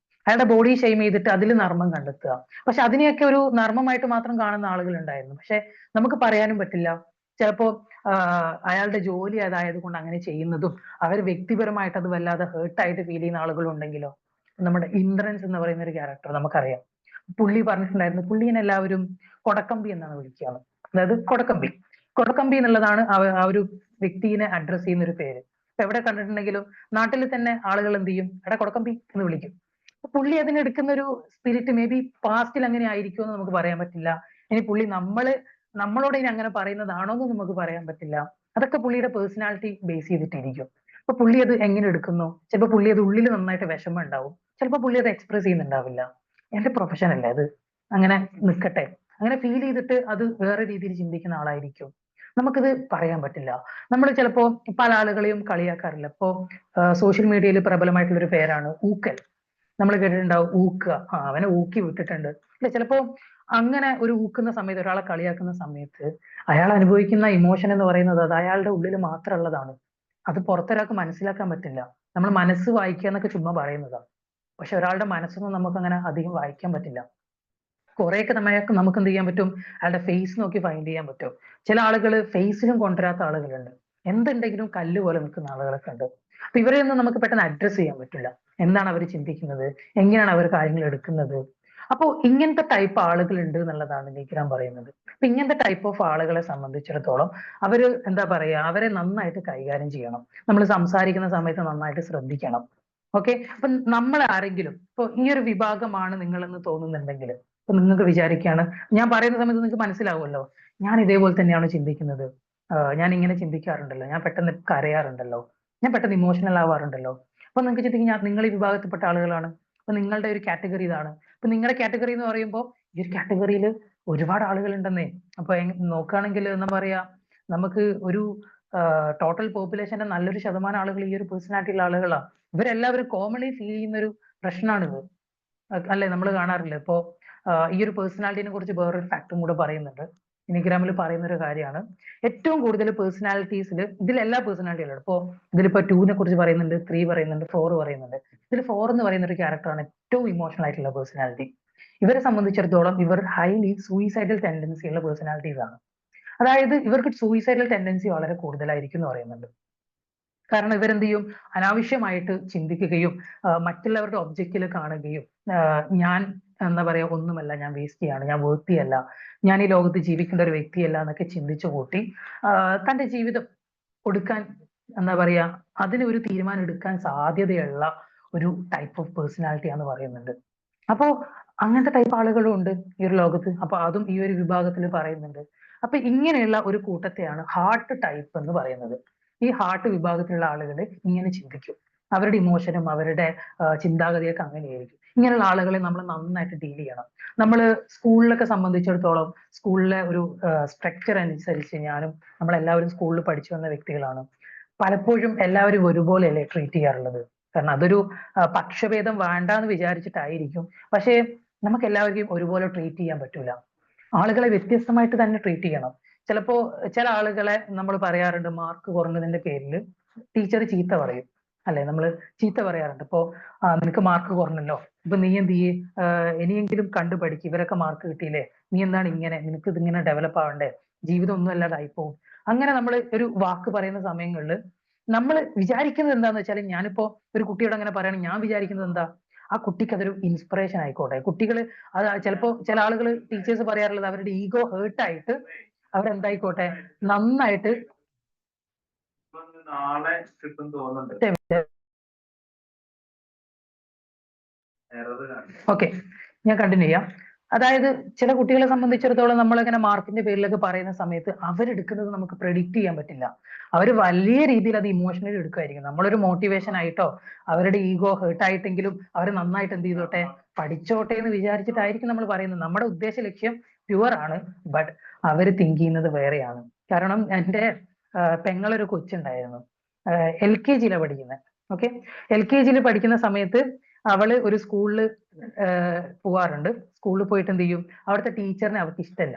അയാളുടെ ബോഡി ഷെയ്ം ചെയ്തിട്ട് അതിൽ നർമ്മം കണ്ടെത്തുക. പക്ഷെ അതിനെയൊക്കെ ഒരു നർമ്മമായിട്ട് മാത്രം കാണുന്ന ആളുകൾ ഉണ്ടായിരുന്നു. പക്ഷെ നമുക്ക് പറയാനും പറ്റില്ല, ചിലപ്പോ അയാളുടെ ജോലി അതായത് കൊണ്ട് അങ്ങനെ ചെയ്യുന്നതും അവർ വ്യക്തിപരമായിട്ട് അത് വല്ലാതെ ഹേർട്ടായിട്ട് ഫീൽ ചെയ്യുന്ന ആളുകളുണ്ടെങ്കിലോ. നമ്മുടെ ഇന്ദ്രൻസ് എന്ന് പറയുന്ന ഒരു ക്യാരക്ടർ നമുക്കറിയാം. പുള്ളി പറഞ്ഞിട്ടുണ്ടായിരുന്നു, പുള്ളീനെ എല്ലാവരും കൊടക്കമ്പി എന്നാണ് വിളിക്കുകയാണ്. അതായത് കൊടക്കമ്പി എന്നുള്ളതാണ് ആ ഒരു വ്യക്തിനെ അഡ്രസ് ചെയ്യുന്ന ഒരു പേര്. എവിടെ കണ്ടിട്ടുണ്ടെങ്കിലും നാട്ടിൽ തന്നെ ആളുകൾ എന്ത് ചെയ്യും, എടാ കൊടക്കമ്പി എന്ന് വിളിക്കും. പുള്ളി അതിനെടുക്കുന്ന ഒരു സ്പിരിറ്റ് മേ ബി പാസ്റ്റിൽ അങ്ങനെ ആയിരിക്കും എന്ന് നമുക്ക് പറയാൻ പറ്റില്ല. ഇനി പുള്ളി നമ്മളോട് ഇനി അങ്ങനെ പറയുന്നതാണോ എന്ന് നമുക്ക് പറയാൻ പറ്റില്ല. അതൊക്കെ പുള്ളിയുടെ പേഴ്സണാലിറ്റി ബേസ് ചെയ്തിട്ടിരിക്കും. അപ്പൊ പുള്ളി അത് എങ്ങനെ എടുക്കുന്നു, ചിലപ്പോൾ പുള്ളി അത് ഉള്ളിൽ നന്നായിട്ട് വിഷമം ഉണ്ടാവും, ചിലപ്പോൾ പുള്ളി അത് എക്സ്പ്രസ് ചെയ്യുന്നുണ്ടാവില്ല. എന്റെ പ്രൊഫഷൻ അല്ലേ അത്, അങ്ങനെ നിൽക്കട്ടെ, അങ്ങനെ ഫീൽ ചെയ്തിട്ട് അത് വേറെ രീതിയിൽ ചിന്തിക്കുന്ന ആളായിരിക്കും. നമുക്കിത് പറയാൻ പറ്റില്ല. നമ്മൾ ചിലപ്പോ പല ആളുകളെയും കളിയാക്കാറില്ല. ഇപ്പോ സോഷ്യൽ മീഡിയയിൽ പ്രബലമായിട്ടുള്ള ഒരു പേരാണ് ഊക്കൽ. നമ്മൾ കേട്ടിട്ടുണ്ടാവും ഊക്കുക, അവനെ ഊക്കി വിട്ടിട്ടുണ്ട് അല്ലെ. ചിലപ്പോ അങ്ങനെ ഒരു ഊക്കുന്ന സമയത്ത്, ഒരാളെ കളിയാക്കുന്ന സമയത്ത് അയാൾ അനുഭവിക്കുന്ന ഇമോഷൻ എന്ന് പറയുന്നത് അത് അയാളുടെ ഉള്ളിൽ മാത്രമുള്ളതാണ്. അത് പുറത്തൊരാൾക്ക് മനസ്സിലാക്കാൻ പറ്റില്ല. നമ്മൾ മനസ്സ് വായിക്കുക എന്നൊക്കെ ചുമ്മാ പറയുന്നതാണ്. പക്ഷെ ഒരാളുടെ മനസ്സൊന്നും നമുക്ക് അങ്ങനെ അധികം വായിക്കാൻ പറ്റില്ല. കുറെയൊക്കെ നമുക്ക് എന്ത് ചെയ്യാൻ പറ്റും, അയാളുടെ ഫേസ് നോക്കി ഫൈൻഡ് ചെയ്യാൻ പറ്റും. ചില ആളുകൾ ഫേസിലും കൊണ്ടുവരാത്ത ആളുകളുണ്ട്. എന്തുണ്ടെങ്കിലും കല്ല് പോലെ നിൽക്കുന്ന ആളുകളൊക്കെ ഉണ്ട്. അപ്പൊ ഇവരെയൊന്നും നമുക്ക് പെട്ടെന്ന് അഡ്രസ് ചെയ്യാൻ പറ്റില്ല. എന്താണ് അവർ ചിന്തിക്കുന്നത്, എങ്ങനെയാണ് അവർ കാര്യങ്ങൾ എടുക്കുന്നത്. അപ്പോൾ ഇങ്ങനത്തെ ടൈപ്പ് ആളുകൾ ഉണ്ട് എന്നുള്ളതാണ് നിഖിലാൻ പറയുന്നത്. അപ്പൊ ഇങ്ങനത്തെ ടൈപ്പ് ഓഫ് ആളുകളെ സംബന്ധിച്ചിടത്തോളം അവര് എന്താ പറയാ, അവരെ നന്നായിട്ട് കൈകാര്യം ചെയ്യണം. നമ്മൾ സംസാരിക്കുന്ന സമയത്ത് നന്നായിട്ട് ശ്രദ്ധിക്കണം. ഓക്കെ. അപ്പൊ നമ്മൾ ആരെങ്കിലും ഇപ്പൊ ഈ ഒരു വിഭാഗമാണ് നിങ്ങളെന്ന് തോന്നുന്നുണ്ടെങ്കിൽ, ഇപ്പൊ നിങ്ങൾക്ക് വിചാരിക്കുകയാണ്, ഞാൻ പറയുന്ന സമയത്ത് നിങ്ങൾക്ക് മനസ്സിലാവുമല്ലോ, ഞാൻ ഇതേപോലെ തന്നെയാണ് ചിന്തിക്കുന്നത്, ഞാൻ ഇങ്ങനെ ചിന്തിക്കാറുണ്ടല്ലോ, ഞാൻ പെട്ടെന്ന് കരയാറുണ്ടല്ലോ, ഞാൻ പെട്ടെന്ന് ഇമോഷണൽ ആവാറുണ്ടല്ലോ. അപ്പൊ നിങ്ങൾക്ക് ചിന്തിക്കും നിങ്ങൾ ഈ വിഭാഗത്തിൽപ്പെട്ട ആളുകളാണ്. അപ്പൊ നിങ്ങളുടെ ഒരു കാറ്റഗറി ഇതാണ്. അപ്പൊ നിങ്ങളുടെ കാറ്റഗറി എന്ന് പറയുമ്പോൾ ഈ ഒരു കാറ്റഗറിയിൽ ഒരുപാട് ആളുകൾ ഉണ്ടെന്നേ. അപ്പൊ നോക്കുകയാണെങ്കിൽ എന്താ പറയാ, നമുക്ക് ഒരു ടോട്ടൽ പോപ്പുലേഷന്റെ നല്ലൊരു ശതമാനം ആളുകൾ ഈ ഒരു പേഴ്സണാലിറ്റി ഉള്ള ആളുകളാണ്. ഇവരെല്ലാവരും കോമൺലി ഫീൽ ചെയ്യുന്ന ഒരു പ്രശ്നമാണിത്, അല്ലെ? നമ്മൾ കാണാറില്ല. ഇപ്പോ ഈ ഒരു പേഴ്സണാലിറ്റിനെ കുറിച്ച് വേറൊരു ഫാക്ടും കൂടെ പറയുന്നുണ്ട്. ഇനിഗ്രാമിൽ പറയുന്ന ഒരു കാര്യമാണ്, ഏറ്റവും കൂടുതൽ പേഴ്സണാലിറ്റീസിൽ, ഇതിലെല്ലാ പേഴ്സണാലിറ്റികളും, ഇപ്പോ ഇതിലിപ്പോ 2 കുറിച്ച് പറയുന്നുണ്ട്, 3 പറയുന്നുണ്ട്, 4 പറയുന്നുണ്ട്. ഇതിൽ 4 എന്ന് പറയുന്ന ഒരു ക്യാരക്ടറാണ് ഏറ്റവും ഇമോഷണൽ ആയിട്ടുള്ള പേഴ്സണാലിറ്റി. ഇവരെ സംബന്ധിച്ചിടത്തോളം ഇവർ ഹൈലി സൂയിസൈഡൽ ടെൻഡൻസി ഉള്ള പേഴ്സണാലിറ്റീസ് ആണ്. അതായത് ഇവർക്ക് സൂയിസൈഡൽ ടെൻഡൻസി വളരെ കൂടുതലായിരിക്കും എന്ന് പറയുന്നുണ്ട്. കാരണം ഇവരെന്ത് ചെയ്യും, അനാവശ്യമായിട്ട് ചിന്തിക്കുകയും മറ്റുള്ളവരുടെ ഒബ്ജക്റ്റിൽ കാണുകയും, ഞാൻ എന്താ പറയാ ഒന്നുമല്ല, ഞാൻ വേസ്റ്റ് ചെയ്യാണ്, ഞാൻ വേർത്തിയല്ല, ഞാൻ ഈ ലോകത്ത് ജീവിക്കേണ്ട ഒരു വ്യക്തിയല്ല എന്നൊക്കെ ചിന്തിച്ചു കൂട്ടി തന്റെ ജീവിതം കൊടുക്കാൻ എന്താ പറയാ, അതിന് ഒരു തീരുമാനം എടുക്കാൻ സാധ്യതയുള്ള ഒരു ടൈപ്പ് ഓഫ് പേഴ്സണാലിറ്റി ആണെന്ന് പറയുന്നുണ്ട്. അപ്പോ അങ്ങനത്തെ ടൈപ്പ് ആളുകളും ഉണ്ട് ഈ ഒരു ലോകത്ത്. അപ്പൊ അതും ഈ ഒരു വിഭാഗത്തിൽ പറയുന്നുണ്ട്. അപ്പൊ ഇങ്ങനെയുള്ള ഒരു കൂട്ടത്തെയാണ് ഹാർട്ട് ടൈപ്പ് എന്ന് പറയുന്നത്. ഈ ഹാർട്ട് വിഭാഗത്തിലുള്ള ആളുകൾ ഇങ്ങനെ ചിന്തിക്കും. അവരുടെ ഇമോഷനും അവരുടെ ചിന്താഗതിയൊക്കെ അങ്ങനെയായിരിക്കും. ഇങ്ങനെയുള്ള ആളുകളെ നമ്മൾ നന്നായിട്ട് ഡീൽ ചെയ്യണം. നമ്മൾ സ്കൂളിലൊക്കെ സംബന്ധിച്ചിടത്തോളം സ്കൂളിലെ ഒരു സ്ട്രക്ചർ അനുസരിച്ച്, നമ്മളെല്ലാവരും സ്കൂളിൽ പഠിച്ചു വന്ന വ്യക്തികളാണ്. പലപ്പോഴും എല്ലാവരും ഒരുപോലെയല്ലേ ട്രീറ്റ് ചെയ്യാറുള്ളത്. കാരണം അതൊരു പക്ഷഭേദം വേണ്ടാന്ന് വിചാരിച്ചിട്ടായിരിക്കും. പക്ഷേ നമുക്ക് എല്ലാവർക്കും ഒരുപോലെ ട്രീറ്റ് ചെയ്യാൻ പറ്റൂല. ആളുകളെ വ്യത്യസ്തമായിട്ട് തന്നെ ട്രീറ്റ് ചെയ്യണം. ചിലപ്പോ ചില ആളുകളെ നമ്മൾ പറയാറുണ്ട്, മാർക്ക് കുറഞ്ഞതിന്റെ പേരിൽ ടീച്ചർ ചീത്ത പറയും, അല്ലെ? നമ്മൾ ചീത്ത പറയാറുണ്ട്. ഇപ്പോ നിനക്ക് മാർക്ക് കുറഞ്ഞല്ലോ, ഇപ്പൊ നീ എന്ത് ചെയ്യേ, ഇനിയെങ്കിലും കണ്ടു പഠിക്കും, ഇവരൊക്കെ മാർക്ക് കിട്ടിയില്ലേ, നീ എന്താണ് ഇങ്ങനെ, നിനക്ക് ഇതിങ്ങനെ ഡെവലപ്പ് ആവണ്ടേ, ജീവിതം ഒന്നും അല്ലാതായി പോവും. അങ്ങനെ നമ്മൾ ഒരു വാക്ക് പറയുന്ന സമയങ്ങളിൽ നമ്മൾ വിചാരിക്കുന്നത് എന്താന്ന് വെച്ചാൽ, ഞാനിപ്പോ ഒരു കുട്ടിയോട് അങ്ങനെ പറയുകയാണെങ്കിൽ ഞാൻ വിചാരിക്കുന്നത് എന്താ, ആ കുട്ടിക്ക് അതൊരു ഇൻസ്പിറേഷൻ ആയിക്കോട്ടെ. കുട്ടികൾ അത് ചിലപ്പോ ചില ആളുകൾ, ടീച്ചേഴ്സ് പറയാറുള്ളത്, അവരുടെ ഈഗോ ഹേർട്ടായിട്ട് അവരെന്തായിക്കോട്ടെ നന്നായിട്ട് നാളെ കിട്ടും തോന്നുന്നുണ്ട്. ഓക്കെ, ഞാൻ കണ്ടിന്യൂ ചെയ്യാം. അതായത് ചില കുട്ടികളെ സംബന്ധിച്ചിടത്തോളം നമ്മളിങ്ങനെ മാർക്കിന്റെ പേരിലൊക്കെ പറയുന്ന സമയത്ത് അവരെടുക്കുന്നത് നമുക്ക് പ്രെഡിക്റ്റ് ചെയ്യാൻ പറ്റില്ല. അവർ വലിയ രീതിയിൽ അത് ഇമോഷണലി എടുക്കുമായിരിക്കും. നമ്മളൊരു മോട്ടിവേഷൻ ആയിട്ടോ അവരുടെ ഈഗോ ഹേർട്ട് ആയിട്ടെങ്കിലും അവർ നന്നായിട്ട് എന്ത് ചെയ്തോട്ടെ, പഠിച്ചോട്ടെ എന്ന് വിചാരിച്ചിട്ടായിരിക്കും നമ്മൾ പറയുന്നത്. നമ്മുടെ ഉദ്ദേശ ലക്ഷ്യം പ്യുവർ ആണ്, ബട്ട് അവർ തിങ്ക് ചെയ്യുന്നത് വേറെയാണ്. കാരണം എൻ്റെ പെങ്ങളൊരു കൊച്ചുണ്ടായിരുന്നു, LKG പഠിക്കുന്നത്. ഓക്കെ, LKG പഠിക്കുന്ന സമയത്ത് അവള് ഒരു സ്കൂളിൽ പോവാറുണ്ട്. സ്കൂളിൽ പോയിട്ട് എന്ത് ചെയ്യും, അവിടുത്തെ ടീച്ചറിനെ അവർക്ക് ഇഷ്ടമല്ല.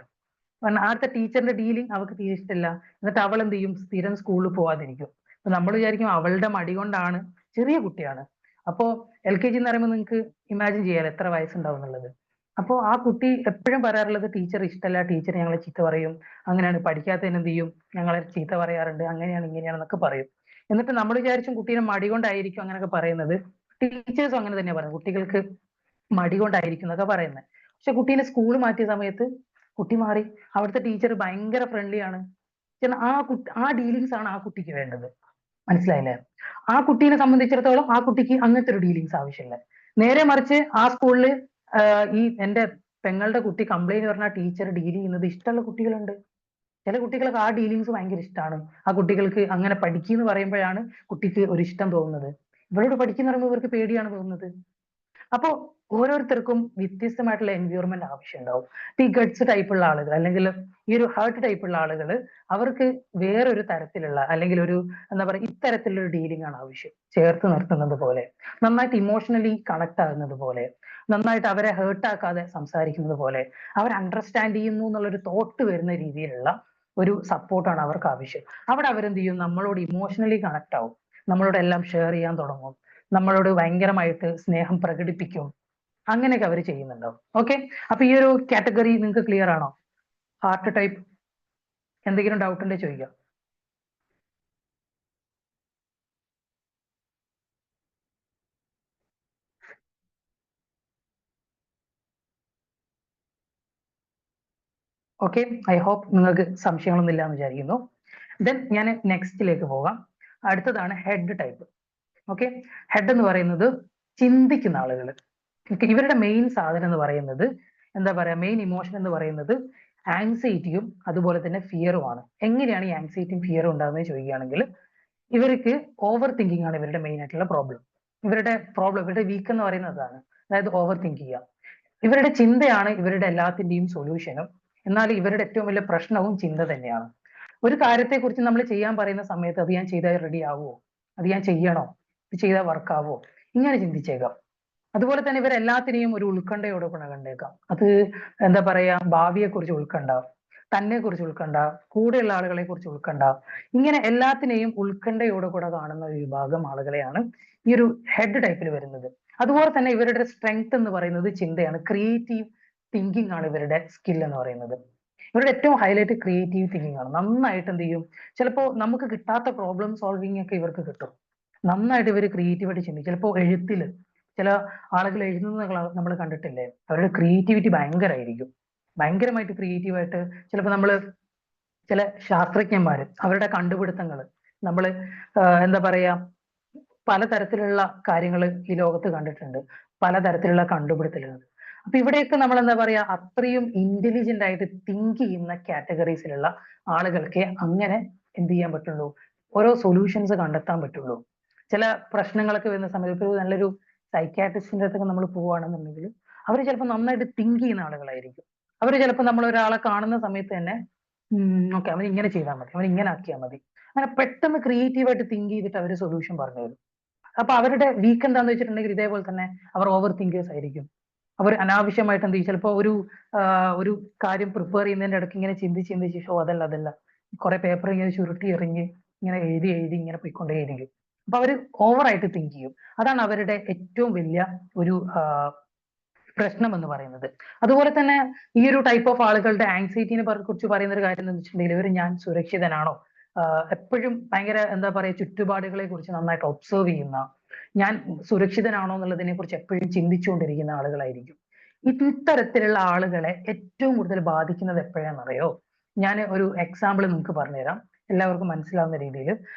അവിടുത്തെ ടീച്ചറിന്റെ ഡീലിംഗ് അവർക്ക് തീരെ ഇഷ്ടമല്ല. എന്നിട്ട് അവൾ എന്ത് ചെയ്യും, സ്ഥിരം സ്കൂളിൽ പോവാതിരിക്കും. അപ്പൊ നമ്മൾ വിചാരിക്കും അവളുടെ മടി കൊണ്ടാണ്, ചെറിയ കുട്ടിയാണ്. അപ്പോ LKG എന്ന് പറയുമ്പോൾ നിങ്ങൾക്ക് ഇമാജിൻ ചെയ്യാലോ എത്ര വയസ്സുണ്ടാവും എന്നുള്ളത്. അപ്പോ ആ കുട്ടി എപ്പോഴും പറയാറുള്ളത്, ടീച്ചർ ഇഷ്ടമല്ല, ടീച്ചർ ഞങ്ങളെ ചീത്ത പറയും, അങ്ങനെയാണ്, പഠിക്കാത്തതിന് എന്ത് ചെയ്യും, ഞങ്ങളെ ചീത്ത പറയാറുണ്ട്, അങ്ങനെയാണ് ഇങ്ങനെയാണെന്നൊക്കെ പറയും. എന്നിട്ട് നമ്മൾ വിചാരിച്ചും കുട്ടീനെ മടി കൊണ്ടായിരിക്കും അങ്ങനെയൊക്കെ പറയുന്നത്. ടീച്ചേഴ്സും അങ്ങനെ തന്നെയാ പറയുന്നത്, കുട്ടികൾക്ക് മടി കൊണ്ടായിരിക്കും എന്നൊക്കെ പറയുന്നത്. പക്ഷെ കുട്ടീനെ സ്കൂൾ മാറ്റിയ സമയത്ത് കുട്ടി മാറി. അവിടുത്തെ ടീച്ചർ ഭയങ്കര ഫ്രണ്ട്ലി ആണ്. ആ ഡീലിങ്സ് ആണ് ആ കുട്ടിക്ക് വേണ്ടത്. മനസ്സിലായില്ലേ? ആ കുട്ടീനെ സംബന്ധിച്ചിടത്തോളം ആ കുട്ടിക്ക് അങ്ങനത്തെ ഒരു ഡീലിങ്സ് ആവശ്യമില്ല. നേരെ മറിച്ച് ആ സ്കൂളിൽ ഈ എന്റെ പെങ്ങളുടെ കുട്ടി കംപ്ലൈന്റ് പറഞ്ഞ ടീച്ചർ ഡീൽ ചെയ്യുന്നത് ഇഷ്ടമുള്ള കുട്ടികളുണ്ട്. ചില കുട്ടികൾക്ക് ആ ഡീലിങ്സ് ഭയങ്കര ഇഷ്ടമാണ്. ആ കുട്ടികൾക്ക് അങ്ങനെ പഠിക്കുന്നു പറയുമ്പോഴാണ് കുട്ടിക്ക് ഒരു ഇഷ്ടം തോന്നുന്നത്. ഇവരോട് പഠിക്കുന്ന പറയുമ്പോൾ ഇവർക്ക് പേടിയാണ് തോന്നുന്നത്. അപ്പോൾ ഓരോരുത്തർക്കും വ്യത്യസ്തമായിട്ടുള്ള എൻവയോൺമെന്റ് ആവശ്യമുണ്ടാവും. ഈ ഗഡ്സ് ടൈപ്പുള്ള ആളുകൾ അല്ലെങ്കിൽ ഈ ഒരു ഹേർട്ട് ടൈപ്പുള്ള ആളുകൾ അവർക്ക് വേറൊരു തരത്തിലുള്ള അല്ലെങ്കിൽ ഒരു എന്താ പറയുക ഇത്തരത്തിലുള്ള ഒരു ഡീലിംഗ് ആണ് ആവശ്യം. ചേർത്ത് നിർത്തുന്നത് പോലെ, നന്നായിട്ട് ഇമോഷണലി കണക്ട് ആകുന്നത് പോലെ, നന്നായിട്ട് അവരെ ഹേർട്ട് ആക്കാതെ സംസാരിക്കുന്നത് പോലെ, അവർ അണ്ടർസ്റ്റാൻഡ് ചെയ്യുന്നു എന്നുള്ളൊരു തോട്ട് വരുന്ന രീതിയിലുള്ള ഒരു സപ്പോർട്ടാണ് അവർക്ക് ആവശ്യം. അവിടെ അവരെന്ത് ചെയ്യും, നമ്മളോട് ഇമോഷണലി കണക്ട് ആവും, നമ്മളോട് എല്ലാം ഷെയർ ചെയ്യാൻ തുടങ്ങും, നമ്മളോട് ഭയങ്കരമായിട്ട് സ്നേഹം പ്രകടിപ്പിക്കും. അങ്ങനെയൊക്കെ അവർ ചെയ്യുന്നുണ്ടാവും. ഓക്കെ, അപ്പൊ ഈ ഒരു കാറ്റഗറി നിങ്ങൾക്ക് ക്ലിയർ ആണോ? ഹാർട്ട് ടൈപ്പ് എന്തെങ്കിലും ഡൗട്ട് ഉണ്ടെങ്കിൽ ചോദിക്കാം. ഓക്കെ, ഐ ഹോപ്പ് നിങ്ങൾക്ക് സംശയങ്ങളൊന്നും ഇല്ല എന്ന് വിചാരിക്കുന്നു. ദെൻ ഞാൻ നെക്സ്റ്റിലേക്ക് പോകാം. അടുത്തതാണ് ഹെഡ് ടൈപ്പ്. ഓക്കെ, ഹെഡ് എന്ന് പറയുന്നത് ചിന്തിക്കുന്ന ആളുകൾ. ഇവരുടെ മെയിൻ സാധനം എന്ന് പറയുന്നത് എന്താ പറയാ, മെയിൻ ഇമോഷൻ എന്ന് പറയുന്നത് ആങ്സൈറ്റിയും അതുപോലെ തന്നെ ഫിയറുമാണ്. എങ്ങനെയാണ് ഈ ആങ്സൈറ്റിയും ഫിയറും ഉണ്ടാകുന്നത് ചോദിക്കുകയാണെങ്കിൽ, ഇവർക്ക് ഓവർ തിങ്കിങ് ആണ് ഇവരുടെ മെയിൻ ആയിട്ടുള്ള പ്രോബ്ലം. ഇവരുടെ വീക്ക് എന്ന് പറയുന്നത് അതാണ്, അതായത് ഓവർ തിങ്ക് ചെയ്യുക. ഇവരുടെ ചിന്തയാണ് ഇവരുടെ എല്ലാത്തിന്റെയും സൊല്യൂഷനും. എന്നാൽ ഇവരുടെ ഏറ്റവും വലിയ പ്രശ്നവും ചിന്ത തന്നെയാണ്. ഒരു കാര്യത്തെ കുറിച്ച് നമ്മൾ ചെയ്യാൻ പറയുന്ന സമയത്ത് അത് ഞാൻ ചെയ്താൽ റെഡി ആവുമോ, അത് ഞാൻ ചെയ്യണോ, ഇത് ചെയ്താൽ വർക്ക് ആവുമോ, ഇങ്ങനെ ചിന്തിച്ചേക്കാം. അതുപോലെ തന്നെ ഇവർ എല്ലാത്തിനെയും ഒരു ഉത്കണ്ഠയോടെ കൂടെ കണ്ടേക്കാം. അത് എന്താ പറയാ, ഭാവിയെ കുറിച്ച് ഉത്കണ്ഠ, തന്നെ കുറിച്ച് ഉത്കണ്ഠ, കൂടെയുള്ള ആളുകളെ കുറിച്ച് ഉത്കണ്ഠ, ഇങ്ങനെ എല്ലാത്തിനെയും ഉത്കണ്ഠയോടെ കൂടെ കാണുന്ന ഒരു വിഭാഗം ആളുകളെയാണ് ഈ ഒരു ഹെഡ് ടൈപ്പിൽ വരുന്നത്. അതുപോലെ തന്നെ ഇവരുടെ സ്ട്രെങ്ത് എന്ന് പറയുന്നത് ചിന്തയാണ്. ക്രിയേറ്റീവ് തിങ്കിങ് ആണ് ഇവരുടെ സ്കിൽ എന്ന് പറയുന്നത്. ഇവരുടെ ഏറ്റവും ഹൈലൈറ്റ് ക്രിയേറ്റീവ് തിങ്കിങ് ആണ്. നന്നായിട്ട് എന്ത് ചെയ്യും, ചിലപ്പോൾ നമുക്ക് കിട്ടാത്ത പ്രോബ്ലം സോൾവിങ് ഒക്കെ ഇവർക്ക് കിട്ടും. നന്നായിട്ട് ഇവർ ക്രിയേറ്റീവായിട്ട് ചിന്തിക്കും. ചിലപ്പോൾ എഴുത്തില് ചില ആളുകൾ എഴുതുന്നത് നമ്മൾ കണ്ടിട്ടില്ലേ, അവരുടെ ക്രിയേറ്റിവിറ്റി ഭയങ്കരമായിരിക്കും. ഭയങ്കരമായിട്ട് ക്രിയേറ്റീവായിട്ട് ചിലപ്പോൾ നമ്മൾ ചില ശാസ്ത്രജ്ഞന്മാര് അവരുടെ കണ്ടുപിടുത്തങ്ങൾ നമ്മൾ എന്താ പറയാ പലതരത്തിലുള്ള കാര്യങ്ങൾ ഈ ലോകത്ത് കണ്ടിട്ടുണ്ട്, പലതരത്തിലുള്ള കണ്ടുപിടുത്തലുകൾ. അപ്പൊ ഇവിടെയൊക്കെ നമ്മൾ എന്താ പറയാ, അത്രയും ഇന്റലിജന്റ് ആയിട്ട് തിങ്ക് ചെയ്യുന്ന കാറ്റഗറീസിലുള്ള ആളുകൾക്ക് അങ്ങനെ എന്ത് ചെയ്യാൻ പറ്റുള്ളൂ, ഓരോ സൊല്യൂഷൻസ് കണ്ടെത്താൻ പറ്റുള്ളൂ. ചില പ്രശ്നങ്ങളൊക്കെ വരുന്ന സമയത്ത് ഇപ്പോൾ നല്ലൊരു സൈക്യാട്രിസ്റ്റിന്റെ അടുത്തൊക്കെ നമ്മൾ പോവുകയാണെന്നുണ്ടെങ്കിൽ അവർ ചിലപ്പോൾ നന്നായിട്ട് തിങ്ക് ചെയ്യുന്ന ആളുകളായിരിക്കും. അവർ ചിലപ്പോൾ നമ്മൾ ഒരാളെ കാണുന്ന സമയത്ത് തന്നെ ഓക്കെ അവൻ ഇങ്ങനെ ചെയ്താൽ മതി, അവൻ ഇങ്ങനെ ആക്കിയാൽ മതി, അങ്ങനെ പെട്ടെന്ന് ക്രിയേറ്റീവായിട്ട് തിങ്ക് ചെയ്തിട്ട് അവർ സൊല്യൂഷൻ പറഞ്ഞു തരും. അപ്പൊ അവരുടെ വീക്ക് എന്താന്ന് വെച്ചിട്ടുണ്ടെങ്കിൽ ഇതേപോലെ തന്നെ അവർ ഓവർ തിങ്കേഴ്സ് ആയിരിക്കും. അവർ അനാവശ്യമായിട്ട് എന്ത് ചെയ്യും, ചിലപ്പോൾ ഒരു കാര്യം പ്രിപ്പയർ ചെയ്യുന്നതിന്റെ ഇടയ്ക്ക് ഇങ്ങനെ ചിന്തിച്ച് ഷോ അതല്ല കുറെ പേപ്പർ ഇങ്ങനെ ചുരുട്ടി എറിഞ്ഞ് ഇങ്ങനെ എഴുതി ഇങ്ങനെ പോയിക്കൊണ്ടേയിരിക്കും. അപ്പൊ അവർ ഓവറായിട്ട് തിങ്ക് ചെയ്യും. അതാണ് അവരുടെ ഏറ്റവും വലിയ ഒരു പ്രശ്നം എന്ന് പറയുന്നത്. അതുപോലെ തന്നെ ഈ ഒരു ടൈപ്പ് ഓഫ് ആളുകളുടെ ആങ്സൈറ്റിനെ കുറിച്ച് പറയുന്ന ഒരു കാര്യം എന്ന് വെച്ചിട്ടുണ്ടെങ്കിൽ, ഇവർ ഞാൻ സുരക്ഷിതനാണോ, എപ്പോഴും ഭയങ്കര എന്താ പറയാ ചുറ്റുപാടുകളെ കുറിച്ച് നന്നായിട്ട് ഒബ്സർവ് ചെയ്യുന്ന, ഞാൻ സുരക്ഷിതനാണോ എന്നുള്ളതിനെ കുറിച്ച് എപ്പോഴും ചിന്തിച്ചുകൊണ്ടിരിക്കുന്ന ആളുകളായിരിക്കും. ഇത്തരത്തിലുള്ള ആളുകളെ ഏറ്റവും കൂടുതൽ ബാധിക്കുന്നത് എപ്പോഴാണെന്നറിയോ? ഞാൻ ഒരു എക്സാമ്പിൾ നിങ്ങൾക്ക് പറഞ്ഞുതരാം, എല്ലാവർക്കും മനസ്സിലാവുന്ന രീതിയിൽ.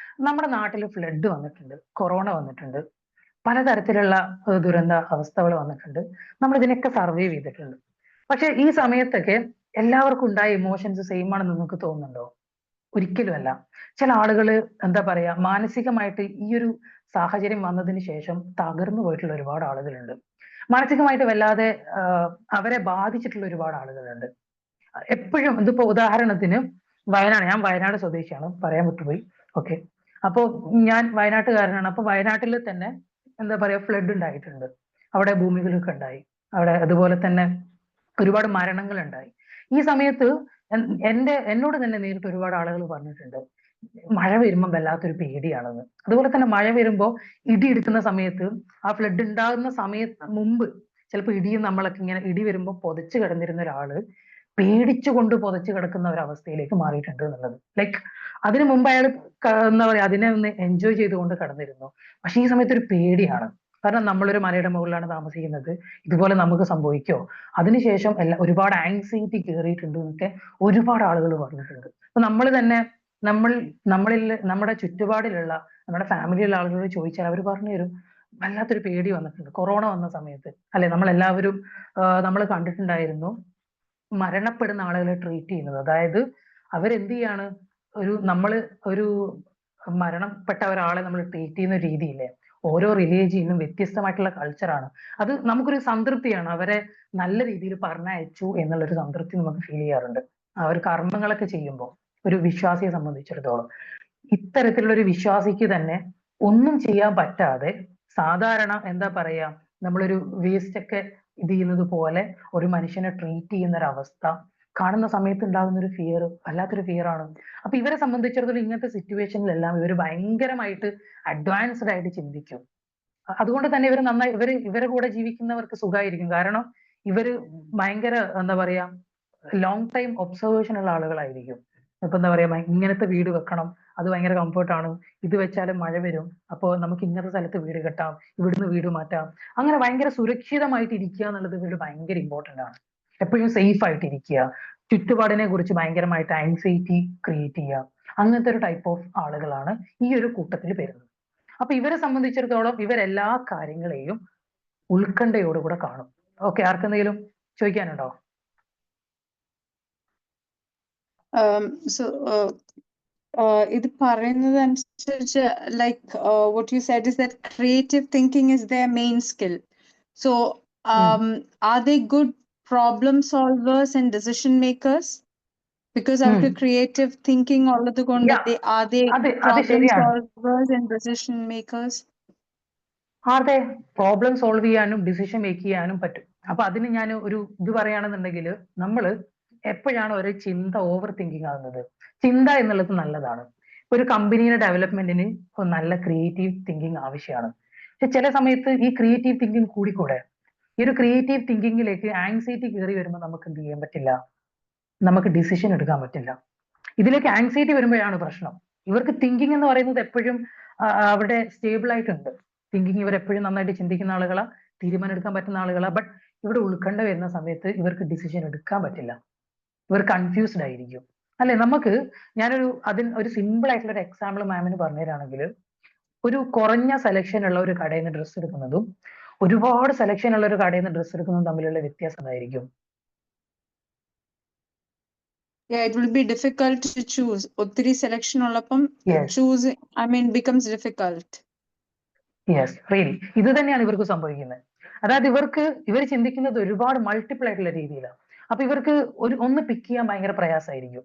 നമ്മുടെ നാട്ടിൽ ഫ്ലഡ് വന്നിട്ടുണ്ട്, കൊറോണ വന്നിട്ടുണ്ട്, പലതരത്തിലുള്ള ദുരന്ത അവസ്ഥകൾ വന്നിട്ടുണ്ട്. നമ്മൾ ഇതിനൊക്കെ സർവൈവ് ചെയ്തിട്ടുണ്ട്. പക്ഷെ ഈ സമയത്തൊക്കെ എല്ലാവർക്കും ഉണ്ടായ ഇമോഷൻസ് സെയിം ആണെന്ന് നിങ്ങൾക്ക് തോന്നുന്നുണ്ടോ? ഒരിക്കലുമല്ല. ചില ആളുകൾ എന്താ പറയാ മാനസികമായിട്ട് ഈ ഒരു സാഹചര്യം വന്നതിന് ശേഷം തകർന്നു പോയിട്ടുള്ള ഒരുപാട് ആളുകളുണ്ട്. മാനസികമായിട്ട് വല്ലാതെ അവരെ ബാധിച്ചിട്ടുള്ള ഒരുപാട് ആളുകളുണ്ട്. എപ്പോഴും ഇതിപ്പോ ഉദാഹരണത്തിന് ഞാൻ വയനാട് സ്വദേശിയാണ്, പറയാൻ വിട്ടുപോയി. ഓക്കെ, അപ്പോ ഞാൻ വയനാട്ടുകാരനാണ്. അപ്പൊ വയനാട്ടിൽ തന്നെ എന്താ പറയാ ഫ്ലഡ് ഉണ്ടായിട്ടുണ്ട്, അവിടെ ഭൂമികുലുക്കം ഉണ്ടായി, അവിടെ അതുപോലെ തന്നെ ഒരുപാട് മരണങ്ങൾ ഉണ്ടായി. ഈ സമയത്ത് എന്നോട് തന്നെ നേരിട്ട് ഒരുപാട് ആളുകൾ പറഞ്ഞിട്ടുണ്ട്, മഴ വരുമ്പോൾ വല്ലാത്തൊരു പേടിയാണെന്ന്. അതുപോലെ തന്നെ മഴ വരുമ്പോ ഇടി എടുക്കുന്ന സമയത്ത്, ആ ഫ്ലഡ് ഉണ്ടാകുന്ന മുമ്പ് ചിലപ്പോൾ ഇടിയും നമ്മളൊക്കെ ഇങ്ങനെ ഇടി വരുമ്പോൾ പൊതച്ചു കിടന്നിരുന്ന ഒരാള് പേടിച്ചുകൊണ്ട് പൊതച്ചു കിടക്കുന്ന ഒരു അവസ്ഥയിലേക്ക് മാറിയിട്ടുണ്ട് എന്നുള്ളത്. ലൈക്ക് അതിനു മുമ്പ് അയാൾ എന്താ പറയാ അതിനെ ഒന്ന് എൻജോയ് ചെയ്തുകൊണ്ട് കടന്നിരുന്നു. പക്ഷെ ഈ സമയത്ത് ഒരു പേടിയാണ്, കാരണം നമ്മളൊരു മലയുടെ മുകളിലാണ് താമസിക്കുന്നത്, ഇതുപോലെ നമുക്ക് സംഭവിക്കോ, അതിനുശേഷം ഒരുപാട് ആങ്സൈറ്റി കയറിയിട്ടുണ്ട് എന്നൊക്കെ ഒരുപാട് ആളുകൾ പറഞ്ഞിട്ടുണ്ട്. അപ്പൊ നമ്മൾ തന്നെ നമ്മുടെ ചുറ്റുപാടിലുള്ള നമ്മുടെ ഫാമിലിയിലുള്ള ആളുകളോട് ചോദിച്ചാൽ അവർ പറഞ്ഞു തരും, വല്ലാത്തൊരു പേടി വന്നിട്ടുണ്ട് കൊറോണ വന്ന സമയത്ത്. അല്ലെ, നമ്മളെല്ലാവരും നമ്മൾ കണ്ടിട്ടുണ്ടായിരുന്നു മരണപ്പെടുന്ന ആളുകളെ ട്രീറ്റ് ചെയ്യുന്നത്. അതായത് അവരെന്ത് ചെയ്യാണ്, ഒരു മരണപ്പെട്ട ഒരാളെ നമ്മൾ ട്രീറ്റ് ചെയ്യുന്ന രീതിയില്ലേ, ഓരോ റിലീജിയനും വ്യത്യസ്തമായിട്ടുള്ള കൾച്ചറാണ്. അത് നമുക്കൊരു സംതൃപ്തിയാണ്. അവരെ നല്ല രീതിയിൽ പറഞ്ഞയച്ചു എന്നുള്ളൊരു സംതൃപ്തി നമുക്ക് ഫീൽ ചെയ്യാറുണ്ട്. അവർ കർമ്മങ്ങളൊക്കെ ചെയ്യുമ്പോൾ ഒരു വിശ്വാസിയെ സംബന്ധിച്ചിടത്തോളം. ഇത്തരത്തിലുള്ള ഒരു വിശ്വാസിക്ക് തന്നെ ഒന്നും ചെയ്യാൻ പറ്റാതെ സാധാരണ എന്താ പറയാ, നമ്മളൊരു വേസ്റ്റ് ഒക്കെ ഇത് ചെയ്യുന്നത് പോലെ ഒരു മനുഷ്യനെ ട്രീറ്റ് ചെയ്യുന്ന ഒരു അവസ്ഥ കാണുന്ന സമയത്ത് ഉണ്ടാകുന്ന ഒരു ഫിയർ വല്ലാത്തൊരു ഫിയർ ആണ്. അപ്പൊ ഇവരെ സംബന്ധിച്ചിടത്തോളം ഇങ്ങനത്തെ സിറ്റുവേഷനിലെല്ലാം ഇവർ ഭയങ്കരമായിട്ട് അഡ്വാൻസ്ഡ് ആയിട്ട് ചിന്തിക്കും. അതുകൊണ്ട് തന്നെ ഇവർ നന്നായി ഇവരെ കൂടെ ജീവിക്കുന്നവർക്ക് സുഖമായിരിക്കും. കാരണം ഇവര് ഭയങ്കര എന്താ പറയാ ലോങ് ടൈം ഒബ്സർവേഷൻ ഉള്ള ആളുകളായിരിക്കും. ഇപ്പൊ എന്താ പറയാ ഇങ്ങനത്തെ വീട് വെക്കണം, അത് ഭയങ്കര കംഫർട്ടാണ്, ഇത് വെച്ചാലും മഴ വരും, അപ്പോൾ നമുക്ക് ഇങ്ങനത്തെ സ്ഥലത്ത് വീട് കെട്ടാം, ഇവിടുന്ന് വീട് മാറ്റാം, അങ്ങനെ ഭയങ്കര സുരക്ഷിതമായിട്ട് ഇരിക്കുക എന്നുള്ളത് ഇവര് ഭയങ്കര ഇമ്പോർട്ടന്റ് ആണ്. എപ്പോഴും സേഫ് ആയിട്ട് ഇരിക്കുക, ചുറ്റുപാടിനെ കുറിച്ച് ഭയങ്കരമായിട്ട് ആൻസൈറ്റി ക്രിയേറ്റ് ചെയ്യുക, അങ്ങനത്തെ ഒരു ടൈപ്പ് ഓഫ് ആളുകളാണ് ഈ ഒരു കൂട്ടത്തിൽ വരുന്നത്. അപ്പൊ ഇവരെ സംബന്ധിച്ചിടത്തോളം ഇവരെല്ലാ കാര്യങ്ങളെയും ഉത്കണ്ഠയോടുകൂടെ കാണും. ഓക്കെ, ആർക്കെന്തെങ്കിലും ചോദിക്കാനുണ്ടോ? ഇത് പറയുന്നത് അനുസരിച്ച് like what you said is that creative thinking is their main skill. So are they good problem solvers and decision makers? Because അവർക്ക് creative thinking ഉള്ളത് കൊണ്ട് are they problem solvers and decision makers? അതെ, problem solve ചെയ്യാനും decision make ചെയ്യാനും പറ്റും. അപ്പൊ അതിന് ഞാൻ ഒരു ഇത് പറയുകയാണെന്നുണ്ടെങ്കിൽ, നമ്മള് എപ്പോഴാണ് ഒരു ചിന്ത ഓവർ തിങ്കിങ് ആകുന്നത്? ചിന്ത എന്നുള്ളത് നല്ലതാണ്. ഒരു കമ്പനിയുടെ ഡെവലപ്മെന്റിന് നല്ല ക്രിയേറ്റീവ് തിങ്കിങ് ആവശ്യമാണ്. പക്ഷെ ചില സമയത്ത് ഈ ക്രിയേറ്റീവ് തിങ്കിങ് കൂടിക്കൂടെ? ഈ ഒരു ക്രിയേറ്റീവ് തിങ്കിങ്ങിലേക്ക് ആങ്സൈറ്റി കയറി വരുമ്പോൾ നമുക്ക് എന്ത് ചെയ്യാൻ പറ്റില്ല, നമുക്ക് ഡിസിഷൻ എടുക്കാൻ പറ്റില്ല. ഇതിലേക്ക് ആങ്സൈറ്റി വരുമ്പോഴാണ് പ്രശ്നം. ഇവർക്ക് തിങ്കിങ് എന്ന് പറയുന്നത് എപ്പോഴും അവിടെ സ്റ്റേബിൾ ആയിട്ടുണ്ട്. തിങ്കിങ് ഇവർ എപ്പോഴും നന്നായിട്ട് ചിന്തിക്കുന്ന ആളുകളാ, തീരുമാനം എടുക്കാൻ പറ്റുന്ന ആളുകളാ. ബട്ട് ഇവിടെ ഉത്കണ്ഠ വരുന്ന സമയത്ത് ഇവർക്ക് ഡിസിഷൻ എടുക്കാൻ പറ്റില്ല, ഇവർ കൺഫ്യൂസ്ഡ് ആയിരിക്കും. അല്ലെ? ഞാനൊരു ഒരു സിമ്പിൾ ആയിട്ടുള്ള ഒരു എക്സാമ്പിൾ മാമിന് പറഞ്ഞുതരാണെങ്കിൽ, ഒരു കുറഞ്ഞ സെലക്ഷൻ ഉള്ള ഒരു കടയിൽ നിന്ന് ഡ്രസ്സ് എടുക്കുന്നതും ഒരുപാട് സെലക്ഷൻ ഉള്ള ഒരു കടയിൽ നിന്ന് ഡ്രസ്സ് എടുക്കുന്നതും തമ്മിലുള്ള വ്യത്യാസം എന്തായിരിക്കും? Yeah, it will be difficult to choose. ഒത്തിരി സെലക്ഷൻ ഉള്ളപ്പം choose becomes difficult. Yes, really ഇത് തന്നെയാണ് ഇവർക്ക് സംഭവിക്കുന്നത്. അതായത് ഇവർ ചിന്തിക്കുന്നത് ഒരുപാട് മൾട്ടിപ്പിൾ ആയിട്ടുള്ള രീതിയിലാണ്. അപ്പൊ ഇവർക്ക് ഒന്ന് പിക്ക് ചെയ്യാൻ ഭയങ്കര പ്രയാസമായിരിക്കും.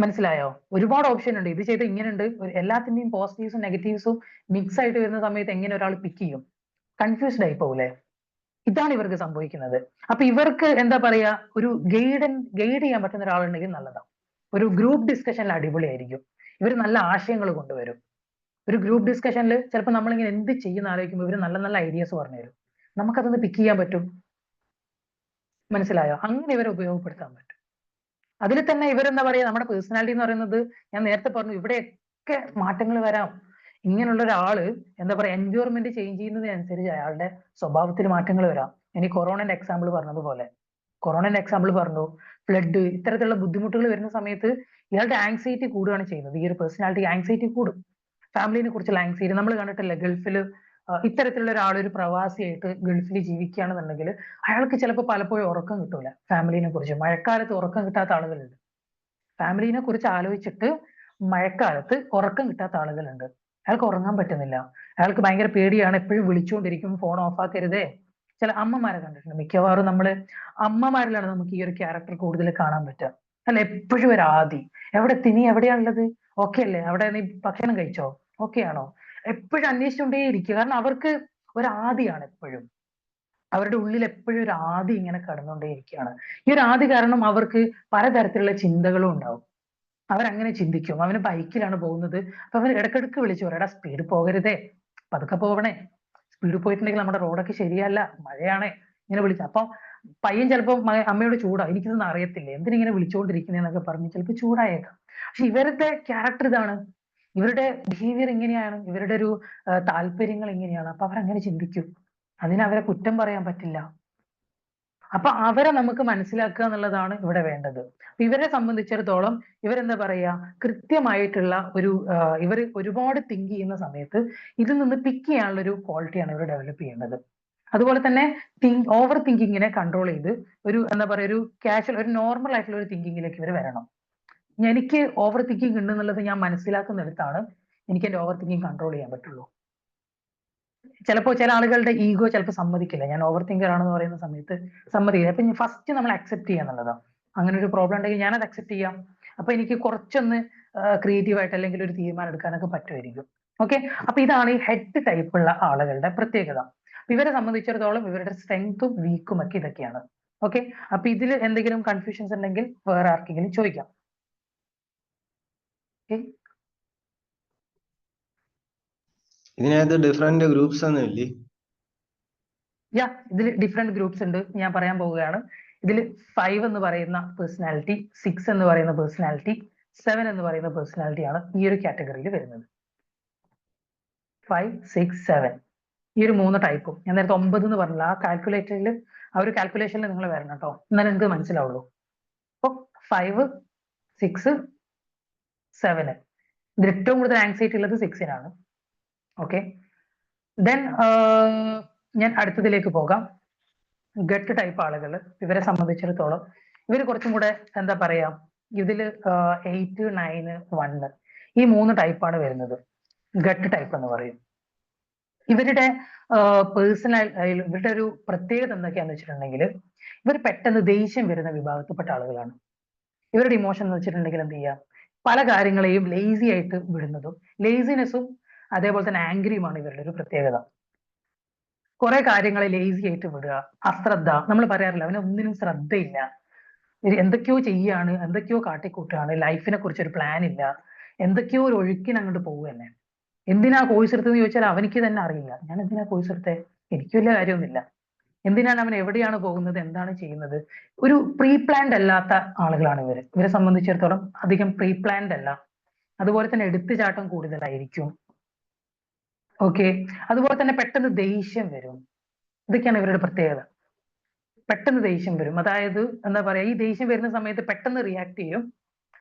മനസ്സിലായോ? ഒരുപാട് ഓപ്ഷൻ ഉണ്ട്, ഇത് ചെയ്ത് ഇങ്ങനെ ഉണ്ട്, എല്ലാത്തിന്റെയും പോസിറ്റീവ്സും നെഗറ്റീവ്സും മിക്സ് ആയിട്ട് വരുന്ന സമയത്ത് എങ്ങനെ ഒരാൾ പിക്ക് ചെയ്യും? കൺഫ്യൂസ്ഡ് ആയി പോകൂലേ? ഇതാണ് ഇവർക്ക് സംഭവിക്കുന്നത്. അപ്പൊ ഇവർക്ക് എന്താ പറയാ, ഒരു ഗൈഡ് ചെയ്യാൻ പറ്റുന്ന ഒരാളുണ്ടെങ്കിൽ നല്ലതാണ്. ഒരു ഗ്രൂപ്പ് ഡിസ്കഷനിൽ അടിപൊളിയായിരിക്കും. ഇവർ നല്ല ആശയങ്ങൾ കൊണ്ടുവരും. ഒരു ഗ്രൂപ്പ് ഡിസ്കഷനിൽ ചിലപ്പോൾ നമ്മളിങ്ങനെ എന്ത് ചെയ്യുന്ന ആലോചിക്കുമ്പോൾ ഇവർ നല്ല നല്ല ഐഡിയാസ് പറഞ്ഞുതരും, നമുക്കതൊന്ന് പിക്ക് ചെയ്യാൻ പറ്റും. മനസ്സിലായോ? അങ്ങനെ ഇവരെ ഉപയോഗപ്പെടുത്താൻ പറ്റും. അതിൽ തന്നെ ഇവരെന്താ പറയാ, നമ്മുടെ പേഴ്സണാലിറ്റി എന്ന് പറയുന്നത് ഞാൻ നേരത്തെ പറഞ്ഞു, ഇവിടെയൊക്കെ മാറ്റങ്ങൾ വരാം. ഇങ്ങനെയുള്ള ഒരാള് എന്താ പറയാ, എൻവയോൺമെന്റ് ചേഞ്ച് ചെയ്യുന്നതിനനുസരിച്ച് അയാളുടെ സ്വഭാവത്തിൽ മാറ്റങ്ങൾ വരാം. ഇനി കൊറോണന്റെ എക്സാമ്പിൾ പറഞ്ഞതുപോലെ, കൊറോണന്റെ എക്സാമ്പിൾ പറഞ്ഞു, ഫ്ലഡ്, ഇത്തരത്തിലുള്ള ബുദ്ധിമുട്ടുകൾ വരുന്ന സമയത്ത് ഇയാളുടെ ആങ്സൈറ്റി കൂടുകയാണ് ചെയ്യുന്നത്. ഈ ഒരു പേഴ്സണാലിറ്റി ആങ്സൈറ്റി കൂടും. ഫാമിലിനെ കുറിച്ചുള്ള ആങ്സൈറ്റി നമ്മൾ കണ്ടിട്ടില്ല. ഗൾഫിൽ ഇത്തരത്തിലുള്ള ഒരാൾ ഒരു പ്രവാസിയായിട്ട് ഗൾഫിൽ ജീവിക്കുകയാണെന്നുണ്ടെങ്കിൽ അയാൾക്ക് ചിലപ്പോൾ പലപ്പോഴും ഉറക്കം കിട്ടൂല. ഫാമിലിനെ കുറിച്ച് മഴക്കാലത്ത് ഉറക്കം കിട്ടാത്ത ആളുകളുണ്ട്. ഫാമിലിനെ കുറിച്ച് ആലോചിച്ചിട്ട് മഴക്കാലത്ത് ഉറക്കം കിട്ടാത്ത ആളുകളുണ്ട്. അയാൾക്ക് ഉറങ്ങാൻ പറ്റുന്നില്ല, അയാൾക്ക് ഭയങ്കര പേടിയാണ്, എപ്പോഴും വിളിച്ചുകൊണ്ടിരിക്കും, ഫോൺ ഓഫ് ആക്കരുതേ. ചില അമ്മമാരെ കണ്ടിട്ടുണ്ട്. മിക്കവാറും അമ്മമാരിലാണ് നമുക്ക് ഈ ഒരു ക്യാരക്ടർ കൂടുതൽ കാണാൻ പറ്റുക. അല്ല, എപ്പോഴും ഒരു ആദി, എവിടെ നീ എവിടെയാണുള്ളത്, ഓക്കെ അല്ലേ, അവിടെ നീ ഭക്ഷണം കഴിച്ചോ, ഓക്കെ ആണോ, എപ്പോഴും അന്വേഷിച്ചുകൊണ്ടേ ഇരിക്കുക. കാരണം അവർക്ക് ഒരു ആദിയാണ് എപ്പോഴും, അവരുടെ ഉള്ളിൽ എപ്പോഴും ഒരു ആദി ഇങ്ങനെ കടന്നുകൊണ്ടേ ഇരിക്കുകയാണ്. ഈ ഒരു ആദി കാരണം അവർക്ക് പലതരത്തിലുള്ള ചിന്തകളും ഉണ്ടാവും. അവരങ്ങനെ ചിന്തിക്കും. അവന് ബൈക്കിലാണ് പോകുന്നത്, അപ്പൊ അവൻ ഇടക്കിടക്ക് വിളിച്ചു പറയടാ സ്പീഡ് പോകരുതേ, പതുക്കെ പോവണേ, സ്പീഡ് പോയിട്ടുണ്ടെങ്കിൽ നമ്മുടെ റോഡൊക്കെ ശരിയല്ല, മഴയാണേ, ഇങ്ങനെ വിളിച്ചു. അപ്പൊ പയ്യൻ ചിലപ്പോൾ അമ്മയോട് ചൂടാ, എനിക്കിതൊന്നും അറിയത്തില്ല, എന്തിനിങ്ങനെ വിളിച്ചുകൊണ്ടിരിക്കുന്നതെന്നൊക്കെ പറഞ്ഞ് ചിലപ്പോൾ ചൂടായേക്കാം. പക്ഷെ ഇവരുടെ ക്യാരക്ടർ ഇതാണ്, ഇവരുടെ ബിഹേവിയർ ഇങ്ങനെയാണ്, ഇവരുടെ ഒരു താല്പര്യങ്ങൾ ഇങ്ങനെയാണ്. അപ്പൊ അവരങ്ങനെ ചിന്തിക്കും. അതിനവരെ കുറ്റം പറയാൻ പറ്റില്ല. അപ്പൊ അവരെ നമുക്ക് മനസ്സിലാക്കുക എന്നുള്ളതാണ് ഇവിടെ വേണ്ടത്. ഇവരെ സംബന്ധിച്ചിടത്തോളം ഇവരെന്താ പറയാ, കൃത്യമായിട്ടുള്ള ഇവർ ഒരുപാട് തിങ്ക് ചെയ്യുന്ന സമയത്ത് ഇതിൽ നിന്ന് പിക്ക് ചെയ്യാനുള്ള ഒരു ക്വാളിറ്റിയാണ് ഇവർ ഡെവലപ്പ് ചെയ്യേണ്ടത്. അതുപോലെ തന്നെ ഓവർ തിങ്കിങ്ങിനെ കൺട്രോൾ ചെയ്ത് എന്താ പറയാ, ഒരു കാഷ്വൽ, ഒരു നോർമൽ ആയിട്ടുള്ള ഒരു തിങ്കിങ്ങിലേക്ക് ഇവർ വരണം. എനിക്ക് ഓവർ തിങ്കിങ് ഉണ്ടെന്നുള്ളത് ഞാൻ മനസ്സിലാക്കുന്നിടത്താണ് എനിക്ക് എന്റെ ഓവർ തിങ്കിങ് കൺട്രോൾ ചെയ്യാൻ പറ്റുള്ളൂ. ചിലപ്പോൾ ചില ആളുകളുടെ ഈഗോ ചിലപ്പോൾ സമ്മതിക്കില്ല. ഞാൻ ഓവർ തിങ്കർ ആണെന്ന് പറയുന്ന സമയത്ത് സമ്മതിക്കില്ല. അപ്പൊ ഫസ്റ്റ് നമ്മൾ അക്സെപ്റ്റ് ചെയ്യുക എന്നുള്ളതാണ്. അങ്ങനെ ഒരു പ്രോബ്ലം ഉണ്ടെങ്കിൽ ഞാനത് അക്സെപ്റ്റ് ചെയ്യാം. അപ്പൊ എനിക്ക് കുറച്ചൊന്ന് ക്രിയേറ്റീവ് ആയിട്ട് അല്ലെങ്കിൽ ഒരു തീരുമാനം എടുക്കാനൊക്കെ പറ്റുമായിരിക്കും. ഓക്കെ, അപ്പൊ ഇതാണ് ഈ ഹെഡ് ടൈപ്പുള്ള ആളുകളുടെ പ്രത്യേകത. ഇവരെ സംബന്ധിച്ചിടത്തോളം ഇവരുടെ സ്ട്രെങ്തും വീക്കും ഒക്കെ ഇതൊക്കെയാണ്. ഓക്കെ, അപ്പൊ ഇതിൽ എന്തെങ്കിലും കൺഫ്യൂഷൻസ് ഉണ്ടെങ്കിൽ വേറെ ആർക്കെങ്കിലും ചോദിക്കാം. ഓക്കെ, ഇതിനകത്ത് ഡിഫറെന്റ് ഗ്രൂപ്പ്സ് ഒന്നും ഇല്ലേ? ഇതിൽ ഡിഫറെന്റ് ഗ്രൂപ്പ്സ് ഉണ്ട്. ഞാൻ പറയാൻ പോവുകയാണ്. ഇതിൽ 5 എന്ന് പറയുന്ന പേഴ്സണാലിറ്റി, 6 എന്ന് പറയുന്ന പേഴ്സണാലിറ്റി, 7 എന്ന് പറയുന്ന പേഴ്സണാലിറ്റി ആണ് ഈ ഒരു കാറ്റഗറിയിൽ വരുന്നത്. 5, 6, 7 ഈ ഒരു 3 ടൈപ്പും. ഞാൻ നേരത്തെ 9 എന്ന് പറഞ്ഞില്ല, ആ കാൽക്കുലേറ്ററിൽ ആ ഒരു കാൽക്കുലേഷനിൽ നിങ്ങൾ വരണം കേട്ടോ, എന്നാലും നിങ്ങൾക്ക് മനസ്സിലാവുള്ളൂ. അപ്പൊ 5, 6, 7 ഇതിൽ ഏറ്റവും കൂടുതൽ ആങ്സൈറ്റി ഉള്ളത് 6-നാണ്. ഓക്കെ, ദെൻ ഞാൻ അടുത്തതിലേക്ക് പോകാം. ഗട്ട് ടൈപ്പ് ആളുകൾ, ഇവരെ സംബന്ധിച്ചിടത്തോളം ഇവർ കുറച്ചും കൂടെ എന്താ പറയാ, ഇതില് 8, 9, 1 ഈ 3 ടൈപ്പാണ് വരുന്നത്. ഗട്ട് ടൈപ്പ് എന്ന് പറയും. ഇവരുടെ പേഴ്സണൽ ഇവരുടെ ഒരു പ്രത്യേകത എന്തൊക്കെയാന്ന് വെച്ചിട്ടുണ്ടെങ്കിൽ ഇവർ പെട്ടെന്ന് ദേഷ്യം വരുന്ന വിഭാഗത്തിൽപ്പെട്ട ആളുകളാണ്. ഇവരുടെ ഇമോഷൻ എന്ന് വെച്ചിട്ടുണ്ടെങ്കിൽ എന്ത് ചെയ്യാം, പല കാര്യങ്ങളെയും ലേസി ആയിട്ട് വിടുന്നതും ലേസിനെസ്സും അതേപോലെ തന്നെ ആംഗ്രിയുമാണ് ഇവരുടെ ഒരു പ്രത്യേകത. കുറെ കാര്യങ്ങളെ ലേസി ആയിട്ട് വിടുക, അശ്രദ്ധ. നമ്മൾ പറയാറില്ല അവന് ഒന്നിനും ശ്രദ്ധയില്ല, എന്തൊക്കെയോ ചെയ്യാണ്, എന്തൊക്കെയോ കാട്ടിക്കൂട്ടുകയാണ്, ലൈഫിനെ കുറിച്ച് ഒരു പ്ലാൻ ഇല്ല, എന്തൊക്കെയോ ഒരു ഒഴുക്കിന് അങ്ങോട്ട് പോകുക തന്നെ. എന്തിനാ കോഴ്സ് എടുത്തതെന്ന് ചോദിച്ചാൽ അവനിക്ക് തന്നെ അറിയില്ല. ഞാൻ എന്തിനാ കോഴ്സ് എടുത്തേ, എനിക്ക് വലിയ കാര്യമൊന്നുമില്ല. എന്തിനാണ് അവൻ എവിടെയാണ് പോകുന്നത്, എന്താണ് ചെയ്യുന്നത്, ഒരു പ്രീ പ്ലാൻഡ് അല്ലാത്ത ആളുകളാണ് ഇവരെ സംബന്ധിച്ചിടത്തോളം അധികം പ്രീ പ്ലാൻഡ് അല്ല. അതുപോലെ തന്നെ എടുത്തുചാട്ടം കൂടുതലായിരിക്കും. ഓക്കെ, അതുപോലെ തന്നെ പെട്ടെന്ന് ദേഷ്യം വരും. ഇതൊക്കെയാണ് ഇവരുടെ പ്രത്യേകത. പെട്ടെന്ന് ദേഷ്യം വരും, അതായത് എന്താ പറയാ, ഈ ദേഷ്യം വരുന്ന സമയത്ത് പെട്ടെന്ന് റിയാക്ട് ചെയ്യും.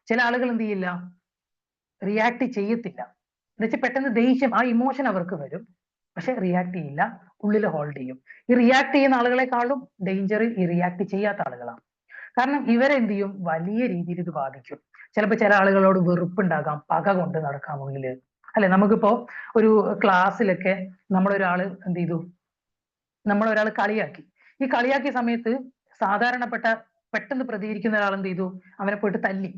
ചില ആളുകൾ എന്ത് ചെയ്യില്ല, റിയാക്ട് ചെയ്യത്തില്ല. എന്നുവെച്ചാൽ പെട്ടെന്ന് ദേഷ്യം, ആ ഇമോഷൻ അവർക്ക് വരും, പക്ഷെ റിയാക്ട് ചെയ്യില്ല, ഉള്ളിൽ ഹോൾഡ് ചെയ്യും. ഈ റിയാക്ട് ചെയ്യുന്ന ആളുകളെക്കാളും ഡേഞ്ചർ ഈ റിയാക്ട് ചെയ്യാത്ത ആളുകളാണ്. കാരണം ഇവരെന്ത് ചെയ്യും, വലിയ രീതിയിൽ ഇത് ബാധിക്കും. ചിലപ്പോൾ ചില ആളുകളോട് വെറുപ്പുണ്ടാകാം, പക കൊണ്ട് നടക്കാം ഉള്ളില്. അല്ലെ, നമുക്കിപ്പോ ഒരു ക്ലാസ്സിലൊക്കെ നമ്മളൊരാള് എന്ത് ചെയ്തു, നമ്മളൊരാൾ കളിയാക്കി. ഈ കളിയാക്കിയ സമയത്ത് സാധാരണപ്പെട്ട പെട്ടെന്ന് പ്രതികരിക്കുന്ന ഒരാൾ എന്ത് ചെയ്തു, അവനെ പോയിട്ട് തല്ലി.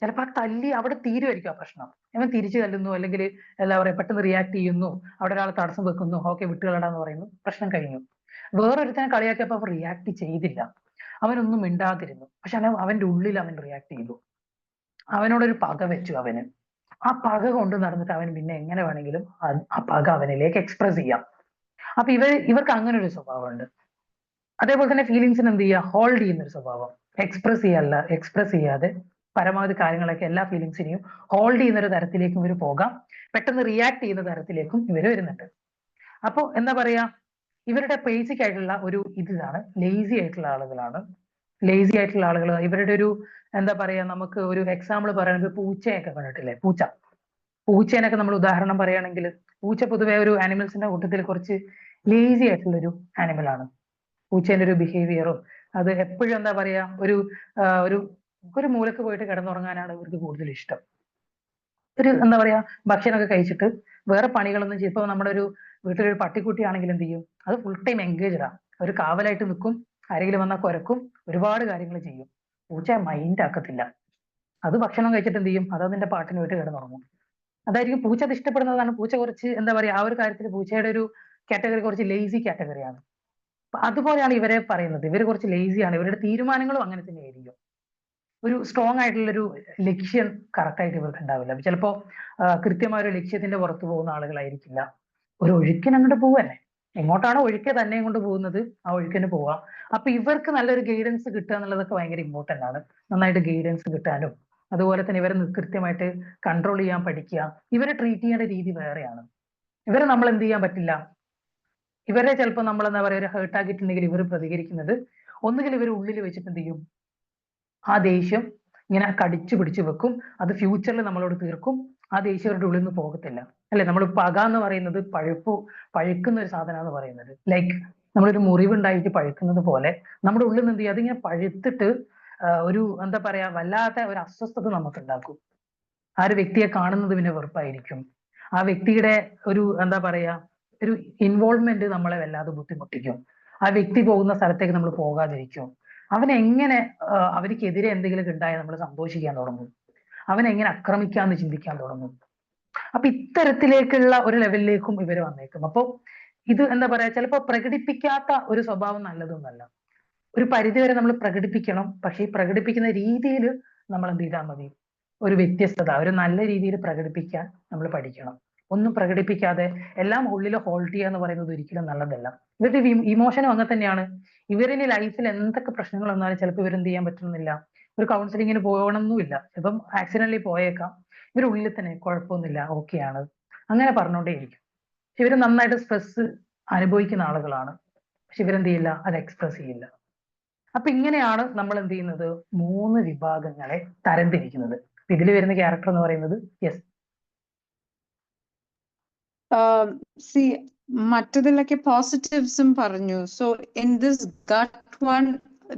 ചിലപ്പോൾ ആ തല്ലി അവിടെ തീരുമായിരിക്കും ആ പ്രശ്നം. അവൻ തിരിച്ചു തല്ലുന്നു, അല്ലെങ്കിൽ എന്താ പറയാ പെട്ടെന്ന് റിയാക്ട് ചെയ്യുന്നു, അവിടെ ഒരാൾ തടസ്സം വെക്കുന്നു, ഓക്കെ വിട്ടുകളടാന്ന് പറയുന്നു, പ്രശ്നം കഴിഞ്ഞു. വേറൊരുത്തനെ കളിയാക്കിയപ്പോൾ അവർ റിയാക്ട് ചെയ്തില്ല, അവനൊന്നും മിണ്ടാതിരുന്നു, പക്ഷെ അവന്റെ ഉള്ളിൽ അവൻ റിയാക്ട് ചെയ്തു. അവനോടൊരു പക വെച്ചു. അവന് ആ പക കൊണ്ട് നടന്നിട്ട് അവൻ പിന്നെ എങ്ങനെ വേണമെങ്കിലും ആ പക അവനിലേക്ക് എക്സ്പ്രസ് ചെയ്യാം. അപ്പൊ ഇവർക്ക് അങ്ങനെ ഒരു സ്വഭാവമുണ്ട്. അതേപോലെ തന്നെ ഫീലിങ്സിന് എന്ത് ചെയ്യുക, ഹോൾഡ് ചെയ്യുന്ന ഒരു സ്വഭാവം. എക്സ്പ്രസ് ചെയ്യാതെ പരമാവധി കാര്യങ്ങളൊക്കെ എല്ലാ ഫീലിങ്സിനെയും ഹോൾഡ് ചെയ്യുന്ന ഒരു തരത്തിലേക്കും ഇവർ പോകാം. പെട്ടെന്ന് റിയാക്ട് ചെയ്യുന്ന തരത്തിലേക്കും ഇവർ വരുന്നുണ്ട്. അപ്പൊ എന്താ പറയാ, ഇവരുടെ ബേസിക് ആയിട്ടുള്ള ഒരു ഇതാണ് ലേസി ആയിട്ടുള്ള ആളുകളാണ്. ലേസി ആയിട്ടുള്ള ആളുകൾ ഇവരുടെ ഒരു എന്താ പറയാ, നമുക്ക് ഒരു എക്സാമ്പിൾ പറയുന്നത് പൂച്ചയൊക്കെ കണ്ടിട്ടില്ലേ, പൂച്ചേനൊക്കെ നമ്മൾ ഉദാഹരണം പറയുകയാണെങ്കിൽ, പൂച്ച പൊതുവെ ഒരു ആനിമൽസിന്റെ കൂട്ടത്തിൽ കുറച്ച് ലേസി ആയിട്ടുള്ള ഒരു ആനിമലാണ്. പൂച്ചേന്റെ ഒരു ബിഹേവിയറും അത് എപ്പോഴും എന്താ പറയാ, ഒരു ഒരു മൂലക്ക് പോയിട്ട് കിടന്നുറങ്ങാനാണ് ഇവർക്ക് കൂടുതൽ ഇഷ്ടം. ഒരു എന്താ പറയാ, ഭക്ഷണമൊക്കെ കഴിച്ചിട്ട് വേറെ പണികളൊന്നും ചെയ്യും. ഇപ്പൊ നമ്മുടെ ഒരു വീട്ടിലൊരു പട്ടിക്കുട്ടി ആണെങ്കിൽ എന്ത് ചെയ്യും, അത് ഫുൾ ടൈം എൻഗേജ്ഡാ, ഒരു കാവലായിട്ട് നിൽക്കും, ആരെങ്കിലും വന്നാൽ കുരക്കും, ഒരുപാട് കാര്യങ്ങൾ ചെയ്യും. പൂച്ച മൈൻഡ് ആക്കത്തില്ല, അത് ഭക്ഷണം കഴിച്ചിട്ട് എന്ത് ചെയ്യും, അത് അതിന്റെ പാട്ടിന് പോയിട്ട് കിടന്നുറങ്ങും. അതായിരിക്കും പൂച്ച അത് ഇഷ്ടപ്പെടുന്നതാണ്. പൂച്ച കുറച്ച് എന്താ പറയാ, ആ ഒരു കാര്യത്തിൽ പൂച്ചയുടെ ഒരു കാറ്റഗറി കുറച്ച് ലേസി കാറ്റഗറിയാണ്. അതുപോലെയാണ് ഇവരെ പറയുന്നത്, ഇവർ കുറച്ച് ലേസിയാണ്. ഇവരുടെ തീരുമാനങ്ങളും അങ്ങനെ തന്നെ ആയിരിക്കും. ഒരു സ്ട്രോങ് ആയിട്ടുള്ളൊരു ലക്ഷ്യം കറക്റ്റ് ആയിട്ട് ഇവർക്ക് ഉണ്ടാവില്ല. ചിലപ്പോ കൃത്യമായ ഒരു ലക്ഷ്യത്തിന്റെ പുറത്ത് പോകുന്ന ആളുകളായിരിക്കില്ല. ഒരു ഒഴുക്കിന് അങ്ങോട്ട് പോവല്ലേ, എങ്ങോട്ടാണോ ഒഴുക്ക് തന്നെ കൊണ്ട് പോകുന്നത് ആ ഒഴുക്കിന് പോവാം. അപ്പൊ ഇവർക്ക് നല്ലൊരു ഗൈഡൻസ് കിട്ടുക എന്നുള്ളതൊക്കെ ഭയങ്കര ഇമ്പോർട്ടന്റ് ആണ്. നന്നായിട്ട് ഗൈഡൻസ് കിട്ടാനും അതുപോലെ തന്നെ ഇവരെ കൃത്യമായിട്ട് കൺട്രോൾ ചെയ്യാൻ പഠിക്കുക. ഇവരെ ട്രീറ്റ് ചെയ്യേണ്ട രീതി വേറെയാണ്. ഇവരെ നമ്മൾ എന്ത് ചെയ്യാൻ പറ്റില്ല, ഇവരെ ചിലപ്പോൾ നമ്മൾ എന്താ പറയുക, ഒരു ഹേർട്ട് ആക്കിയിട്ടുണ്ടെങ്കിൽ ഇവർ പ്രതികരിക്കുന്നത് ഒന്നുകിൽ ഇവർ ഉള്ളിൽ വെച്ചിട്ട് എന്ത് ചെയ്യും, ആ ദേഷ്യം ഇങ്ങനെ കടിച്ചു പിടിച്ചു വെക്കും, അത് ഫ്യൂച്ചറിൽ നമ്മളോട് തീർക്കും. ആ ദേഷ്യം അവരുടെ ഉള്ളിൽ നിന്ന് പോകത്തില്ല. അല്ലെ, നമ്മൾ പക എന്ന് പറയുന്നത് പഴുക്കുന്ന ഒരു സാധനമാണെന്ന് പറയുന്നത്. ലൈക്ക് നമ്മളൊരു മുറിവുണ്ടായിട്ട് പഴുക്കുന്നത് പോലെ നമ്മുടെ ഉള്ളിൽ നിന്ന് എന്ത് ചെയ്യും, അതിങ്ങനെ പഴുത്തിട്ട് ഒരു എന്താ പറയാ, വല്ലാത്ത ഒരു അസ്വസ്ഥത നമുക്ക് ഉണ്ടാക്കും. ആ ഒരു വ്യക്തിയെ കാണുന്നത് പിന്നെ വെറുപ്പായിരിക്കും. ആ വ്യക്തിയുടെ ഒരു എന്താ പറയാ, ഒരു ഇൻവോൾവ്മെന്റ് നമ്മളെ വല്ലാതെ ബുദ്ധിമുട്ടിക്കും. ആ വ്യക്തി പോകുന്ന സ്ഥലത്തേക്ക് നമ്മൾ പോകാതിരിക്കും. അവനെങ്ങനെ അവർക്കെതിരെ എന്തെങ്കിലും ഉണ്ടായാൽ നമ്മൾ സന്തോഷിക്കാൻ തുടങ്ങും. അവനെങ്ങനെ ആക്രമിക്കാന്ന് ചിന്തിക്കാൻ തുടങ്ങും. അപ്പൊ ഇത്തരത്തിലേക്കുള്ള ഒരു ലെവലിലേക്കും ഇവര് വന്നേക്കും. അപ്പൊ ഇത് എന്താ പറയാ, ചിലപ്പോ പ്രകടിപ്പിക്കാത്ത ഒരു സ്വഭാവം നല്ലതൊന്നല്ല. ഒരു പരിധിവരെ നമ്മൾ പ്രകടിപ്പിക്കണം. പക്ഷെ ഈ പ്രകടിപ്പിക്കുന്ന രീതിയിൽ നമ്മൾ എന്ത് ചെയ്താൽ മതി, ഒരു വ്യത്യസ്തത, ഒരു നല്ല രീതിയിൽ പ്രകടിപ്പിക്കാൻ നമ്മൾ പഠിക്കണം. ഒന്നും പ്രകടിപ്പിക്കാതെ എല്ലാം ഉള്ളിൽ ഹോൾഡ് ചെയ്യുക എന്ന് പറയുന്നത് ഒരിക്കലും നല്ലതല്ല. ഇവരുടെ ഇമോഷനും അങ്ങനെ തന്നെയാണ്. ഇവരിന് ലൈഫിൽ എന്തൊക്കെ പ്രശ്നങ്ങൾ വന്നാലും ചിലപ്പോൾ ഇവരെന്ത് ചെയ്യാൻ പറ്റുന്നില്ല, ഒരു കൗൺസിലിങ്ങിന് പോകണമെന്നുമില്ല. ഇപ്പം ആക്സിഡന്റലി പോയേക്കാം, ഇവരുള്ളിൽ തന്നെ കുഴപ്പമൊന്നുമില്ല, ഓക്കെയാണ്, അങ്ങനെ പറഞ്ഞുകൊണ്ടേയിരിക്കും. പക്ഷെ ഇവര് നന്നായിട്ട് സ്ട്രെസ് അനുഭവിക്കുന്ന ആളുകളാണ്. പക്ഷെ ഇവരെന്ത് ചെയ്യില്ല, അത് എക്സ്പ്രസ് ചെയ്യില്ല. അപ്പൊ ഇങ്ങനെയാണ് നമ്മൾ എന്ത് ചെയ്യുന്നത്, 3 വിഭാഗങ്ങളെ തരംതിരിക്കുന്നത്. ഇതിൽ വരുന്ന ക്യാരക്ടർ എന്ന് പറയുന്നത് യെസ്. See, മറ്റതിലൊക്കെ പോസിറ്റീവ്സും പറഞ്ഞു. So in this gut one,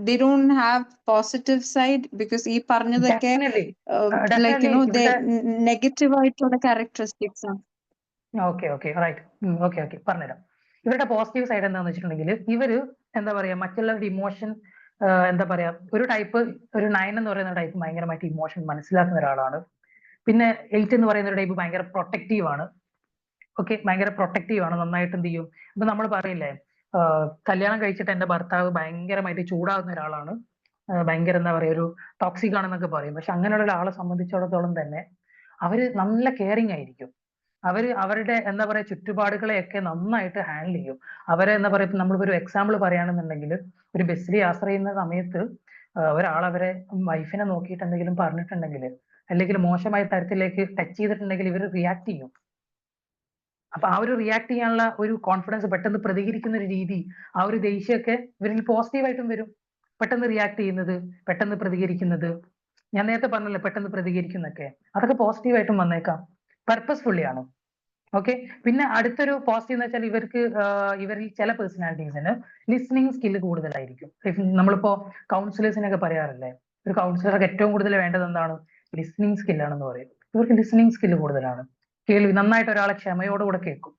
they don't have positive side because ഈ പറഞ്ഞതൊക്കെ like you know they negative ആയിട്ടുള്ള characteristics ആണ്. Okay right. ഓക്കെ പറഞ്ഞുതരാം. ഇവരുടെ പോസിറ്റീവ് സൈഡ് എന്താന്ന് വെച്ചിട്ടുണ്ടെങ്കിൽ ഇവര് എന്താ പറയാ, മറ്റുള്ളവരുടെ ഇമോഷൻ എന്താ പറയാ, ഒരു ടൈപ്പ്, ഒരു 9 എന്ന് പറയുന്ന ടൈപ്പ് ഭയങ്കരമായിട്ട് ഇമോഷൻ മനസ്സിലാക്കുന്ന ഒരാളാണ്. പിന്നെ 8 എന്ന് പറയുന്ന ഒരു ടൈപ്പ് ഭയങ്കര പ്രൊട്ടക്റ്റീവ് ആണ്. ഓക്കെ, ഭയങ്കര പ്രൊട്ടക്റ്റീവ് ആണ്, നന്നായിട്ട് എന്ത് ചെയ്യും. ഇപ്പൊ നമ്മൾ പറയില്ലേ, കല്യാണം കഴിച്ചിട്ട് എന്റെ ഭർത്താവ് ഭയങ്കരമായിട്ട് ചൂടാകുന്ന ഒരാളാണ്, ഭയങ്കര എന്താ പറയാ ഒരു ടോക്സിക് ആണെന്നൊക്കെ പറയും. പക്ഷെ അങ്ങനെയുള്ള ഒരാളെ സംബന്ധിച്ചിടത്തോളം തന്നെ അവര് നല്ല കെയറിങ് ആയിരിക്കും. അവര് അവരുടെ എന്താ പറയാ ചുറ്റുപാടുകളെയൊക്കെ നന്നായിട്ട് ഹാൻഡിൽ ചെയ്യും. അവരെ എന്താ പറയാ, നമ്മളിപ്പോ ഒരു എക്സാമ്പിൾ പറയുകയാണെന്നുണ്ടെങ്കിൽ, ഒരു ബസ്സിൽ യാത്ര ചെയ്യുന്ന സമയത്ത് ഒരാൾ അവരെ വൈഫിനെ നോക്കിയിട്ട് എന്തെങ്കിലും പറഞ്ഞിട്ടുണ്ടെങ്കിൽ, അല്ലെങ്കിൽ മോശമായ തരത്തിലേക്ക് ടച്ച് ചെയ്തിട്ടുണ്ടെങ്കിൽ ഇവർ റിയാക്ട് ചെയ്യും. അപ്പൊ ആ ഒരു റിയാക്ട് ചെയ്യാനുള്ള ഒരു കോൺഫിഡൻസ്, പെട്ടെന്ന് പ്രതികരിക്കുന്ന ഒരു രീതി, ആ ഒരു ദേഷ്യമൊക്കെ ഇവരിൽ പോസിറ്റീവായിട്ടും വരും. പെട്ടെന്ന് റിയാക്ട് ചെയ്യുന്നത്, പെട്ടെന്ന് പ്രതികരിക്കുന്നത്, ഞാൻ നേരത്തെ പറഞ്ഞല്ലോ പെട്ടെന്ന് പ്രതികരിക്കുന്നൊക്കെ, അതൊക്കെ പോസിറ്റീവായിട്ടും വന്നേക്കാം. പർപ്പസ്ഫുള്ളി ആണ്. ഓക്കെ. പിന്നെ അടുത്തൊരു പോസിറ്റീവ് എന്ന് വെച്ചാൽ ഇവരിൽ ചില പേഴ്സണാലിറ്റീസിന് ലിസണിങ് സ്കില്ല് കൂടുതലായിരിക്കും. നമ്മളിപ്പോ കൗൺസിലേഴ്സിനൊക്കെ പറയാറില്ലേ, ഒരു കൗൺസിലർക്ക് ഏറ്റവും കൂടുതൽ വേണ്ടത് എന്താണ്, ലിസണിങ് സ്കില്ലാണെന്ന് പറയും. ഇവർക്ക് ലിസണിങ് സ്കില്ല് കൂടുതലാണ്. കേൾവി, നന്നായിട്ട് ഒരാളെ ക്ഷമയോടുകൂടെ കേൾക്കും.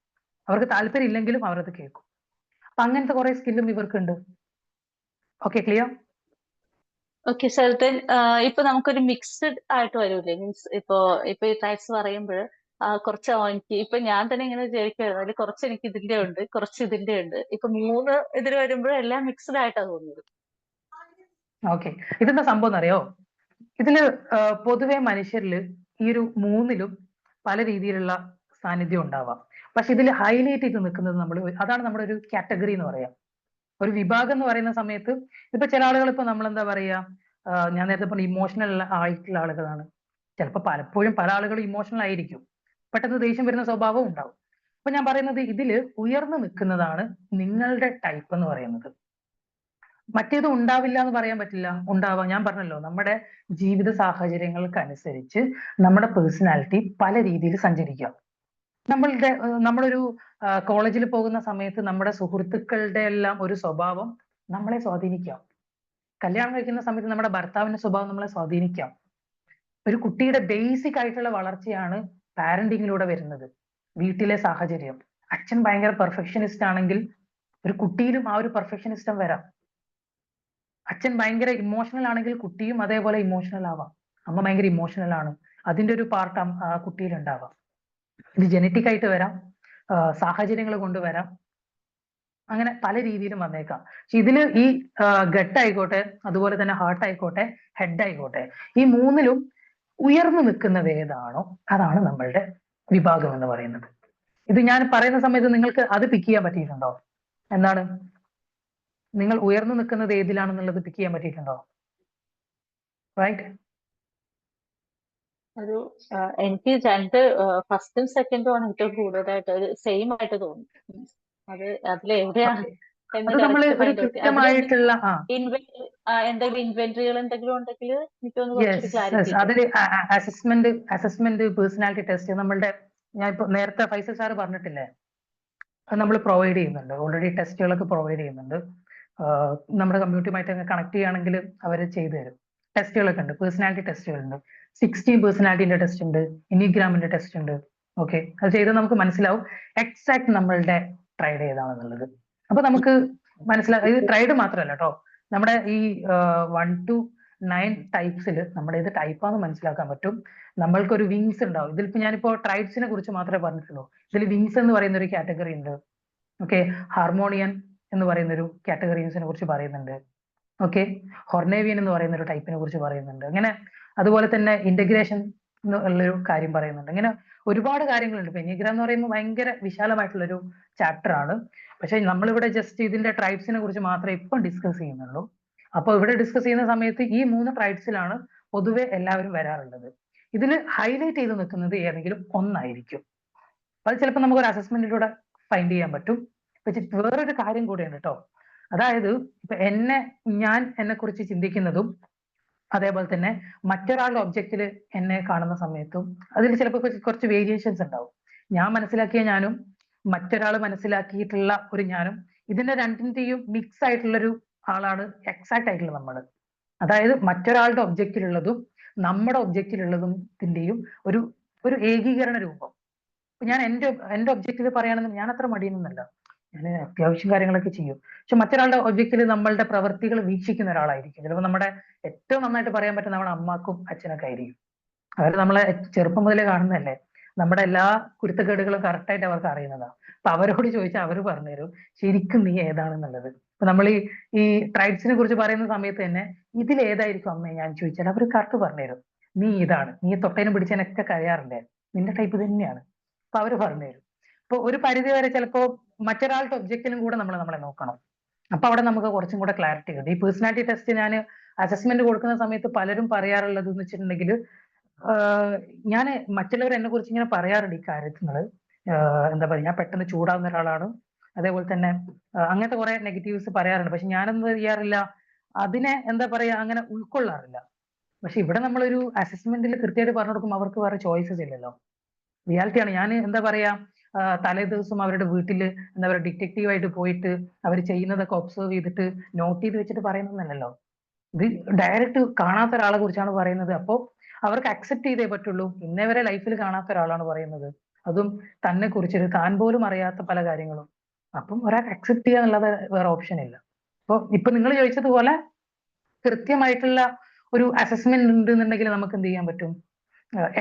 അവർക്ക് താല്പര്യം ഇല്ലെങ്കിലും അവരത് കേൾക്കും. അപ്പൊ അങ്ങനത്തെ കുറെ സ്കില്ലും ഇവർക്കുണ്ട്. Okay, clear? ഓക്കെ സർ, ഇപ്പൊ നമുക്കൊരു മിക്സ്ഡ് ആയിട്ട് വരൂലേ, മീൻസ് ഇപ്പൊ ഈ ടൈപ്സ് പറയുമ്പോൾ കുറച്ച് എനിക്ക് ഇപ്പൊ ഞാൻ തന്നെ ഇങ്ങനെ വിചാരിക്കുകയായിരുന്നു, അതിൽ കുറച്ച് എനിക്ക് ഇതിന്റെ ഉണ്ട്, കുറച്ച് ഇതിന്റെ ഉണ്ട്. ഇപ്പൊ 3 ഇതിൽ വരുമ്പോഴും എല്ലാം മിക്സ്ഡ് ആയിട്ടാണ് തോന്നുന്നത്. ഓക്കെ, ഇതെന്താ സംഭവം എന്നറിയോ, ഇതില് പൊതുവെ മനുഷ്യരിൽ ഈ ഒരു 3ലും പല രീതിയിലുള്ള സാന്നിധ്യം ഉണ്ടാവാം. പക്ഷെ ഇതിൽ ഹൈലൈറ്റ് ചെയ്ത് നിൽക്കുന്നത് അതാണ് നമ്മുടെ ഒരു കാറ്റഗറി എന്ന് പറയാം. ഒരു വിഭാഗം എന്ന് പറയുന്ന സമയത്ത് ഇപ്പൊ ചില ആളുകൾ, ഇപ്പൊ നമ്മൾ എന്താ പറയാ, ഞാൻ നേരത്തെ പറഞ്ഞ ഇമോഷണൽ ആയിട്ടുള്ള ആളുകളാണ്. ചിലപ്പോൾ പലപ്പോഴും പല ആളുകളും ഇമോഷണൽ ആയിരിക്കും, പെട്ടെന്ന് ദേഷ്യം വരുന്ന സ്വഭാവം ഉണ്ടാവും. അപ്പൊ ഞാൻ പറയുന്നത് ഇതില് ഉയർന്നു നിൽക്കുന്നതാണ് നിങ്ങളുടെ ടൈപ്പ് എന്ന് പറയുന്നത്. മറ്റേത് ഉണ്ടാവില്ല എന്ന് പറയാൻ പറ്റില്ല, ഉണ്ടാവാം. ഞാൻ പറഞ്ഞല്ലോ, നമ്മുടെ ജീവിത സാഹചര്യങ്ങൾക്കനുസരിച്ച് നമ്മുടെ പേഴ്സണാലിറ്റി പല രീതിയിൽ സഞ്ചരിക്കാം. നമ്മളൊരു കോളേജിൽ പോകുന്ന സമയത്ത് നമ്മുടെ സുഹൃത്തുക്കളുടെ എല്ലാം ഒരു സ്വഭാവം നമ്മളെ സ്വാധീനിക്കാം. കല്യാണം കഴിക്കുന്ന സമയത്ത് നമ്മുടെ ഭർത്താവിന്റെ സ്വഭാവം നമ്മളെ സ്വാധീനിക്കാം. ഒരു കുട്ടിയുടെ ബേസിക് ആയിട്ടുള്ള വളർച്ചയാണ് പാരന്റിങ്ങിലൂടെ വരുന്നത്. വീട്ടിലെ സാഹചര്യം, അച്ഛൻ ഭയങ്കര പെർഫെക്ഷനിസ്റ്റ് ആണെങ്കിൽ ഒരു കുട്ടിയിലും ആ ഒരു പെർഫെക്ഷനിസ്റ്റം വരാം. അച്ഛൻ ഭയങ്കര ഇമോഷണൽ ആണെങ്കിൽ കുട്ടിയും അതേപോലെ ഇമോഷണൽ ആവാം. അമ്മ ഭയങ്കര ഇമോഷണൽ ആണ്, അതിന്റെ ഒരു പാർട്ട് ആ കുട്ടിയിൽ ഉണ്ടാവാം. ഇത് ജനറ്റിക് ആയിട്ട് വരാം, സാഹചര്യങ്ങൾ കൊണ്ടുവരാം, അങ്ങനെ പല രീതിയിലും വന്നേക്കാം. പക്ഷെ ഇതില് ഈ ഗട്ട് ആയിക്കോട്ടെ, അതുപോലെ തന്നെ ഹാർട്ട് ആയിക്കോട്ടെ, ഹെഡ് ആയിക്കോട്ടെ, ഈ 3ലും ഉയർന്നു നിൽക്കുന്നത് ഏതാണോ അതാണ് നമ്മളുടെ വിഭാഗം എന്ന് പറയുന്നത്. ഇത് ഞാൻ പറയുന്ന സമയത്ത് നിങ്ങൾക്ക് അത് പിക്ക് ചെയ്യാൻ പറ്റിയിട്ടുണ്ടോ? എന്താണ് നിങ്ങൾ ഉയർന്നു നിൽക്കുന്നത് ഏതിലാണെന്നുള്ളത് പിക്ക് ചെയ്യാൻ പറ്റിയിട്ടുണ്ടോ? റൈറ്റ്. ഒരു എനിക്ക് 2 ഫസ്റ്റും സെക്കൻഡും ആണ് ഏറ്റവും കൂടുതലായിട്ട് ഒരു സെയിം ആയിട്ട് തോന്നി. അത് അതിലെവിടെയാണ് എന്ന് നമ്മള് correct ഒരു find out. കൃത്യമായിട്ടുള്ള എന്തെങ്കിലും ഇൻവെന്ററികൾ എന്തെങ്കിലും ഉണ്ടെങ്കിൽ എനിക്കൊന്ന് കുറച്ചുകൂടി ക്ലാരിറ്റി. അതില് അസസ്മെന്റ് പേഴ്സണാലിറ്റി ടെസ്റ്റ് നമ്മളുടെ, ഞാൻ ഇപ്പൊ നേരത്തെ ഫൈസൽ സാർ പറഞ്ഞിട്ടില്ലേ, അത് നമ്മൾ പ്രൊവൈഡ് ചെയ്യുന്നുണ്ട്. ഓൾറെഡി ടെസ്റ്റുകളൊക്കെ പ്രൊവൈഡ് ചെയ്യുന്നുണ്ട്. നമ്മുടെ കമ്മ്യൂണിറ്റിയുമായിട്ട് കണക്ട് ചെയ്യുകയാണെങ്കിൽ അവർ ചെയ്തു തരും. ടെസ്റ്റുകളൊക്കെ ഉണ്ട്, പേഴ്സണാലിറ്റി ടെസ്റ്റുകളുണ്ട്. 16 പേഴ്സണാലിറ്റിന്റെ ടെസ്റ്റ് ഉണ്ട്, എനിഗ്രാമിന്റെ ടെസ്റ്റ് ഉണ്ട്. ഓക്കെ, അത് ചെയ്താൽ നമുക്ക് മനസ്സിലാവും എക്സാക്ട് നമ്മളുടെ ട്രൈഡ് ഏതാണെന്നുള്ളത്. അപ്പൊ നമുക്ക് മനസ്സിലാവും. ഇത് ട്രൈഡ് മാത്രമല്ല കേട്ടോ, നമ്മുടെ ഈ 1 to 9 ടൈപ്സിൽ നമ്മുടെ ഇത് ടൈപ്പാന്ന് മനസ്സിലാക്കാൻ പറ്റും. നമ്മൾക്കൊരു വിങ്സ് ഉണ്ടാവും. ഇതിലിപ്പോ ഞാനിപ്പോ ട്രൈബ്സിനെ കുറിച്ച് മാത്രമേ പറഞ്ഞിട്ടുള്ളൂ. ഇതിൽ വിങ്സ് എന്ന് പറയുന്ന ഒരു കാറ്റഗറി ഉണ്ട്. ഓക്കെ, ഹാർമോണിയൻ എന്ന് പറയുന്ന ഒരു കാറ്റഗറീസിനെ കുറിച്ച് പറയുന്നുണ്ട്. ഓക്കെ, ഹൊർണേവിയൻ എന്ന് പറയുന്ന ഒരു ടൈപ്പിനെ കുറിച്ച് പറയുന്നുണ്ട്. അങ്ങനെ അതുപോലെ തന്നെ ഇന്റഗ്രേഷൻ എന്നുള്ളൊരു കാര്യം പറയുന്നുണ്ട്. ഇങ്ങനെ ഒരുപാട് കാര്യങ്ങളുണ്ട്. ഇപ്പൊ എനിഗ്രാം എന്ന് പറയുമ്പോൾ ഭയങ്കര വിശാലമായിട്ടുള്ളൊരു ചാപ്റ്റർ ആണ്. പക്ഷെ നമ്മളിവിടെ ജസ്റ്റ് ഇതിന്റെ ട്രൈബ്സിനെ കുറിച്ച് മാത്രമേ ഇപ്പം ഡിസ്കസ് ചെയ്യുന്നുള്ളൂ. അപ്പൊ ഇവിടെ ഡിസ്കസ് ചെയ്യുന്ന സമയത്ത് ഈ 3 ട്രൈബ്സിലാണ് പൊതുവെ എല്ലാവരും വരാറുള്ളത്. ഇതിൽ ഹൈലൈറ്റ് ചെയ്ത് നിൽക്കുന്നത് ഏതെങ്കിലും ഒന്നായിരിക്കും. അത് ചിലപ്പോൾ നമുക്ക് ഒരു അസസ്മെന്റിലൂടെ ഫൈൻഡ് ചെയ്യാൻ പറ്റും. പക്ഷെ വേറൊരു കാര്യം കൂടെയാണ് കേട്ടോ. അതായത് ഇപ്പൊ ഞാൻ എന്നെ കുറിച്ച് ചിന്തിക്കുന്നതും അതേപോലെ തന്നെ മറ്റൊരാളുടെ ഒബ്ജക്റ്റിൽ എന്നെ കാണുന്ന സമയത്തും അതിൽ ചിലപ്പോൾ കുറച്ച് വേരിയേഷൻസ് ഉണ്ടാവും. ഞാൻ മനസ്സിലാക്കിയ ഞാനും മറ്റൊരാൾ മനസ്സിലാക്കിയിട്ടുള്ള ഒരു ഞാനും, ഇതിന്റെ രണ്ടിന്റെയും മിക്സ് ആയിട്ടുള്ളൊരു ആളാണ് എക്സാക്ട് ആയിട്ടുള്ള നമ്മൾ. അതായത് മറ്റൊരാളുടെ ഒബ്ജക്റ്റിലുള്ളതും നമ്മുടെ ഒബ്ജക്റ്റിലുള്ളതിന്റെയും ഒരു ഒരു ഏകീകരണ രൂപം. ഞാൻ എന്റെ ഒബ്ജക്റ്റിൽ പറയുകയാണെന്ന് ഞാൻ അത്ര മടിയൊന്നുമല്ല, ഞാൻ അത്യാവശ്യം കാര്യങ്ങളൊക്കെ ചെയ്യും. പക്ഷെ മറ്റൊരാളുടെ ഒബ്ജക്റ്റിൽ നമ്മളുടെ പ്രവൃത്തികൾ വീക്ഷിക്കുന്ന ഒരാളായിരിക്കും. ചിലപ്പോൾ നമ്മുടെ ഏറ്റവും നന്നായിട്ട് പറയാൻ പറ്റുന്ന നമ്മുടെ അമ്മക്കും അച്ഛനൊക്കെ ആയിരിക്കും. അവർ നമ്മളെ ചെറുപ്പം മുതലേ കാണുന്നതല്ലേ, നമ്മുടെ എല്ലാ കുരുത്തക്കേടുകളും കറക്റ്റായിട്ട് അവർക്ക് അറിയുന്നതാണ്. അപ്പൊ അവരോട് ചോദിച്ചാൽ അവർ പറഞ്ഞുതരും ശരിക്കും നീ ഏതാണെന്നുള്ളത്. ഇപ്പൊ നമ്മൾ ഈ ട്രൈബ്സിനെ കുറിച്ച് പറയുന്ന സമയത്ത് തന്നെ ഇതിൽ ഏതായിരിക്കും അമ്മ ഞാൻ ചോദിച്ചാൽ അവർ കറക്റ്റ് പറഞ്ഞുതരും. നീ ഇതാണ്, നീ തൊട്ടേനും പിടിച്ചതിനൊക്കെ കഴിയാറില്ലേ, നിന്റെ ടൈപ്പ് തന്നെയാണ്. അപ്പൊ അവർ പറഞ്ഞുതരും. ഇപ്പൊ ഒരു പരിധി വരെ ചിലപ്പോ മറ്റൊരാളുടെ ഒബ്ജക്റ്റിലും കൂടെ നമ്മളെ നോക്കണം. അപ്പൊ അവിടെ നമുക്ക് കുറച്ചും കൂടെ ക്ലാരിറ്റി കിട്ടും. ഈ പേഴ്സണാലിറ്റി ടെസ്റ്റ് ഞാൻ അസസ്മെന്റ് കൊടുക്കുന്ന സമയത്ത് പലരും പറയാറുള്ളത് എന്ന് വെച്ചിട്ടുണ്ടെങ്കിൽ, ഞാൻ മറ്റുള്ളവർ എന്നെ കുറിച്ച് ഇങ്ങനെ പറയാറുണ്ട് ഈ കാര്യങ്ങൾ. എന്താ പറയുക, ഞാൻ പെട്ടെന്ന് ചൂടാവുന്ന ഒരാളാണ്, അതേപോലെ തന്നെ അങ്ങനത്തെ കുറെ നെഗറ്റീവ്സ് പറയാറുണ്ട്. പക്ഷെ ഞാനൊന്നും ചെയ്യാറില്ല, അതിനെ എന്താ പറയാ അങ്ങനെ ഉൾക്കൊള്ളാറില്ല. പക്ഷെ ഇവിടെ നമ്മളൊരു അസസ്മെന്റിൽ കൃത്യമായിട്ട് പറഞ്ഞു കൊടുക്കുമ്പോൾ അവർക്ക് വേറെ ചോയ്സസ് ഇല്ലല്ലോ. റിയാലിറ്റിയാണ്. ഞാൻ എന്താ പറയാ, തലേ ദിവസം അവരുടെ വീട്ടില് എന്താ പറയുക ഡിറ്റക്റ്റീവായിട്ട് പോയിട്ട് അവർ ചെയ്യുന്നതൊക്കെ ഒബ്സർവ് ചെയ്തിട്ട് നോട്ട് ചെയ്ത് വെച്ചിട്ട് പറയുന്നതല്ലോ. ഇത് ഡയറക്റ്റ് കാണാത്ത ഒരാളെ കുറിച്ചാണ് പറയുന്നത്. അപ്പോൾ അവർക്ക് അക്സെപ്റ്റ് ചെയ്തേ പറ്റുള്ളൂ. ഇന്നേ വരെ ലൈഫിൽ കാണാത്ത ഒരാളാണ് പറയുന്നത്, അതും തന്നെ കുറിച്ചിട്ട് താൻ പോലും അറിയാത്ത പല കാര്യങ്ങളും. അപ്പം ഒരാൾക്ക് അക്സെപ്റ്റ് ചെയ്യുക എന്നുള്ളത് വേറെ ഓപ്ഷൻ ഇല്ല. അപ്പൊ ഇപ്പൊ നിങ്ങൾ ചോദിച്ചതുപോലെ കൃത്യമായിട്ടുള്ള ഒരു അസസ്മെന്റ് ഉണ്ടെന്നുണ്ടെങ്കിൽ നമുക്ക് എന്ത് ചെയ്യാൻ പറ്റും,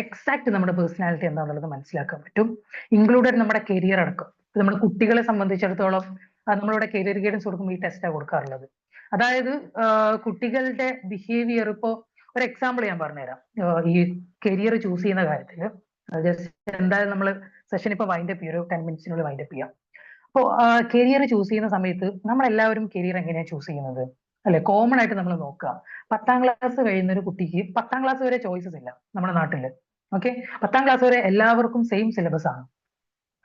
എക്സാക്ട് നമ്മുടെ പേഴ്സണാലിറ്റി എന്താണെന്നുള്ളത് മനസ്സിലാക്കാൻ പറ്റും. ഇൻക്ലൂഡഡ് നമ്മുടെ കരിയർ അടക്കം. നമ്മുടെ കുട്ടികളെ സംബന്ധിച്ചിടത്തോളം നമ്മളിവിടെ കരിയർ ഗൈഡൻസ് കൊടുക്കുമ്പോൾ ഈ ടെസ്റ്റാണ് കൊടുക്കാറുള്ളത്. അതായത് കുട്ടികളുടെ ബിഹേവിയർ, ഇപ്പോ ഒരു എക്സാമ്പിൾ ഞാൻ പറഞ്ഞുതരാം. ഈ കരിയർ ചൂസ് ചെയ്യുന്ന കാര്യത്തിൽ ജസ്റ്റ് എന്തായാലും നമ്മൾ സെഷൻ ഇപ്പൊ വൈൻഡപ്പ് ചെയ്യും, ഒരു 10 മിനിറ്റ്സിനുള്ളിൽ വൈൻഡപ്പ് ചെയ്യാം. അപ്പോൾ കരിയർ ചൂസ് ചെയ്യുന്ന സമയത്ത് നമ്മളെല്ലാവരും കരിയർ എങ്ങനെയാണ് ചൂസ് ചെയ്യുന്നത് അല്ലെ? കോമൺ ആയിട്ട് നമ്മൾ നോക്കുക, 10ാം ക്ലാസ് കഴിയുന്ന ഒരു കുട്ടിക്ക് 10ാം ക്ലാസ് വരെ ചോയ്സസ് ഇല്ല നമ്മുടെ നാട്ടില്. ഓക്കെ, 10ാം ക്ലാസ് വരെ എല്ലാവർക്കും സെയിം സിലബസ് ആണ്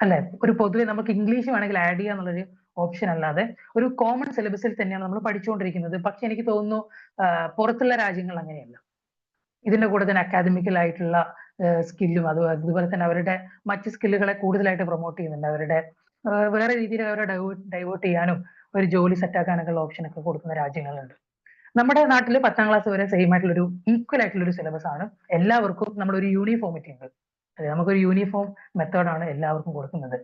അല്ലെ? ഒരു പൊതുവെ നമുക്ക് ഇംഗ്ലീഷ് വേണമെങ്കിൽ ആഡ് ചെയ്യുക എന്നുള്ളൊരു ഓപ്ഷൻ അല്ലാതെ ഒരു കോമൺ സിലബസിൽ തന്നെയാണ് നമ്മൾ പഠിച്ചുകൊണ്ടിരിക്കുന്നത്. പക്ഷെ എനിക്ക് തോന്നുന്നു പുറത്തുള്ള രാജ്യങ്ങൾ അങ്ങനെയല്ല. ഇതിന്റെ കൂടെ തന്നെ അക്കാദമിക്കൽ ആയിട്ടുള്ള സ്കില്ലും അതുപോലെ തന്നെ അവരുടെ മറ്റ് സ്കില്ലുകളെ കൂടുതലായിട്ട് പ്രൊമോട്ട് ചെയ്യുന്നുണ്ട്. അവരുടെ വേറെ രീതിയിൽ അവരെ ഡൈവേർട്ട് ചെയ്യാനും ഒരു ജോലി സെറ്റാക്കാനൊക്കെയുള്ള ഓപ്ഷൻ ഒക്കെ കൊടുക്കുന്ന രാജ്യങ്ങളുണ്ട്. നമ്മുടെ നാട്ടിൽ 10ാം ക്ലാസ് വരെ സെയിം ആയിട്ടുള്ള ഒരു ഈക്വൽ ആയിട്ടുള്ള ഒരു സിലബസ് ആണ് എല്ലാവർക്കും. നമ്മളൊരു യൂണിഫോമിറ്റി ഉണ്ട്, അതെ, നമുക്കൊരു യൂണിഫോം മെത്തേഡാണ് എല്ലാവർക്കും കൊടുക്കുന്നത്.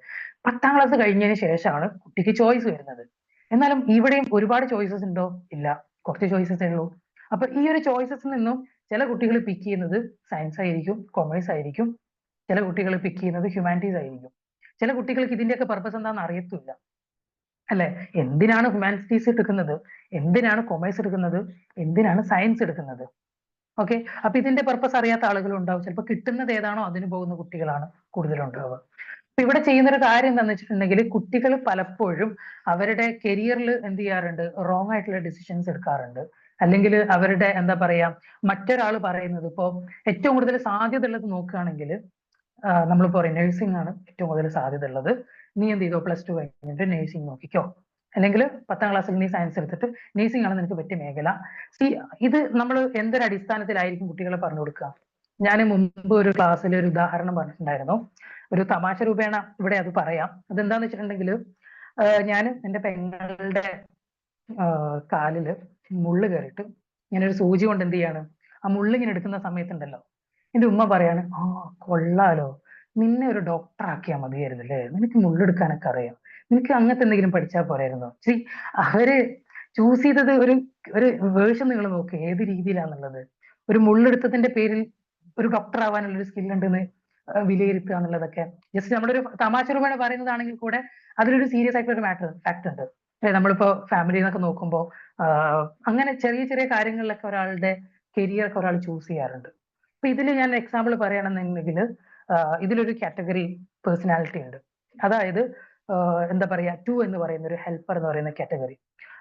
10ാം ക്ലാസ് കഴിഞ്ഞതിന് ശേഷമാണ് കുട്ടിക്ക് ചോയ്സ് വരുന്നത്. എന്നാലും ഇവിടെയും ഒരുപാട് ചോയ്സസ് ഉണ്ടോ? ഇല്ല, കുറച്ച് ചോയ്സസേ ഉള്ളൂ. അപ്പൊ ഈ ഒരു ചോയ്സസിൽ നിന്നും ചില കുട്ടികൾ പിക്ക് ചെയ്യുന്നത് സയൻസ് ആയിരിക്കും, കൊമേഴ്സ് ആയിരിക്കും, ചില കുട്ടികൾ പിക്ക് ചെയ്യുന്നത് ഹ്യൂമാനിറ്റീസ് ആയിരിക്കും. ചില കുട്ടികൾക്ക് ഇതിന്റെയൊക്കെ പർപ്പസ് എന്താണെന്ന് അറിയത്തില്ല അല്ലെ? എന്തിനാണ് ഹ്യൂമാനിറ്റീസ് എടുക്കുന്നത്, എന്തിനാണ് കൊമേഴ്സ് എടുക്കുന്നത്, എന്തിനാണ് സയൻസ് എടുക്കുന്നത്? ഓക്കെ, അപ്പൊ ഇതിന്റെ പർപ്പസ് അറിയാത്ത ആളുകളും ഉണ്ടാവും. ചിലപ്പോൾ കിട്ടുന്നത് ഏതാണോ അതിന് പോകുന്ന കുട്ടികളാണ് കൂടുതലുണ്ടാവുക. അപ്പൊ ഇവിടെ ചെയ്യുന്ന ഒരു കാര്യം എന്താണെന്ന് വെച്ചിട്ടുണ്ടെങ്കിൽ, കുട്ടികൾ പലപ്പോഴും അവരുടെ കരിയറിൽ എന്ത് ചെയ്യാറുണ്ട്, റോങ് ആയിട്ടുള്ള ഡിസിഷൻസ് എടുക്കാറുണ്ട്. അല്ലെങ്കിൽ അവരുടെ എന്താ പറയാ, മറ്റൊരാൾ പറയുന്നത്, ഇപ്പോ ഏറ്റവും കൂടുതൽ സാധ്യത ഉള്ളത് നോക്കുകയാണെങ്കിൽ നമ്മളിപ്പോ പറയും നഴ്സിംഗ് ആണ് ഏറ്റവും കൂടുതൽ സാധ്യത ഉള്ളത്, നീ എന്ത് ചെയ്തോ +2 കഴിഞ്ഞിട്ട് നഴ്സിംഗ് നോക്കിക്കോ, അല്ലെങ്കിൽ 10ാം ക്ലാസ്സിൽ നീ സയൻസ് എടുത്തിട്ട് നഴ്സിംഗ് ആണ് നിനക്ക് പറ്റിയ മേഖല. ഇത് നമ്മൾ എന്തൊരു അടിസ്ഥാനത്തിലായിരിക്കും കുട്ടികളെ പറഞ്ഞു കൊടുക്കുക? ഞാൻ മുമ്പ് ഒരു ക്ലാസ്സിൽ ഒരു ഉദാഹരണം പറഞ്ഞിട്ടുണ്ടായിരുന്നു, ഒരു തമാശ രൂപേണ ഇവിടെ അത് പറയാം. അതെന്താന്ന് വെച്ചിട്ടുണ്ടെങ്കിൽ, ഞാൻ എൻ്റെ പെങ്ങളുടെ കാലില് മുള്ള് കയറിയിട്ട് ഇങ്ങനെ ഒരു സൂചി കൊണ്ട് എന്ത് ചെയ്യാണ്, ആ മുള്ളിങ്ങനെ എടുക്കുന്ന സമയത്തുണ്ടല്ലോ, എൻ്റെ ഉമ്മ പറയാണ്, കൊള്ളാലോ, നിന്നെ ഒരു ഡോക്ടർ ആക്കിയാൽ മതിയായിരുന്നില്ലേ, നിനക്ക് മുള്ളെടുക്കാനൊക്കെ അറിയാം, നിനക്ക് അങ്ങനത്തെ എന്തെങ്കിലും പഠിച്ചാൽ പോരായിരുന്നോ. ശരി, അവര് ചൂസ് ചെയ്തത് ഒരു വേർഷൻ നിങ്ങൾ നോക്ക് ഏത് രീതിയിലാന്നുള്ളത്. ഒരു മുള്ളെടുത്തതിന്റെ പേരിൽ ഒരു ഡോക്ടർ ആവാനുള്ള ഒരു സ്കിൽ ഉണ്ടെന്ന് വിലയിരുത്തുക എന്നുള്ളതൊക്കെ ജസ്റ്റ് നമ്മുടെ ഒരു തമാശ രൂപേണ പറയുന്നതാണെങ്കിൽ കൂടെ അതിലൊരു സീരിയസ് ആയിട്ടുള്ള ഒരു ഫാക്ട് ഉണ്ട്. നമ്മളിപ്പോ ഫാമിലി എന്നൊക്കെ നോക്കുമ്പോൾ അങ്ങനെ ചെറിയ ചെറിയ കാര്യങ്ങളിലൊക്കെ ഒരാളുടെ കരിയർ ഒക്കെ ഒരാൾ ചൂസ് ചെയ്യാറുണ്ട്. അപ്പൊ ഇതിൽ ഞാൻ എക്സാമ്പിൾ പറയുകയാണെന്നുണ്ടെങ്കിൽ ഇതിലൊരു കാറ്റഗറി പേഴ്സണാലിറ്റി ഉണ്ട്. അതായത് എന്താ പറയാ 2 എന്ന് പറയുന്ന ഒരു ഹെൽപ്പർ എന്ന് പറയുന്ന കാറ്റഗറി.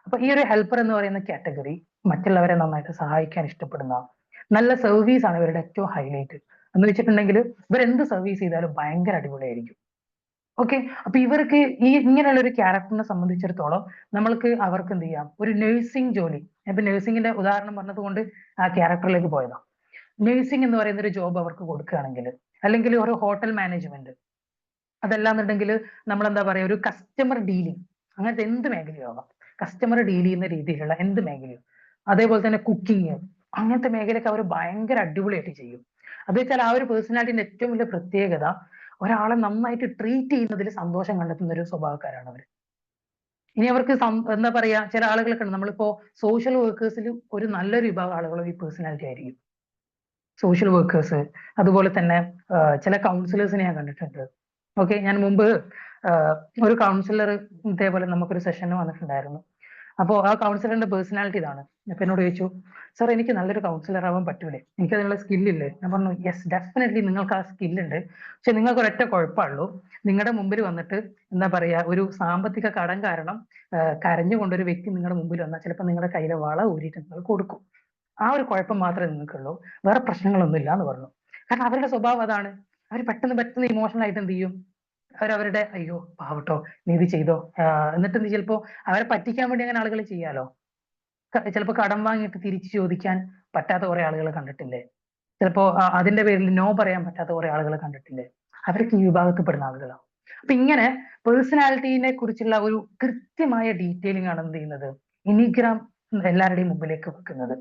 അപ്പൊ ഈ ഒരു ഹെൽപ്പർ എന്ന് പറയുന്ന കാറ്റഗറി മറ്റുള്ളവരെ നന്നായിട്ട് സഹായിക്കാൻ ഇഷ്ടപ്പെടുന്ന, നല്ല സർവീസ് ആണ് ഇവരുടെ ഏറ്റവും ഹൈലൈറ്റ്. എന്ന് വെച്ചിട്ടുണ്ടെങ്കിൽ ഇവരെന്ത് സർവീസ് ചെയ്താലും ഭയങ്കര അടിപൊളിയായിരിക്കും. ഓക്കെ, അപ്പൊ ഇവർക്ക് ഈ ഇങ്ങനെയുള്ള ഒരു ക്യാരക്ടറിനെ സംബന്ധിച്ചിടത്തോളം നമ്മൾക്ക് അവർക്ക് എന്ത് ചെയ്യാം, ഒരു നഴ്സിംഗ് ജോലി, ഇപ്പൊ നഴ്സിംഗിന്റെ ഉദാഹരണം പറഞ്ഞതുകൊണ്ട് ആ ക്യാരക്ടറിലേക്ക് പോയതാ. നഴ്സിംഗ് എന്ന് പറയുന്ന ഒരു ജോബ് അവർക്ക് കൊടുക്കുകയാണെങ്കിൽ, അല്ലെങ്കിൽ ഒരു ഹോട്ടൽ മാനേജ്മെന്റ്, അതല്ലാന്നുണ്ടെങ്കിൽ നമ്മൾ എന്താ പറയാ ഒരു കസ്റ്റമർ ഡീലിംഗ്, അങ്ങനത്തെ എന്ത് മേഖലയും ആവാം, കസ്റ്റമർ ഡീൽ ചെയ്യുന്ന രീതിയിലുള്ള എന്ത് മേഖലയും, അതേപോലെ തന്നെ കുക്കിംഗ്, അങ്ങനത്തെ മേഖലയൊക്കെ അവർ ഭയങ്കര അടിപൊളിയായിട്ട് ചെയ്യും. അത് വെച്ചാൽ ആ ഒരു പേഴ്സണാലിറ്റിന്റെ ഏറ്റവും വലിയ പ്രത്യേകത ഒരാളെ നന്നായിട്ട് ട്രീറ്റ് ചെയ്യുന്നതിൽ സന്തോഷം കണ്ടെത്തുന്ന ഒരു സ്വഭാവക്കാരാണ് അവർ. ഇനി അവർക്ക് എന്താ പറയാ ചില ആളുകളൊക്കെ ഉണ്ട്, നമ്മളിപ്പോ സോഷ്യൽ വർക്കേഴ്സിൽ ഒരു നല്ലൊരു വിഭാഗം ആളുകളും ഈ പേഴ്സണാലിറ്റി ആയിരിക്കും. സോഷ്യൽ വർക്കേഴ്സ്, അതുപോലെ തന്നെ ചില കൗൺസിലേഴ്സിനെ ഞാൻ കണ്ടിട്ടുണ്ട്. ഓക്കെ, ഞാൻ മുമ്പ് ഒരു കൗൺസിലർ ഇതേപോലെ നമുക്കൊരു സെഷന് വന്നിട്ടുണ്ടായിരുന്നു. അപ്പോൾ ആ കൗൺസിലറിന്റെ പേഴ്സണാലിറ്റി ഇതാണ്. അപ്പൊ എന്നോട് ചോദിച്ചു, സാർ എനിക്ക് നല്ലൊരു കൗൺസിലർ ആവാൻ പറ്റൂലേ, എനിക്ക് അതിനുള്ള സ്കില്ലില്ലേ? ഞാൻ പറഞ്ഞു യെസ് ഡെഫിനറ്റ്ലി നിങ്ങൾക്ക് ആ സ്കില്ലുണ്ട്, പക്ഷെ നിങ്ങൾക്ക് ഒരൊറ്റ കുഴപ്പമുള്ളൂ, നിങ്ങളുടെ മുമ്പിൽ വന്നിട്ട് എന്താ പറയാ ഒരു സാമ്പത്തിക കടം കാരണം കരഞ്ഞുകൊണ്ടൊരു വ്യക്തി നിങ്ങളുടെ മുമ്പിൽ വന്നാൽ ചിലപ്പോൾ നിങ്ങളുടെ കയ്യിലെ വള ഊരിയിട്ട് നിങ്ങൾ കൊടുക്കും. ആ ഒരു കുഴപ്പം മാത്രമേ നിങ്ങൾക്കുള്ളൂ, വേറെ പ്രശ്നങ്ങളൊന്നും ഇല്ല എന്ന് പറഞ്ഞു. കാരണം അവരുടെ സ്വഭാവം അതാണ്. അവർ പെട്ടെന്ന് ഇമോഷണൽ ആയിട്ട് എന്ത് ചെയ്യും, അവരവരുടെ അയ്യോ പാവട്ടോ നീ ഇത് ചെയ്തോ, എന്നിട്ട് നീ ചിലപ്പോ അവരെ പറ്റിക്കാൻ വേണ്ടി അങ്ങനെ ആളുകൾ ചെയ്യാലോ. ചിലപ്പോ കടം വാങ്ങിയിട്ട് തിരിച്ചു ചോദിക്കാൻ പറ്റാത്ത കുറെ ആളുകൾ കണ്ടിട്ടില്ലേ, ചിലപ്പോ അതിന്റെ പേരിൽ നോ പറയാൻ പറ്റാത്ത കുറെ ആളുകൾ കണ്ടിട്ടില്ലേ, അവർക്ക് ഈ വിഭാഗത്തിൽപ്പെടുന്ന ആളുകളാണ്. അപ്പൊ ഇങ്ങനെ പേഴ്സണാലിറ്റിനെ കുറിച്ചുള്ള ഒരു കൃത്യമായ ഡീറ്റെയിലിംഗ് ആണ് എന്ത് ചെയ്യുന്നത്, ഇനിഗ്രാം എല്ലാവരുടെയും മുമ്പിലേക്ക് വെക്കുന്നത്.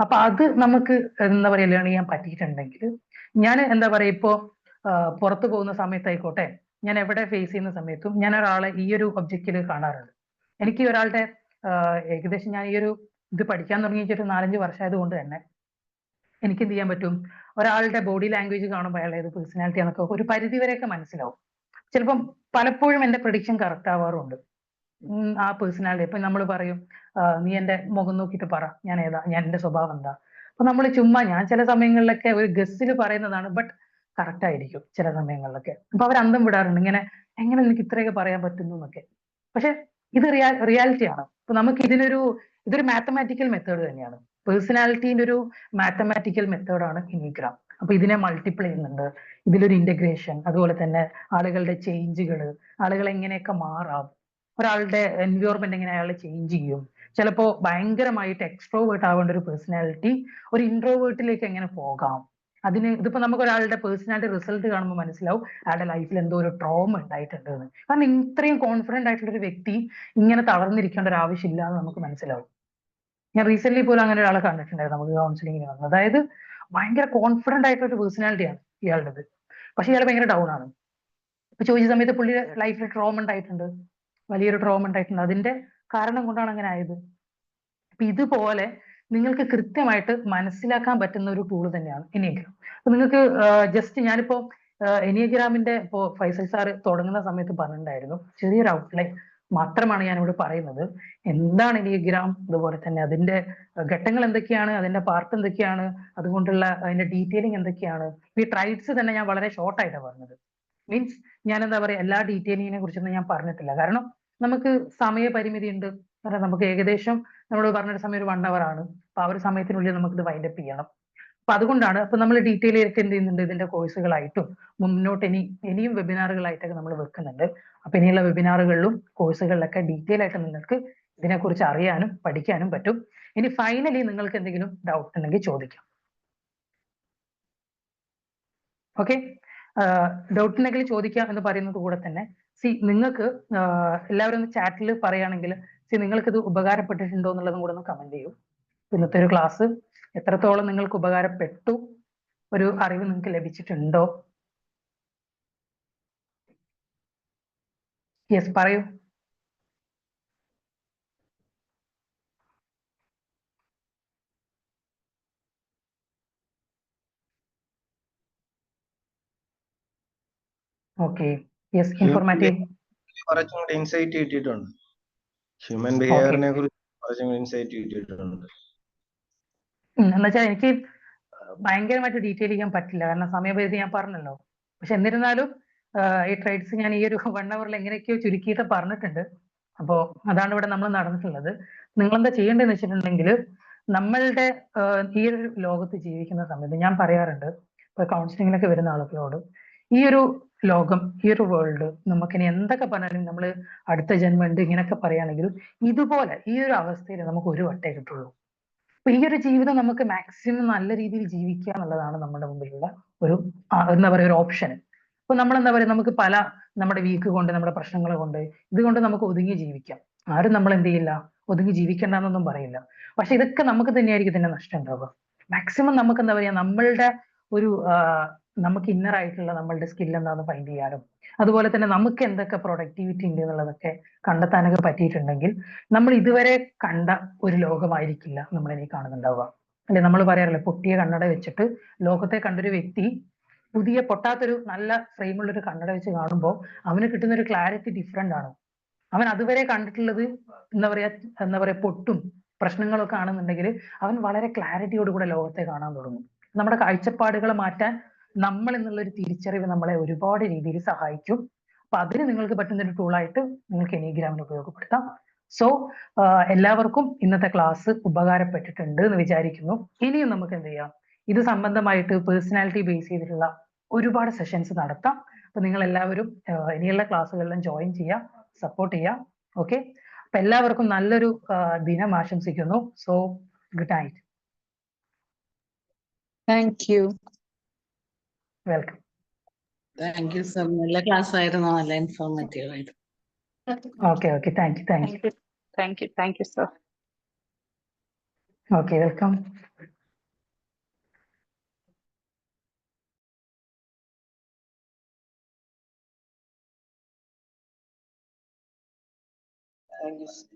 അപ്പൊ അത് നമുക്ക് എന്താ പറയാ ലേൺ ചെയ്യാൻ പറ്റിയിട്ടുണ്ടെങ്കിൽ, ഞാൻ എന്താ പറയാ ഇപ്പോ പുറത്തു പോകുന്ന സമയത്തായിക്കോട്ടെ, ഞാൻ എവിടെ ഫേസ് ചെയ്യുന്ന സമയത്തും ഞാൻ ഒരാളെ ഈ ഒരു ഒബ്ജക്റ്റിൽ കാണാറുണ്ട്. എനിക്ക് ഒരാളുടെ ഏകദേശം ഞാൻ ഈ ഒരു ഇത് പഠിക്കാൻ തുടങ്ങിയിട്ട് ഒരു 4-5 വർഷമായത് കൊണ്ട് തന്നെ എനിക്ക് എന്ത് ചെയ്യാൻ പറ്റും, ഒരാളുടെ ബോഡി ലാംഗ്വേജ് കാണുമ്പോൾ അയാൾ ഏത് പേഴ്സണാലിറ്റി ആണെന്നൊക്കെ ഒരു പരിധി വരെയൊക്കെ മനസ്സിലാവും. ചിലപ്പം പലപ്പോഴും എന്റെ പ്രഡിക്ഷൻ കറക്റ്റ് ആവാറുണ്ട്. ആ പേഴ്സണാലിറ്റി ഇപ്പൊ നമ്മൾ പറയും നീ എന്റെ മുഖം നോക്കിയിട്ട് പറ ഞാൻ ഏതാ, ഞാൻ എന്റെ സ്വഭാവം എന്താ. അപ്പൊ നമ്മൾ ചുമ്മാ ഞാൻ ചില സമയങ്ങളിലൊക്കെ ഒരു ഗസ്സിൽ പറയുന്നതാണ്, ബട്ട് കറക്റ്റ് ആയിരിക്കും ചില സമയങ്ങളിലൊക്കെ. അപ്പൊ അവർ അന്തം വിടാറുണ്ട്, ഇങ്ങനെ എങ്ങനെ നിനക്ക് ഇത്രയൊക്കെ പറയാൻ പറ്റുന്നു എന്നൊക്കെ. പക്ഷെ ഇത് റിയാലിറ്റി ആണ്. അപ്പൊ നമുക്ക് ഇതൊരു മാത്തമാറ്റിക്കൽ മെത്തേഡ് തന്നെയാണ്. പേഴ്സണാലിറ്റീന്റെ ഒരു മാത്തമാറ്റിക്കൽ മെത്തേഡാണ് ഇനിഗ്രാം. അപ്പൊ ഇതിനെ മൾട്ടിപ്ലൈ ചെയ്യുന്നുണ്ട്, ഇതിലൊരു ഇന്റഗ്രേഷൻ, അതുപോലെ തന്നെ ആളുകളുടെ ചേഞ്ചുകൾ, ആളുകൾ എങ്ങനെയൊക്കെ മാറാം, ഒരാളുടെ എൻവയോൺമെന്റ് എങ്ങനെ അയാളെ ചേഞ്ച് ചെയ്യും. ചിലപ്പോ ഭയങ്കരമായിട്ട് എക്സ്ട്രോവേർട്ട് ആവേണ്ട ഒരു പേഴ്സണാലിറ്റി ഒരു ഇൻട്രോവേർട്ടിലേക്ക് എങ്ങനെ പോകാം. ഇതിപ്പോ നമുക്ക് ഒരാളുടെ പേഴ്സണാലിറ്റി റിസൾട്ട് കാണുമ്പോൾ മനസ്സിലാവും അയാളുടെ ലൈഫിൽ എന്തോ ഒരു ട്രോമ ഉണ്ടായിട്ടുണ്ട് എന്ന്. കാരണം ഇത്രയും കോൺഫിഡന്റ് ആയിട്ടുള്ള ഒരു വ്യക്തി ഇങ്ങനെ തളർന്നിരിക്കേണ്ട ഒരു ആവശ്യമില്ല എന്ന് നമുക്ക് മനസ്സിലാവും. ഞാൻ റീസെന്റ് പോലും അങ്ങനെ ഒരാളെ കണ്ടിട്ടുണ്ടായിരുന്നു നമുക്ക് കൗൺസിലിംഗിന് വന്നത്. അതായത് ഭയങ്കര കോൺഫിഡന്റ് ആയിട്ടുള്ള ഒരു പേഴ്സണാലിറ്റിയാണ് ഇയാളുടേത്, പക്ഷെ ഇയാൾ ഭയങ്കര ഡൗൺ ആണ്. ഇപ്പൊ ചോദിച്ച സമയത്ത് പുള്ളി ലൈഫിൽ ട്രോമ ഉണ്ടായിട്ടുണ്ട്, വലിയൊരു ട്രോമ ഉണ്ടായിട്ടുണ്ട്, അതിന്റെ കാരണം കൊണ്ടാണ് അങ്ങനെ ആയത്. അപ്പൊ ഇതുപോലെ നിങ്ങൾക്ക് കൃത്യമായിട്ട് മനസ്സിലാക്കാൻ പറ്റുന്ന ഒരു ടൂൾ തന്നെയാണ് എനിഗ്രാം. അപ്പൊ നിങ്ങൾക്ക് ജസ്റ്റ് ഞാനിപ്പോ എനിഗ്രാമിന്റെ ഇപ്പോ ഫൈസൽ സാർ തുടങ്ങുന്ന സമയത്ത് പറഞ്ഞിട്ടുണ്ടായിരുന്നു, ചെറിയൊരു ഔട്ട്ലൈൻ മാത്രമാണ് ഞാനിവിടെ പറയുന്നത്. എന്താണ് എനിഗ്രാം, അതുപോലെ തന്നെ അതിന്റെ ഘട്ടങ്ങൾ എന്തൊക്കെയാണ്, അതിന്റെ പാർട്ട് എന്തൊക്കെയാണ്, അതുകൊണ്ടുള്ള അതിന്റെ ഡീറ്റെയിലിംഗ് എന്തൊക്കെയാണ്. ഈ ട്രൈബ്സ് തന്നെ ഞാൻ വളരെ ഷോർട്ടായിട്ടാണ് പറഞ്ഞത്. മീൻസ് ഞാൻ എന്താ പറയാ എല്ലാ ഡീറ്റെയിലിങ്ങിനെ കുറിച്ചൊന്നും ഞാൻ പറഞ്ഞിട്ടില്ല, കാരണം നമുക്ക് സമയപരിമിതി ഉണ്ട്. കാരണം നമുക്ക് ഏകദേശം നമ്മൾ പറഞ്ഞൊരു സമയം ഒരു 1 hour ആണ്. അപ്പൊ ആ ഒരു സമയത്തിനുള്ളിൽ നമുക്ക് ഇത് വൈൻഡ് അപ്പ് ചെയ്യണം. അപ്പൊ അതുകൊണ്ടാണ് അപ്പൊ നമ്മൾ ഡീറ്റെയിൽ ആയിട്ട് എന്ത് ചെയ്യുന്നുണ്ട്, ഇതിന്റെ കോഴ്സുകളായിട്ടും മുന്നോട്ട് ഇനിയും വെബിനാറുകളായിട്ടൊക്കെ നമ്മൾ വെക്കുന്നുണ്ട്. അപ്പൊ ഇനിയുള്ള വെബിനാറുകളിലും കോഴ്സുകളിലൊക്കെ ഡീറ്റെയിൽ ആയിട്ട് നിങ്ങൾക്ക് ഇതിനെക്കുറിച്ച് അറിയാനും പഠിക്കാനും പറ്റും. ഇനി ഫൈനലി നിങ്ങൾക്ക് എന്തെങ്കിലും ഡൗട്ട് ഉണ്ടെങ്കിൽ ചോദിക്കാം. ഓക്കെ, ഡൗട്ട് ഉണ്ടെങ്കിൽ ചോദിക്കാം എന്ന് പറയുന്നത് കൂടെ തന്നെ നിങ്ങൾക്ക് എല്ലാവരും ഒന്ന് ചാറ്റിൽ പറയുകയാണെങ്കിൽ നിങ്ങൾക്ക് ഇത് ഉപകാരപ്പെട്ടിട്ടുണ്ടോ എന്നുള്ളതും കൂടെ ഒന്ന് കമന്റ് ചെയ്യൂ. ഇന്നത്തെ ഒരു ക്ലാസ് എത്രത്തോളം നിങ്ങൾക്ക് ഉപകാരപ്പെട്ടു, ഒരു അറിവ് നിങ്ങൾക്ക് ലഭിച്ചിട്ടുണ്ടോ? യെസ്, പറയൂ. Okay, yes, informative. കുറച്ചും കൂടി ഇൻസൈറ്റ് കിട്ടിയിട്ടുണ്ട്. ഹ്യൂമൻ ഓക്കെ, ബിഹേവിയറിനെ കുറിച്ച് കുറച്ചും കൂടി ഇൻസൈറ്റ് കിട്ടിയിട്ടുണ്ട്. എന്നുവെച്ചാൽ എനിക്ക് ഭയങ്കരമായിട്ട് ഡീറ്റെയിൽ ചെയ്യാൻ പറ്റില്ല, കാരണം സമയപരിധി ഞാൻ പറഞ്ഞല്ലോ. പക്ഷെ എന്നിരുന്നാലും ഈ ട്രേഡ്സ് ഞാൻ ഈ ഒരു 1 hour എങ്ങനെയൊക്കെയോ ചുരുക്കിയിട്ട് പറഞ്ഞിട്ടുണ്ട്. അപ്പോൾ അതാണ് ഇവിടെ നമ്മൾ നടന്നിട്ടുള്ളത്. നിങ്ങൾ എന്താ ചെയ്യേണ്ടതെന്ന് വെച്ചിട്ടുണ്ടെങ്കിൽ, നമ്മളുടെ ഈ ഒരു ലോകത്ത് ജീവിക്കുന്ന സമയത്ത് ഞാൻ പറയാറുണ്ട്, ഇപ്പൊ കൗൺസിലിങ്ങിലൊക്കെ വരുന്ന ആളുകളോട്, ഈ ഒരു ലോകം, ഈ ഒരു വേൾഡ്, നമുക്കിനി എന്തൊക്കെ പറഞ്ഞാലും നമ്മൾ അടുത്ത ജന്മമുണ്ട് ഇങ്ങനെയൊക്കെ പറയുകയാണെങ്കിലും, ഇതുപോലെ ഈ ഒരു അവസ്ഥയിൽ നമുക്ക് ഒരു വട്ടേ കിട്ടുള്ളൂ. അപ്പൊ ഈ ഒരു ജീവിതം നമുക്ക് മാക്സിമം നല്ല രീതിയിൽ ജീവിക്കുക എന്നുള്ളതാണ് നമ്മുടെ മുമ്പിലുള്ള ഒരു എന്താ പറയുക, ഒരു ഓപ്ഷൻ. അപ്പൊ നമ്മൾ എന്താ പറയുക, നമുക്ക് പല നമ്മുടെ വീക്ക് കൊണ്ട്, നമ്മുടെ പ്രശ്നങ്ങൾ കൊണ്ട്, ഇതുകൊണ്ട് നമുക്ക് ഒതുങ്ങി ജീവിക്കാം. ആരും നമ്മൾ എന്ത് ചെയ്യില്ല, ഒതുങ്ങി ജീവിക്കണ്ടെന്നൊന്നും പറയില്ല. പക്ഷെ ഇതൊക്കെ നമുക്ക് തന്നെയായിരിക്കും ഇതിന്റെ നഷ്ടം ഉണ്ടാവുക. മാക്സിമം നമുക്ക് എന്താ പറയാ, നമ്മളുടെ ഒരു നമുക്ക് ഇന്നർ ആയിട്ടുള്ള നമ്മളുടെ സ്കിൽ എന്താണെന്ന് ഫൈൻഡ് ചെയ്യാനും, അതുപോലെ തന്നെ നമുക്ക് എന്തൊക്കെ പ്രൊഡക്ടിവിറ്റി ഉണ്ട് എന്നുള്ളതൊക്കെ കണ്ടെത്താനൊക്കെ പറ്റിയിട്ടുണ്ടെങ്കിൽ, നമ്മൾ ഇതുവരെ കണ്ട ഒരു ലോകമായിരിക്കില്ല നമ്മളിനി കാണുന്നുണ്ടാവുക. അല്ലെ, നമ്മൾ പറയാറില്ലേ, പൊട്ടിയ കണ്ണട വെച്ചിട്ട് ലോകത്തെ കണ്ടൊരു വ്യക്തി പുതിയ പൊട്ടാത്തൊരു നല്ല ഫ്രെയിമുള്ള ഒരു കണ്ണട വെച്ച് കാണുമ്പോൾ അവന് കിട്ടുന്ന ഒരു ക്ലാരിറ്റി ഡിഫറെന്റ് ആണ്. അവൻ അതുവരെ കണ്ടിട്ടുള്ളത് എന്താ പറയാ പൊട്ടും പ്രശ്നങ്ങളൊക്കെ ആണെന്നുണ്ടെങ്കിൽ അവൻ വളരെ ക്ലാരിറ്റിയോടുകൂടെ ലോകത്തെ കാണാൻ തുടങ്ങും. നമ്മുടെ കാഴ്ചപ്പാടുകളെ മാറ്റാൻ നമ്മൾ എന്നുള്ള ഒരു തിരിച്ചറിവ് നമ്മളെ ഒരുപാട് രീതിയിൽ സഹായിക്കും. അപ്പൊ അതിന് നിങ്ങൾക്ക് പറ്റുന്ന ഒരു ടൂളായിട്ട് നിങ്ങൾക്ക് എനിഗ്രാമിനെ ഉപയോഗപ്പെടുത്താം. സോ എല്ലാവർക്കും ഇന്നത്തെ ക്ലാസ് ഉപകാരപ്പെട്ടിട്ടുണ്ട് എന്ന് വിചാരിക്കുന്നു. ഇനിയും നമുക്ക് എന്ത് ചെയ്യാം, ഇത് സംബന്ധമായിട്ട് പേഴ്സണാലിറ്റി ബേസ് ചെയ്തിട്ടുള്ള ഒരുപാട് സെഷൻസ് നടത്താം. അപ്പൊ നിങ്ങൾ എല്ലാവരും ഇനിയുള്ള ക്ലാസ്സുകളിലും ജോയിൻ ചെയ്യുക, സപ്പോർട്ട് ചെയ്യുക. ഓക്കെ, അപ്പൊ എല്ലാവർക്കും നല്ലൊരു ദിനം ആശംസിക്കുന്നു. So good night. Thank you. Welcome. Thank you sir, നല്ല ക്ലാസ് ആയിരുന്നു, നല്ല ഇൻഫോർമേറ്റീവ് ആയിരുന്നു. Okay, okay, thank you, thank U. Thank you sir. Okay, welcome. Thank you.